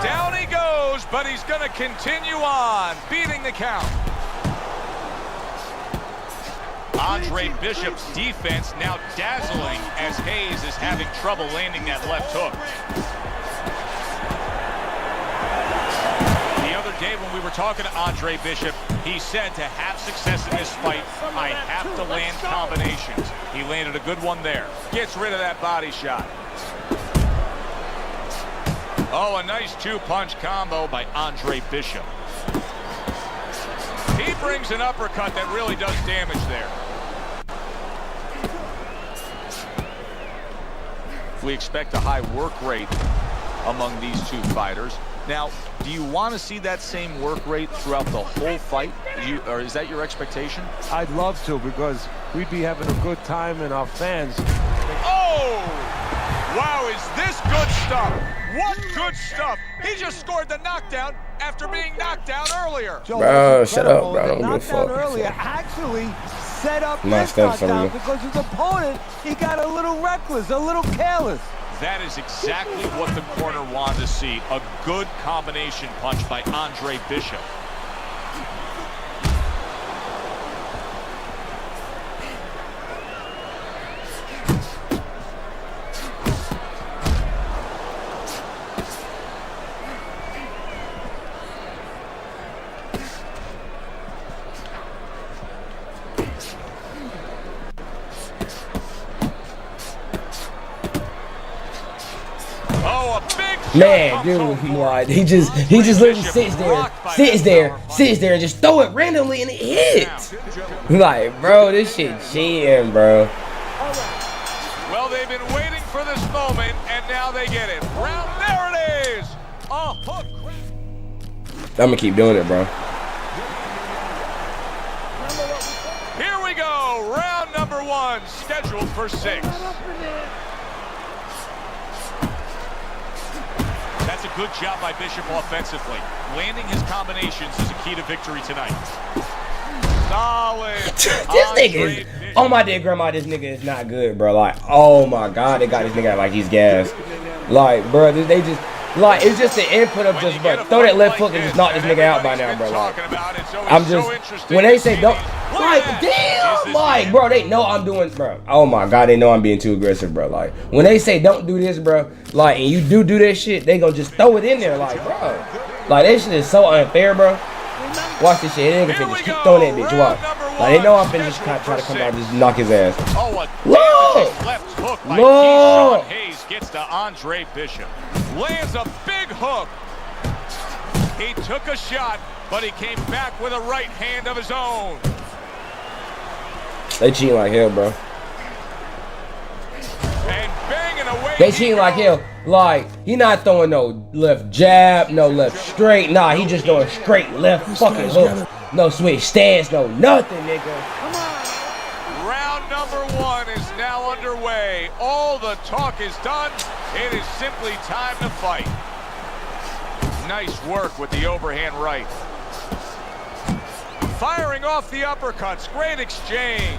Down he goes, but he's going to continue on, beating the count. Andre Bishop's defense now dazzling as Hayes is having trouble landing that left hook. The other day when we were talking to Andre Bishop, he said to have success in this fight, I have to land combinations. He landed a good one there. Gets rid of that body shot. Oh, a nice 2-punch combo by Andre Bishop. He brings an uppercut that really does damage there. We expect a high work rate among these 2 fighters. Now, do you want to see that same work rate throughout the whole fight? Or is that your expectation? I'd love to, because we'd be having a good time and our fans. Oh! Wow, is this good stuff? What good stuff! He just scored the knockdown after being knocked down earlier. Bro, shut up, bro. I don't give a fuck. Earlier actually set up Nice this stuff from knockdown you. because his opponent, he got a little reckless, a little careless. That is exactly what the corner wanted to see. A good combination punch by Andre Bishop. Man, dude, like, he just literally sits there, and just throw it randomly and it hits. Like, bro, this shit cheating, bro. Well, they've been waiting for this moment, and now they get it. There it is. A hook. I'm gonna keep doing it, bro. Here we go. Round number 1, scheduled for 6. That's a good job by Bishop offensively. Landing his combinations is a key to victory tonight. Solid. This nigga is, oh my dear grandma, this nigga is not good, bro. Like, oh my God, they got this nigga out like he's gas. Like, bro, they just, like, it's just the input of just, bro, throw that left hook and just knock this nigga out by now, bro. Like, I'm just, when they say don't, like, damn, like, bro, they know I'm doing, bro. Oh my God, they know I'm being too aggressive, bro. Like, when they say don't do this, bro, like, and you do that shit, they gonna just throw it in there, like, bro. Like, that shit is so unfair, bro. Watch this shit. They ain't gonna just keep throwing that bitch. Watch. Like, they know I'm finna just try to come out and just knock his ass. Look! Left hook by Keyshawn Hayes gets to Andre Bishop. Lands a big hook. He took a shot, but he came back with a right hand of his own. They cheating like hell, bro. And banging away They cheating like hell. Like, he not throwing no left jab, no left straight. Nah, he just throwing straight left fucking hooks. No switch stance, no nothing, nigga. Round number 1 is now underway. All the talk is done. It is simply time to fight. Nice work with the overhand right. Firing off the uppercuts. Great exchange.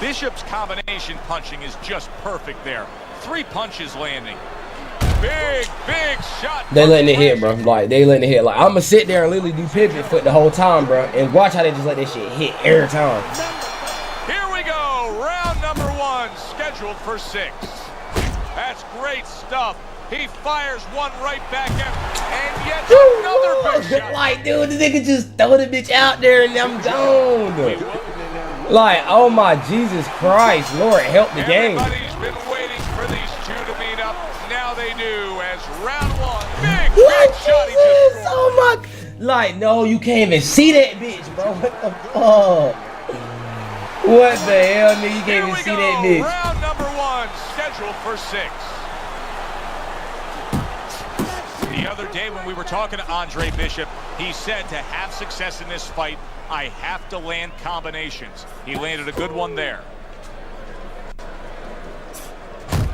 Bishop's combination punching is just perfect there. 3 punches landing. Big shot. They letting it hit, bro. Like, they letting it hit. Like, I'ma sit there and literally do pivot foot the whole time, bro. And watch how they just let that shit hit every time. Here we go. Round number 1, scheduled for 6. That's great stuff. He fires one right back at and yet another big shot. Like, dude, the nigga just throw the bitch out there and I'm gone. Like, oh my Jesus Christ, Lord, help the game. Everybody's been waiting for these two to meet up. Now they do as round 1. Big shot he just scored. Oh my, like, no, you can't even see that bitch, bro. What the fuck? What the hell, nigga? You can't even see that bitch. Round number 1, scheduled for 6. The other day when we were talking to Andre Bishop, he said to have success in this fight, I have to land combinations. He landed a good one there.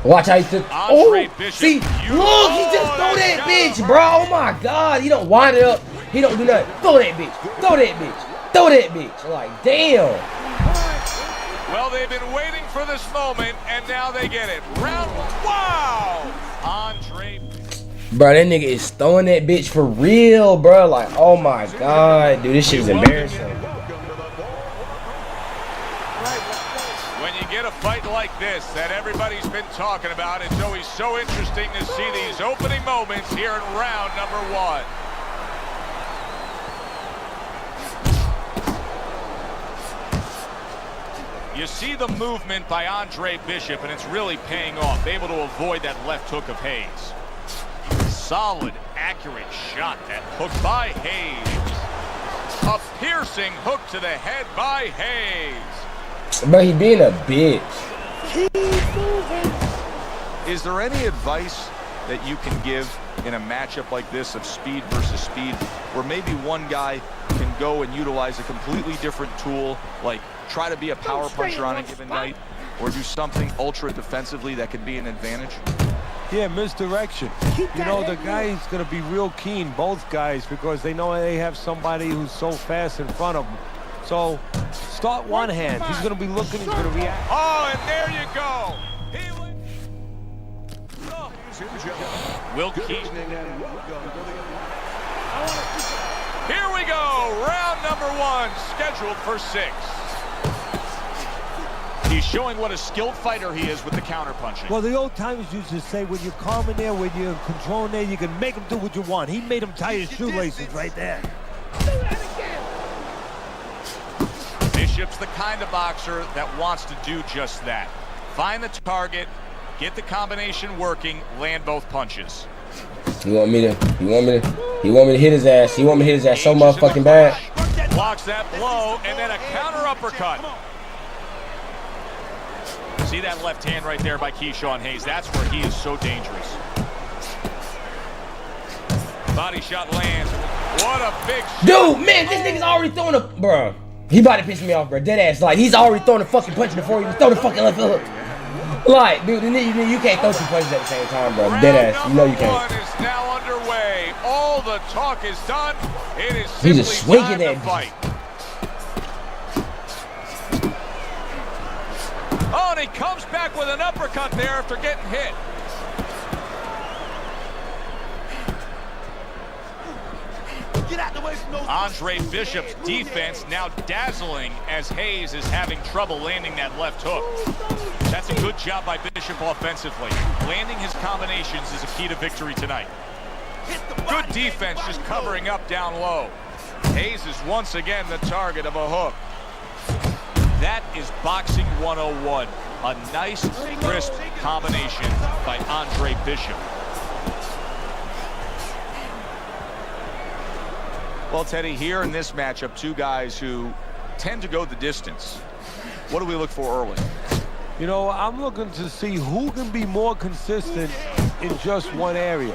Watch how he took. Andre Bishop, see, look, he just throw that bitch, bro. Oh my God, he don't wind it up. He don't do nothing. Throw that bitch. Throw that bitch. Throw that bitch. Like, damn. Well, they've been waiting for this moment, and now they get it. Round 1. Wow. Andre. Bro, that nigga is throwing that bitch for real, bro. Like, oh my God, dude, this shit is embarrassing. When you get a fight like this that everybody's been talking about, it's always so interesting to see these opening moments here in round number 1. You see the movement by Andre Bishop, and it's really paying off. Able to avoid that left hook of Hayes. Solid, accurate shot. That hook by Hayes. A piercing hook to the head by Hayes. But he being a bitch. Is there any advice that you can give in a matchup like this of speed versus speed, where maybe one guy can go and utilize a completely different tool, like try to be a power puncher on a given night, or do something ultra defensively that can be an advantage? Yeah, misdirection. You know, the guy's going to be real keen, both guys, because they know they have somebody who's so fast in front of them. So, start one hand. He's going to be looking, he's going to react. Oh, and there you go. Will Keith. Here we go. Round number 1, scheduled for 6. He's showing what a skilled fighter he is with the counterpunching. Well, the old timers used to say, when you're calm in there, when you're controlling there, you can make him do what you want. He made him tie his shoelaces right there. Bishop's the kind of boxer that wants to do just that. Find the target, get the combination working, land both punches. He want me to hit his ass. He want me to hit his ass so motherfucking bad. Blocks that blow, and then a counter uppercut. See that left hand right there by Keyshawn Hayes. That's where he is so dangerous. Body shot lands. What a big shot. Dude, man, this nigga's already throwing a... Bro, he about to piss me off, bro. Dead ass. Like, he's already throwing a fucking punch before he even throw the fucking left hook. Like, dude, you can't throw 2 punches at the same time, bro. Dead ass. You know you can't. Round number 1 is now underway. All the talk is done. It is He's just simply swinging time to that fight. Oh, and he comes back with an uppercut there after getting hit. Get out the way from those. Andre Bishop's defense now dazzling as Hayes is having trouble landing that left hook. That's a good job by Bishop offensively. Landing his combinations is a key to victory tonight. Good defense just covering up down low. Hayes is once again the target of a hook. That is boxing 101. A nice, crisp combination by Andre Bishop. Well, Teddy, here in this matchup, 2 guys who tend to go the distance. What do we look for early? You know, I'm looking to see who can be more consistent in just one area.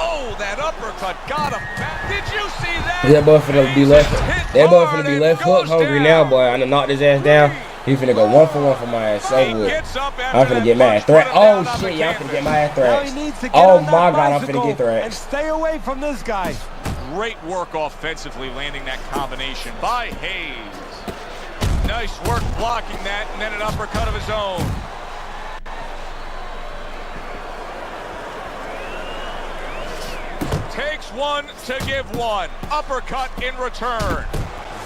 Oh, that uppercut got him back. Did you see that? That boy finna be left. That boy finna be left hook hungry now, boy. I done knocked his ass down. He finna go 1 for 1 for my ass. So good. I'm finna get my ass thrashed. Oh shit, y'all finna get my ass thrashed. Oh my god, I'm finna get thrashed. And stay away from this guy. Great work offensively, landing that combination by Hayes. Nice work blocking that, and then an uppercut of his own. Takes one to give one. Uppercut in return.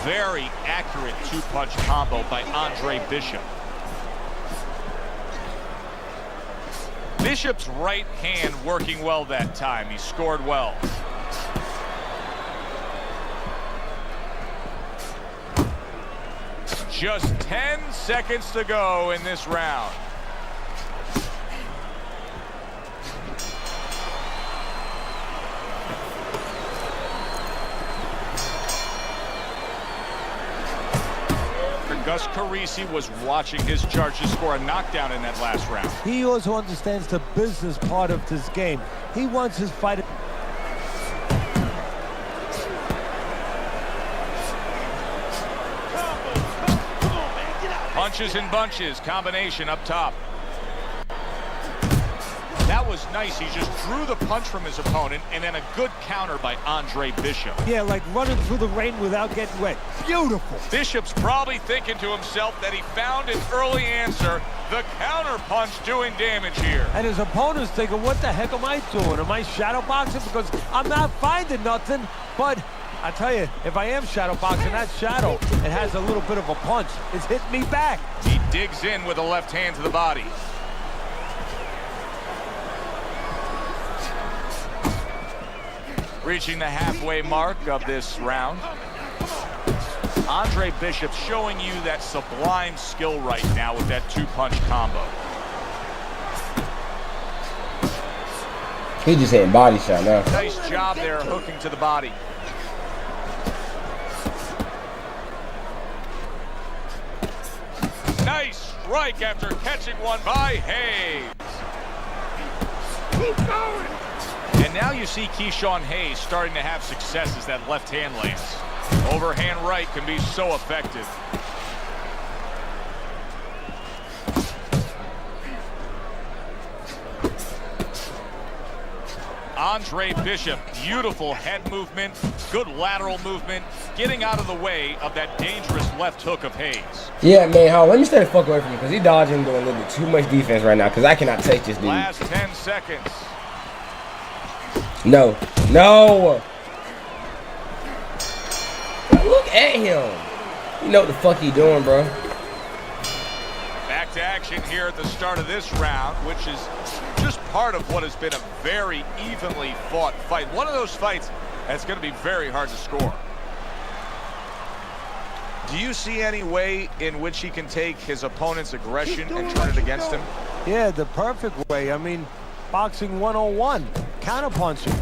Very accurate two-punch combo by Andre Bishop. Bishop's right hand working well that time. He scored well. Just 10 seconds to go in this round. Gus Carisi was watching his charge to score a knockdown in that last round. He also understands the business part of this game. He wants his fighter. Punches and bunches, combination up top. That was nice. He just drew the punch from his opponent, and then a good counter by Andre Bishop. Yeah, like running through the rain without getting wet. Beautiful. Bishop's probably thinking to himself that he found an early answer. The counter punch doing damage here. And his opponent's thinking, what the heck am I doing? Am I shadow boxing? Because I'm not finding nothing. But I tell you, if I am shadow boxing, that shadow, it has a little bit of a punch. It's hitting me back. He digs in with a left hand to the body. Reaching the halfway mark of this round. Andre Bishop showing you that sublime skill right now with that two-punch combo. He just hitting body shot now. Nice job there, hooking to the body. Nice strike after catching one by Hayes. Keep going. And now you see Keyshawn Hayes starting to have success as that left hand lands. Overhand right can be so effective. Andre Bishop, beautiful head movement, good lateral movement, getting out of the way of that dangerous left hook of Hayes. Yeah, man, let me stay the fuck away from him because he's dodging, doing a little bit too much defense right now because I cannot take this dude. Last 10 seconds. No. No. Look at him. You know what the fuck he doing, bro. Back to action here at the start of this round, which is just part of what has been a very evenly fought fight. One of those fights that's going to be very hard to score. Do you see any way in which he can take his opponent's aggression and turn it against him? Yeah, the perfect way. I mean, boxing 101, counterpunching.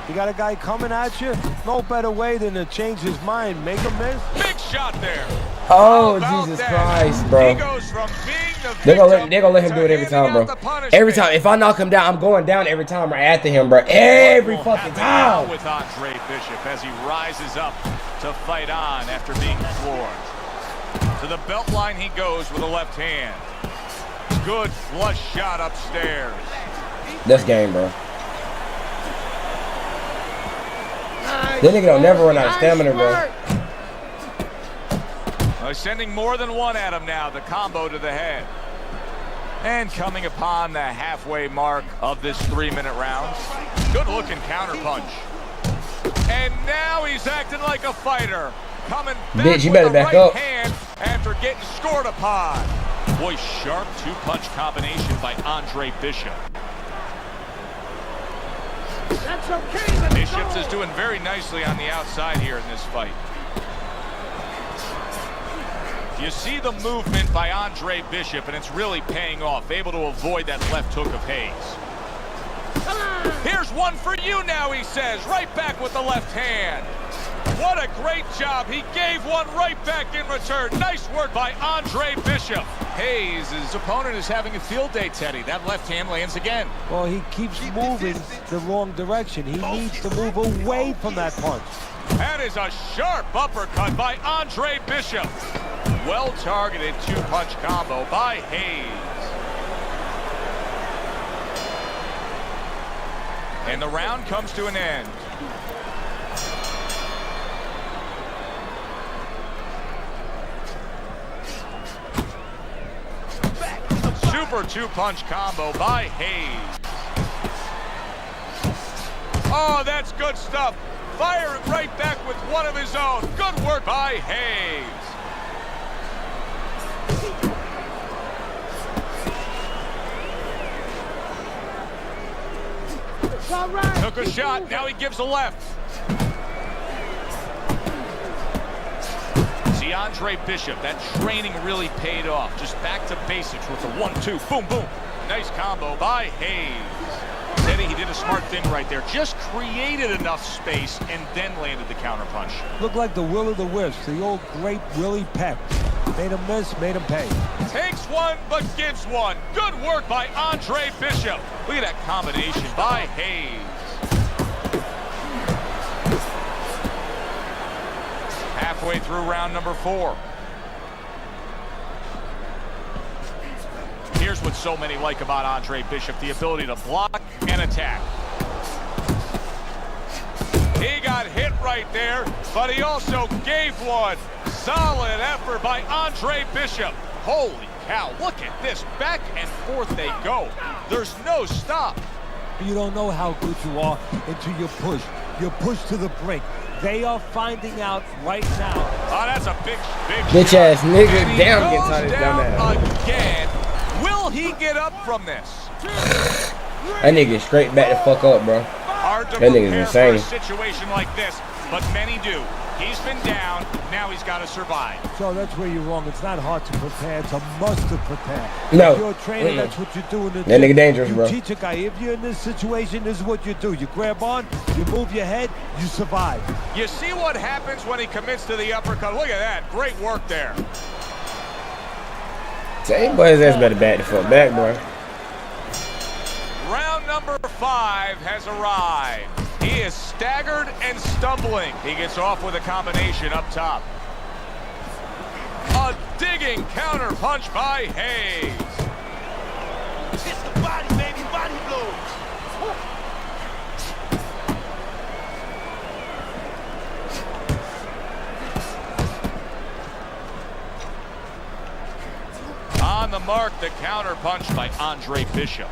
You got a guy coming at you, no better way than to change his mind, make him miss. Big shot there. Oh, Jesus Christ, bro. He goes from being the They're gonna let him do it every time, bro. Every time. If I knock him down, I'm going down every time right after him, bro. Every fucking time. With Andre Bishop as he rises up to fight on after being floored. To the belt line he goes with a left hand. Good flush shot upstairs. That's game, bro. That nigga don't never run out of stamina, bro. Sending more than one at him now. The combo to the head. And coming upon the halfway mark of this 3-minute round. Good looking counter punch. And now he's acting like a fighter. Coming back Bitch, you better with the back right up. hand after getting scored upon. Boy, sharp two-punch combination by Andre Bishop. That's okay. Bishops is doing very nicely on the outside here in this fight. You see the movement by Andre Bishop, and it's really paying off. Able to avoid that left hook of Hayes. Here's one for you now, he says. Right back with the left hand. What a great job. He gave one right back in return. Nice work by Andre Bishop. Hayes, his opponent is having a field day, Teddy. That left hand lands again. Well, he keeps moving the wrong direction. He needs to move away from that punch. That is a sharp uppercut by Andre Bishop. Well-targeted two-punch combo by Hayes. And the round comes to an end. Super two-punch combo by Hayes. Oh, that's good stuff. Firing right back with one of his own. Good work by Hayes. All right. Took a shot, now he gives a left. See, Andre Bishop, that training really paid off. Just back to basics with the 1-2, boom, boom. Nice combo by Hayes. Teddy, he did a smart thing right there. Just created enough space and then landed the counterpunch. Looked like the will of the wisps, the old great Willie Peck. Made him miss, made him pay. Takes one, but gives one. Good work by Andre Bishop. Look at that combination by Hayes. Halfway through round number 4. Here's what so many like about Andre Bishop, the ability to block and attack. He got hit right there, but he also gave one. Solid effort by Andre Bishop. Holy cow, look at this. Back and forth they go. There's no stop. You don't know how good you are until you push. You push to the brink. They are finding out right now. Oh, that's a big bitch ass nigga. And he Damn, goes getting tired of dumb ass. again. Will he get up from this? That nigga straight back the fuck up, bro. Hard to That nigga's prepare insane. for a situation like this, but many do. He's been down, now he's got to survive. So that's where you're wrong. It's not hard to prepare. It's a must to prepare. No. If you're a trainer, that's what you do in the That gym. nigga dangerous, you bro. teach a guy, if you're in this situation, this is what you do. You grab on, you move your head, you survive. You see what happens when he commits to the uppercut. Look at that. Great work there. Same boy, his ass better back the fuck back, bro. Round number 5 has arrived. He is staggered and stumbling. He gets off with a combination up top. A digging counter punch by Hayes. Hits the body, baby, body blow. On the mark, the counter punch by Andre Bishop.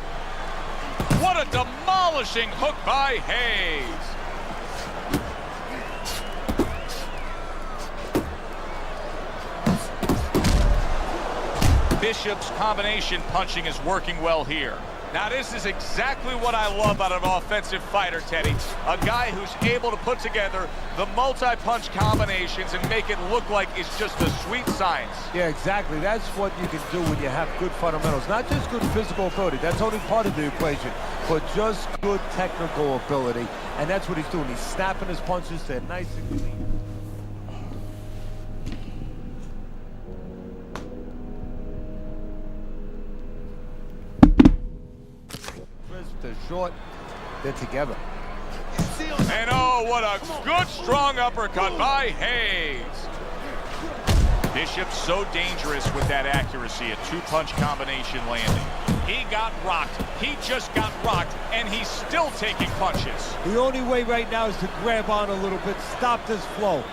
What a demolishing hook by Hayes. Bishop's combination punching is working well here. Now this is exactly what I love out of an offensive fighter, Teddy. A guy who's able to put together the multi-punch combinations and make it look like it's just a sweet science. Yeah, exactly. That's what you can do when you have good fundamentals. Not just good physical ability. That's only part of the equation. But just good technical ability. And that's what he's doing. He's snapping his punches. They're nice and clean. They're short, they're together. And oh, what a good strong uppercut by Hayes. Bishop's so dangerous with that accuracy, a two-punch combination landing. He got rocked, he just got rocked, and he's still taking punches. The only way right now is to grab on a little bit, stop this flow.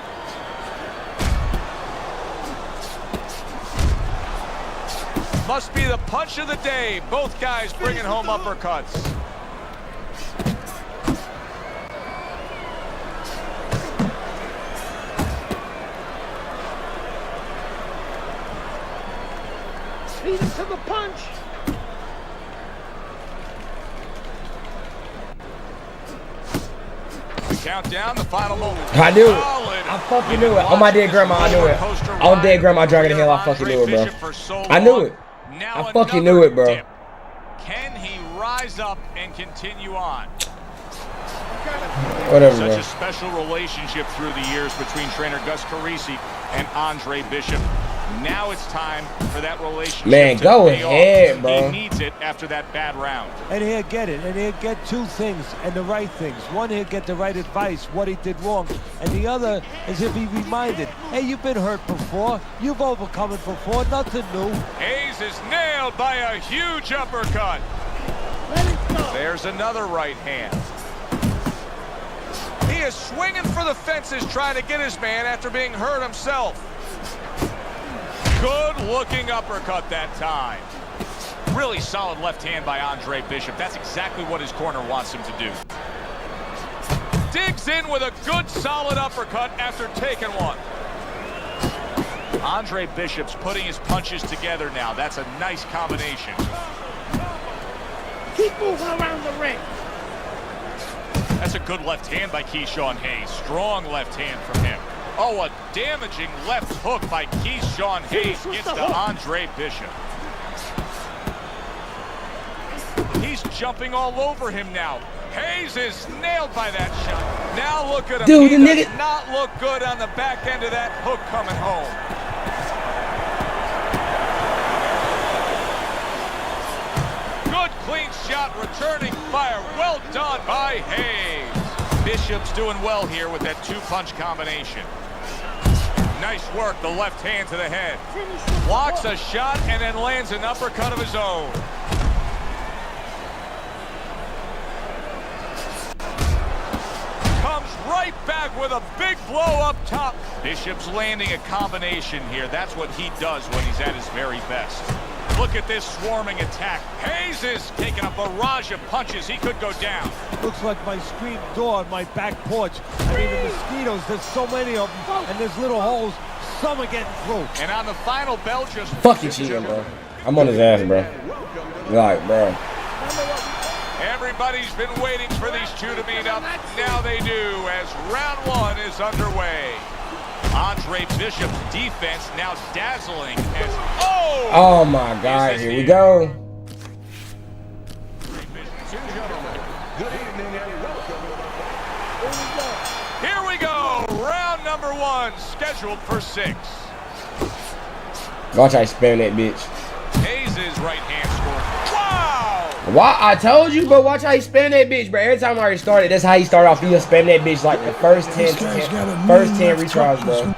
Must be the punch of the day. Both guys bringing home uppercuts. Beat him to the punch. We count down the final moment. I knew it. I fucking knew it. On my dead grandma, I knew it. On dead grandma, Dragon of Hell, I fucking knew it, bro. I knew it. I fucking knew it, bro. Can he rise up and continue on? Whatever, Such bro. a special relationship through the years between trainer Gus Carisi and Andre Bishop. Now it's time for that relationship Man, to go pay ahead, off. bro. He needs it after that bad round. And he'll get it, and he'll get two things, and the right things. One, he'll get the right advice, what he did wrong, and the other is if he reminded, hey, you've been hurt before, you've overcome it before, nothing new. Hayes is nailed by a huge uppercut. There's another right hand. He is swinging for the fences, trying to get his man after being hurt himself. Good-looking uppercut that time. Really solid left hand by Andre Bishop. That's exactly what his corner wants him to do. Digs in with a good, solid uppercut after taking one. Andre Bishop's putting his punches together now. That's a nice combination. Keep moving around the ring. That's a good left hand by Keyshawn Hayes. Strong left hand from him. Oh, a damaging left hook by Keyshawn Hayes gets to Andre Bishop. He's jumping all over him now. Hayes is nailed by that shot. Now look at him. Dude, he the does nigga not look good on the back end of that hook coming home. Good clean shot, returning fire. Well done by Hayes. Bishop's doing well here with that two-punch combination. Nice work, the left hand to the head. Blocks a shot and then lands an uppercut of his own. Comes right back with a big blow up top. Bishop's landing a combination here. That's what he does when he's at his very best. Look at this swarming attack. Hayes is taking a barrage of punches. He could go down. Looks like my screen door on my back porch. I mean, the mosquitoes, there's so many of them, and there's little holes. Some are getting through. And on the final bell, just fucking cheating, bro. I'm on his ass, bro. Like, bro. Everybody's been waiting for these two to meet up. Now they do, as round one is underway. Andre Bishop's defense now dazzling as oh my God, here we go. Here we go, round number one, scheduled for 6. Watch I spam that bitch. Hayes' right hand score. Wow! Why? I told you, bro. Watch how he spam that bitch, bro. Every time I already started, that's how he started off. He'll spam that bitch like the first 10 retries, bro.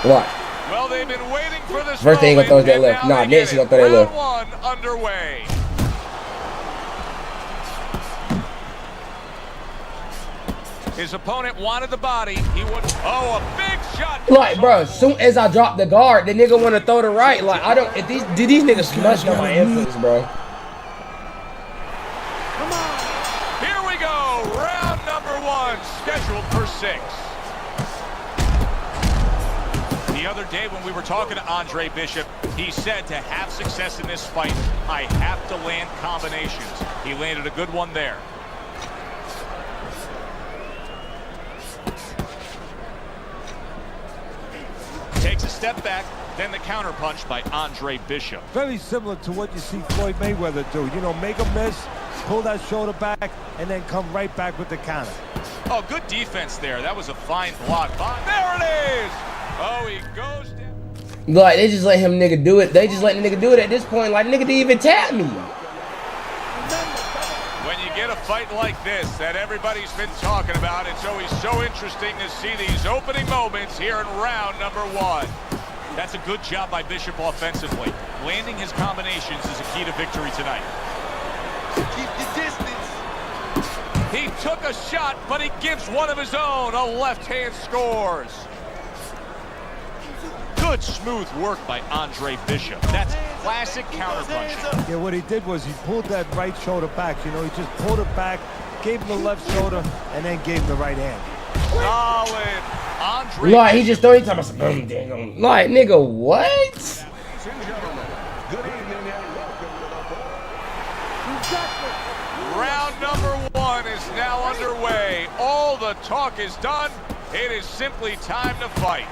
What? Well, they've been waiting for this. First thing he gonna throw is that left. Nah, next he gonna throw that left. Round one underway. His opponent wanted the body. He would. Oh, a big shot. Like, bro, as soon as I drop the guard, the nigga want to throw the right. Like, I don't. If these niggas smushed on my influence, bro. Come on. Here we go. Round number one, scheduled for 6. The other day when we were talking to Andre Bishop, he said to have success in this fight, I have to land combinations. He landed a good one there. Takes a step back, then the counterpunch by Andre Bishop. Very similar to what you see Floyd Mayweather do. You know, make a miss, pull that shoulder back, and then come right back with the counter. Oh, good defense there. That was a fine block. There it is! Oh, he goes down. Like, they just let him nigga do it. They just let the nigga do it at this point. Like, nigga didn't even tap me. When you get a fight like this that everybody's been talking about, it's always so interesting to see these opening moments here in round number one. That's a good job by Bishop offensively. Landing his combinations is a key to victory tonight. Keep the distance. He took a shot, but he gives one of his own. A left hand scores. Good smooth work by Andre Bishop. That's classic counterpunching. Yeah, what he did was he pulled that right shoulder back. You know, he just pulled it back, gave him the left shoulder, and then gave him the right hand. Solid. Andre Like, he just throw, he talking about some dang. Like, nigga, what? Round number one is now underway. All the talk is done. It is simply time to fight.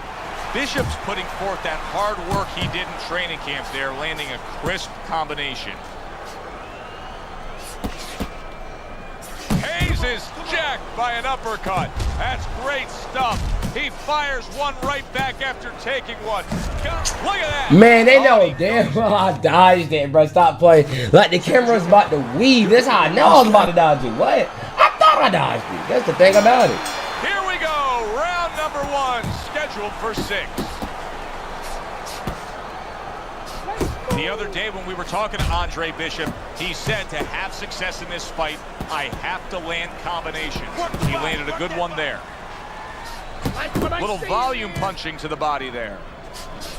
Bishop's putting forth that hard work he did in training camp there, landing a crisp combination. Hayes is jacked by an uppercut. That's great stuff. He fires one right back after taking one. Look at that. Man, they know damn well I dodged it, bro. Stop playing. Like the camera's about to weave. That's how I know I was about to dodge it. What? I thought I dodged it. That's the thing about it. Here we go. Round number 1, scheduled for 6. The other day when we were talking to Andre Bishop, he said to have success in this fight, I have to land combinations. He landed a good one there. Little volume punching to the body there.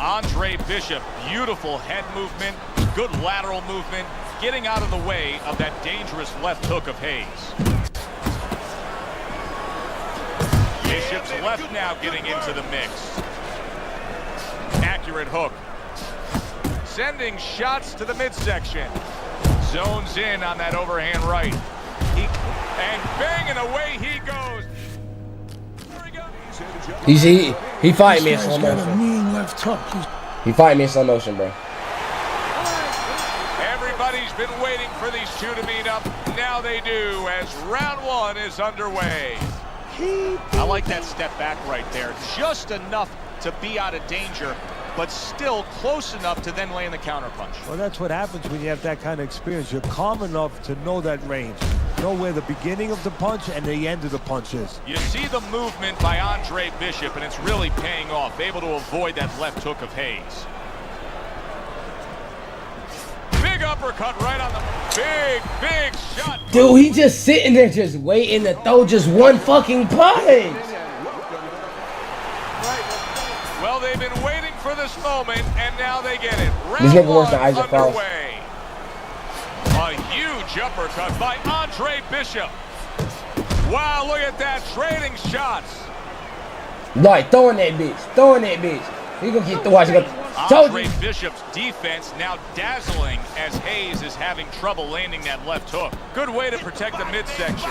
Andre Bishop, beautiful head movement, good lateral movement, getting out of the way of that dangerous left hook of Hayes. Bishop's left now getting into the mix. Accurate hook. Sending shots to the midsection. Zones in on that overhand right. And banging away he goes. He fighting me in slow Got a motion. mean left hook. He fighting me in slow motion, bro. Everybody's been waiting for these two to meet up. Now they do as round 1 is underway. I like that step back right there. Just enough to be out of danger, but still close enough to then land the counterpunch. Well, that's what happens when you have that kind of experience. You're calm enough to know that range. Know where the beginning of the punch and the end of the punch is. You see the movement by Andre Bishop, and it's really paying off. Able to avoid that left hook of Hayes. Big uppercut right on the big shot. Dude, he just sitting there just waiting to throw just one fucking punch. Well, they've been waiting for this moment, and now they get it. This Round nigga worse 1 than Isaac Frost. underway. A huge uppercut by Andre Bishop. Wow, look at that, trading shots. Like, throwing that bitch. He gonna get the watch. Andre Bishop's defense now dazzling as Hayes is having trouble landing that left hook. Good way to protect the midsection.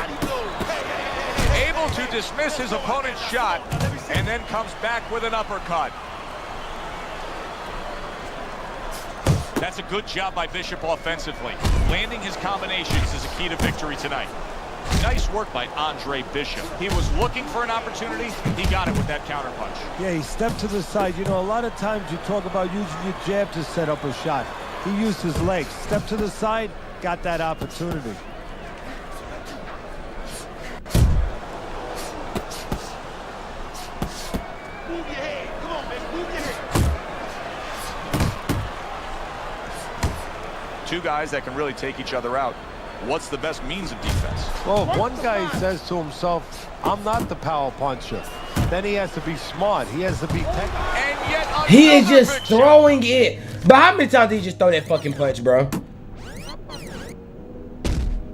Able to dismiss his opponent's shot and then comes back with an uppercut. That's a good job by Bishop offensively. Landing his combinations is a key to victory tonight. Nice work by Andre Bishop. He was looking for an opportunity. He got it with that counterpunch. Yeah, he stepped to the side. You know, a lot of times you talk about using your jab to set up a shot. He used his legs. Stepped to the side, got that opportunity. Two guys that can really take each other out. What's the best means of defense? Well, if one guy says to himself, I'm not the power puncher, then he has to be smart. He has to be technical. And yet He is just throwing it. But how many times did he just throw that fucking punch, bro?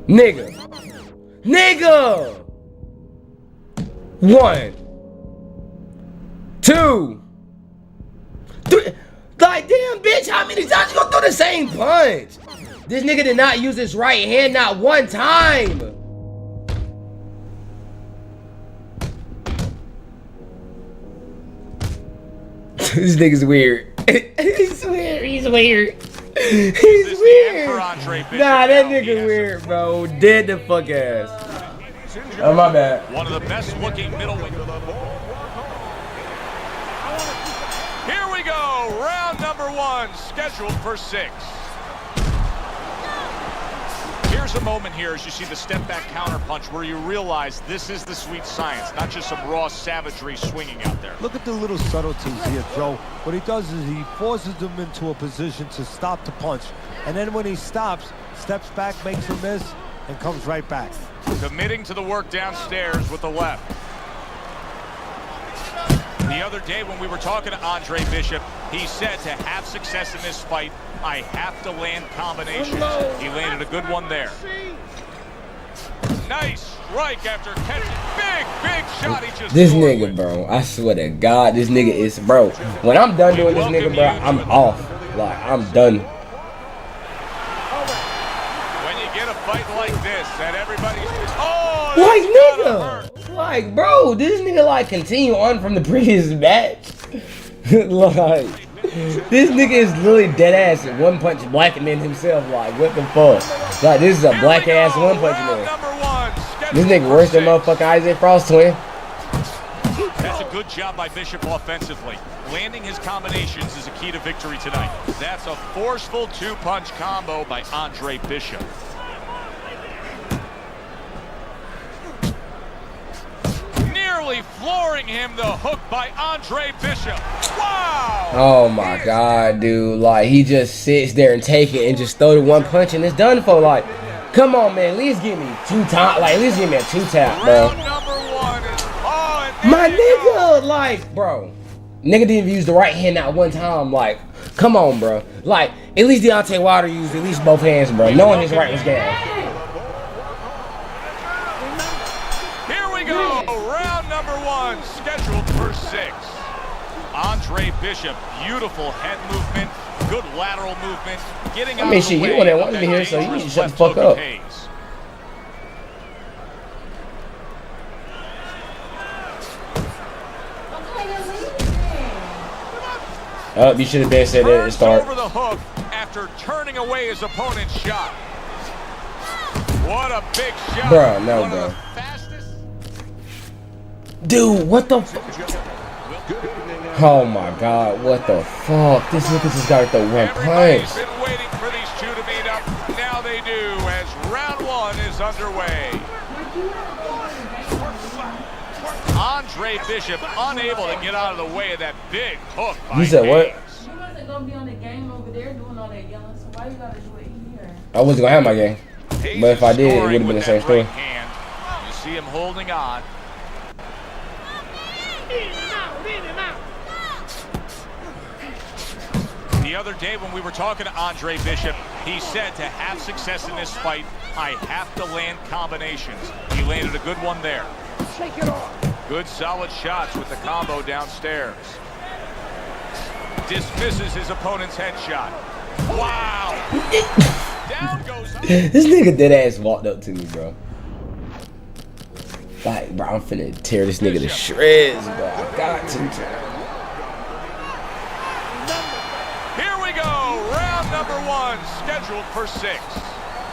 Nigga. 1, 2, 3. Like, damn, bitch, how many times you gonna throw the same punch? This nigga did not use his right hand not one time. This nigga's weird. He's weird. He's weird. He's weird. Nah, that nigga weird, bro. Dead the fuck ass. Oh, my bad. One of the best looking middleweight. Here we go. Round number 1 scheduled for 6. Here's a moment here as you see the step back counter punch where you realize this is the sweet science, not just some raw savagery swinging out there. Look at the little subtleties here, Joe. What he does is he forces them into a position to stop the punch. And then when he stops, steps back, makes a miss, and comes right back. Committing to the work downstairs with the left. The other day when we were talking to Andre Bishop, he said to have success in this fight, I have to land combinations. He landed a good one there. Nice strike after catching. Big shot he just This scored nigga, bro, I swear to God, this nigga is, bro. When I'm done doing this nigga, bro, I'm off. Like, I'm done. When you get a fight like this and everybody's Like, nigga. Like, bro, this nigga, like, continue on from the previous match. Like, this nigga is literally dead ass at one punch black man himself. Like, what the fuck? Like, this is a black ass one punch man. This nigga worse than motherfucking Isaac Frost twin. That's a good job by Bishop offensively. Landing his combinations is a key to victory tonight. That's a forceful two-punch combo by Andre Bishop. Nearly flooring him, the hook by Andre Bishop. Wow! Oh my God, dude. Like, he just sits there and take it and just throw the one punch and it's done for. Like, come on, man. At least give me 2 times. Like, at least give me a 2-tap, bro. Round number 1 is on. My nigga, like, bro. Nigga didn't use the right hand that one time. Like, come on, bro. Like, at least Deontay Wilder used at least both hands, bro. Knowing his right was down. Here we go. Round number 1, scheduled for 6. Andre Bishop, beautiful head movement, good lateral movement, getting out of the shit, way you the one that wanted to hear, so you need to shut the fuck up. Oh, you should have been said that at the start. Over the hook after turning away his opponent's shot. What a big shot. Bro, no, bro. Dude, what the fuck? Oh my God, what the fuck? This nigga just got the one punch. Everybody's been waiting for these two to meet up. Now they do as round 1 is underway. Andre Bishop unable to get out of the way of that big hook by You said what? You wasn't gonna be on the game over there doing all that yelling, so why you gotta do it here? I wasn't gonna have my game. But if I did, it would have been the same story. You see him holding on. The other day when we were talking to Andre Bishop, he said to have success in this fight, I have to land combinations. He landed a good one there. Shake it off. Good solid shots with the combo downstairs. Dismisses his opponent's headshot. Wow! Down goes. This nigga dead ass walked up to me, bro. Like, bro, I'm finna tear this nigga to shreds, bro. I got to. Here we go. Round number 1, scheduled for 6.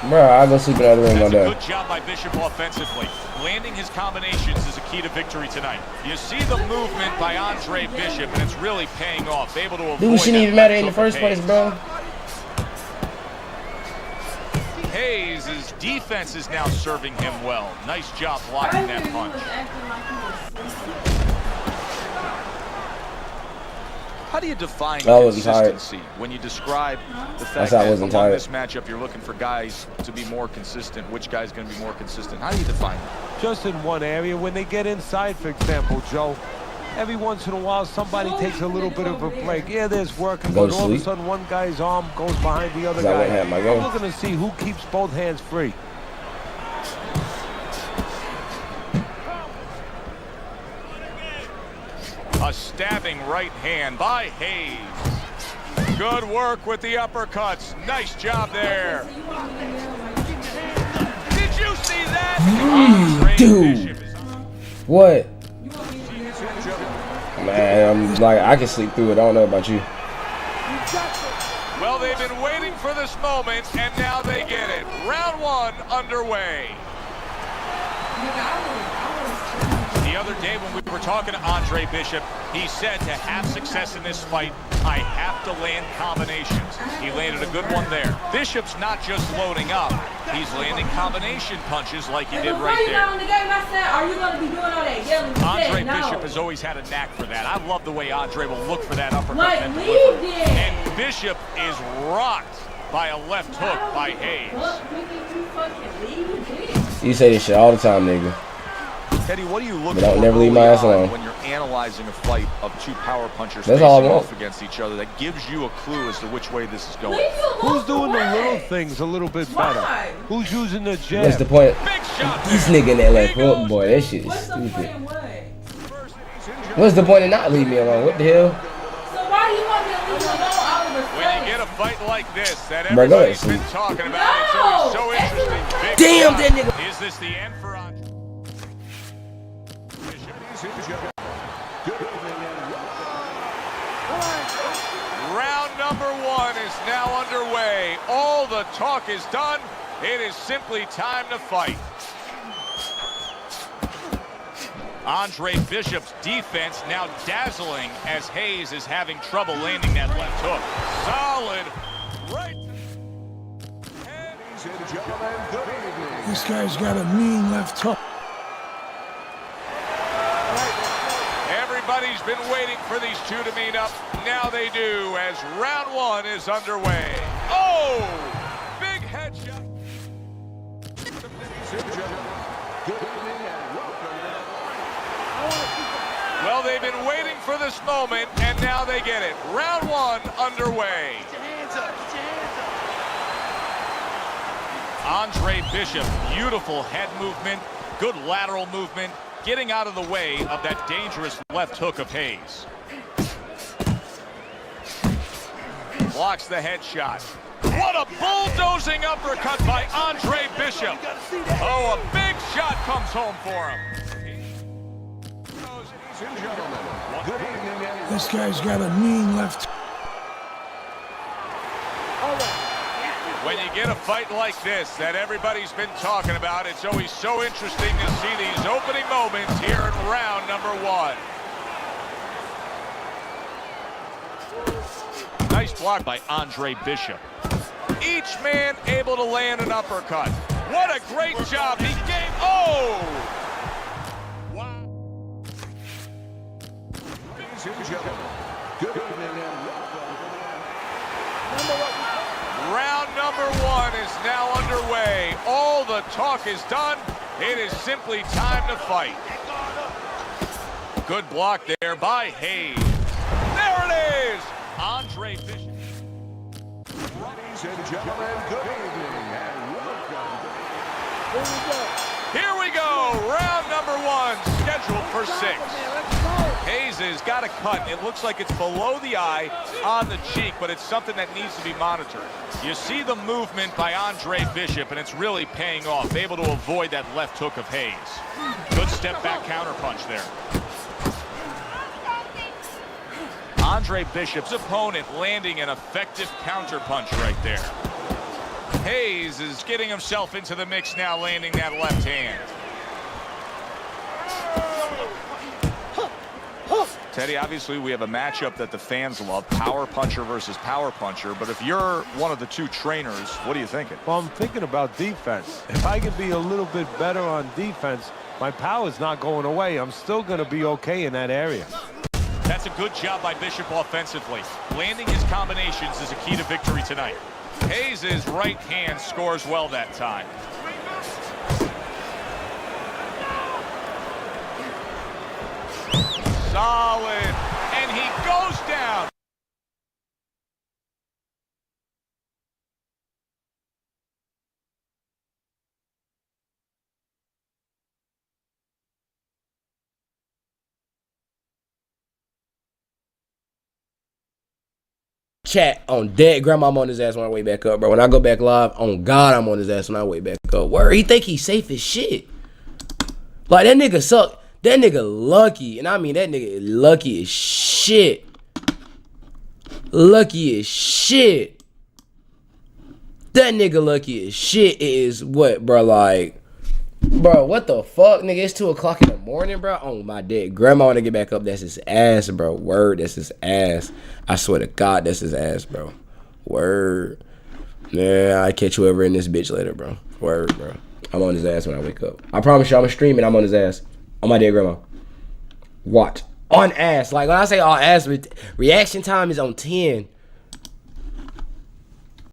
Bro, I go sleep in the other room all That's a day. good job by Bishop offensively. Landing his combinations is a key to victory tonight. You see the movement by Andre Bishop, and it's really paying off. Able to avoid. Dude, shouldn't even matter in the first place, bro. Hayes' defense is now serving him well. Nice job blocking that punch. How do you define consistency when you describe the fact that along this matchup you're looking for guys to be more consistent? Which guy's going to be more consistent? How do you define that? Just in one area. When they get inside, for example, Joe, every once in a while somebody takes a little bit of a break. Yeah, there's working, but all of a sudden one guy's arm goes behind the other guy. I'm looking to see who keeps both hands free. A stabbing right hand by Hayes. Good work with the uppercuts. Nice job there. Did you see that? Dude. What? Man, I'm like, I can sleep through it. I don't know about you. Well, they've been waiting for this moment, and now they get it. Round 1 underway. The other day when we were talking to Andre Bishop, he said to have success in this fight, I have to land combinations. He landed a good one there. Bishop's not just loading up, he's landing combination punches like he did right there. Are you going to be doing all that yelling? Andre Bishop has always had a knack for that. I love the way Andre will look for that uppercut. Like, and leave it. And Bishop is rocked by a left hook by Hayes. You say this shit all the time, nigga. Teddy, what do you look But I'll for never leave my ass alone. when you're analyzing a fight of two power punchers That's all I facing want. off against each other that gives you a clue as to which way this is going? Who's doing the little things a little bit better? Who's using the jab? What's the point? This nigga in that left hook, boy, that shit is stupid. What's the point of not leaving me alone? What the hell? So why do you want me to leave you alone all of a sudden? When you get a fight like this that Bro, go ahead, everybody's been sleep. talking about, it's always so interesting. Big Damn, shot. that nigga. Is this the end for Andre? Round number 1 is now underway. All the talk is done. It is simply time to fight. Andre Bishop's defense now dazzling as Hayes is having trouble landing that left hook. Solid right. Ladies and gentlemen, good evening. This guy's got a mean left hook. Everybody's been waiting for these two to meet up. Now they do as round one is underway. Oh! Big headshot. Ladies and gentlemen, good evening and welcome. Well, they've been waiting for this moment, and now they get it. Round one underway. Get your hands up. Get your hands up. Andre Bishop, beautiful head movement, good lateral movement, getting out of the way of that dangerous left hook of Hayes. Blocks the headshot. What a bulldozing uppercut by Andre Bishop. Oh, a big shot comes home for him. This guy's got a mean left. When you get a fight like this that everybody's been talking about, it's always so interesting to see these opening moments here in round number one. Nice block by Andre Bishop. Each man able to land an uppercut. What a great job. He gave, oh! Wow. Ladies and gentlemen, good evening and Round number one is now underway. All the talk is done. It is simply time to fight. Good block there by Hayes. There it is! Andre Bishop. Ladies and gentlemen, good evening and welcome. Here we go. Round number one, scheduled for 6. Hayes has got a cut. It looks like it's below the eye on the cheek, but it's something that needs to be monitored. You see the movement by Andre Bishop, and it's really paying off. Able to avoid that left hook of Hayes. Good step back counterpunch there. Andre Bishop's opponent landing an effective counterpunch right there. Hayes is getting himself into the mix now, landing that left hand. Teddy, obviously we have a matchup that the fans love, power puncher versus power puncher, but if you're one of the two trainers, what are you thinking? Well, I'm thinking about defense. If I can be a little bit better on defense, my power's not going away. I'm still going to be okay in that area. That's a good job by Bishop offensively. Landing his combinations is a key to victory tonight. Hayes' right hand scores well that time. Solid, and he goes down. Chat on dead grandma, I'm on his ass when I wake back up, bro. When I go back live, on God, I'm on his ass when I wake back up. Word, he think he's safe as shit. Like, that nigga suck. That nigga lucky, and I mean that nigga is lucky as shit. Lucky as shit. That nigga lucky as shit is what, bro? Like, bro, what the fuck, nigga? It's 2 o'clock in the morning, bro. Oh my dead grandma, when I get back up, that's his ass, bro. Word, that's his ass. I swear to God, that's his ass, bro. Word. Yeah, I catch whoever in this bitch later, bro. Word, bro. I'm on his ass when I wake up. I promise you, I'm a stream and I'm on his ass. On my dead grandma. Watch. On ass. Like, when I say on ass, reaction time is on 10.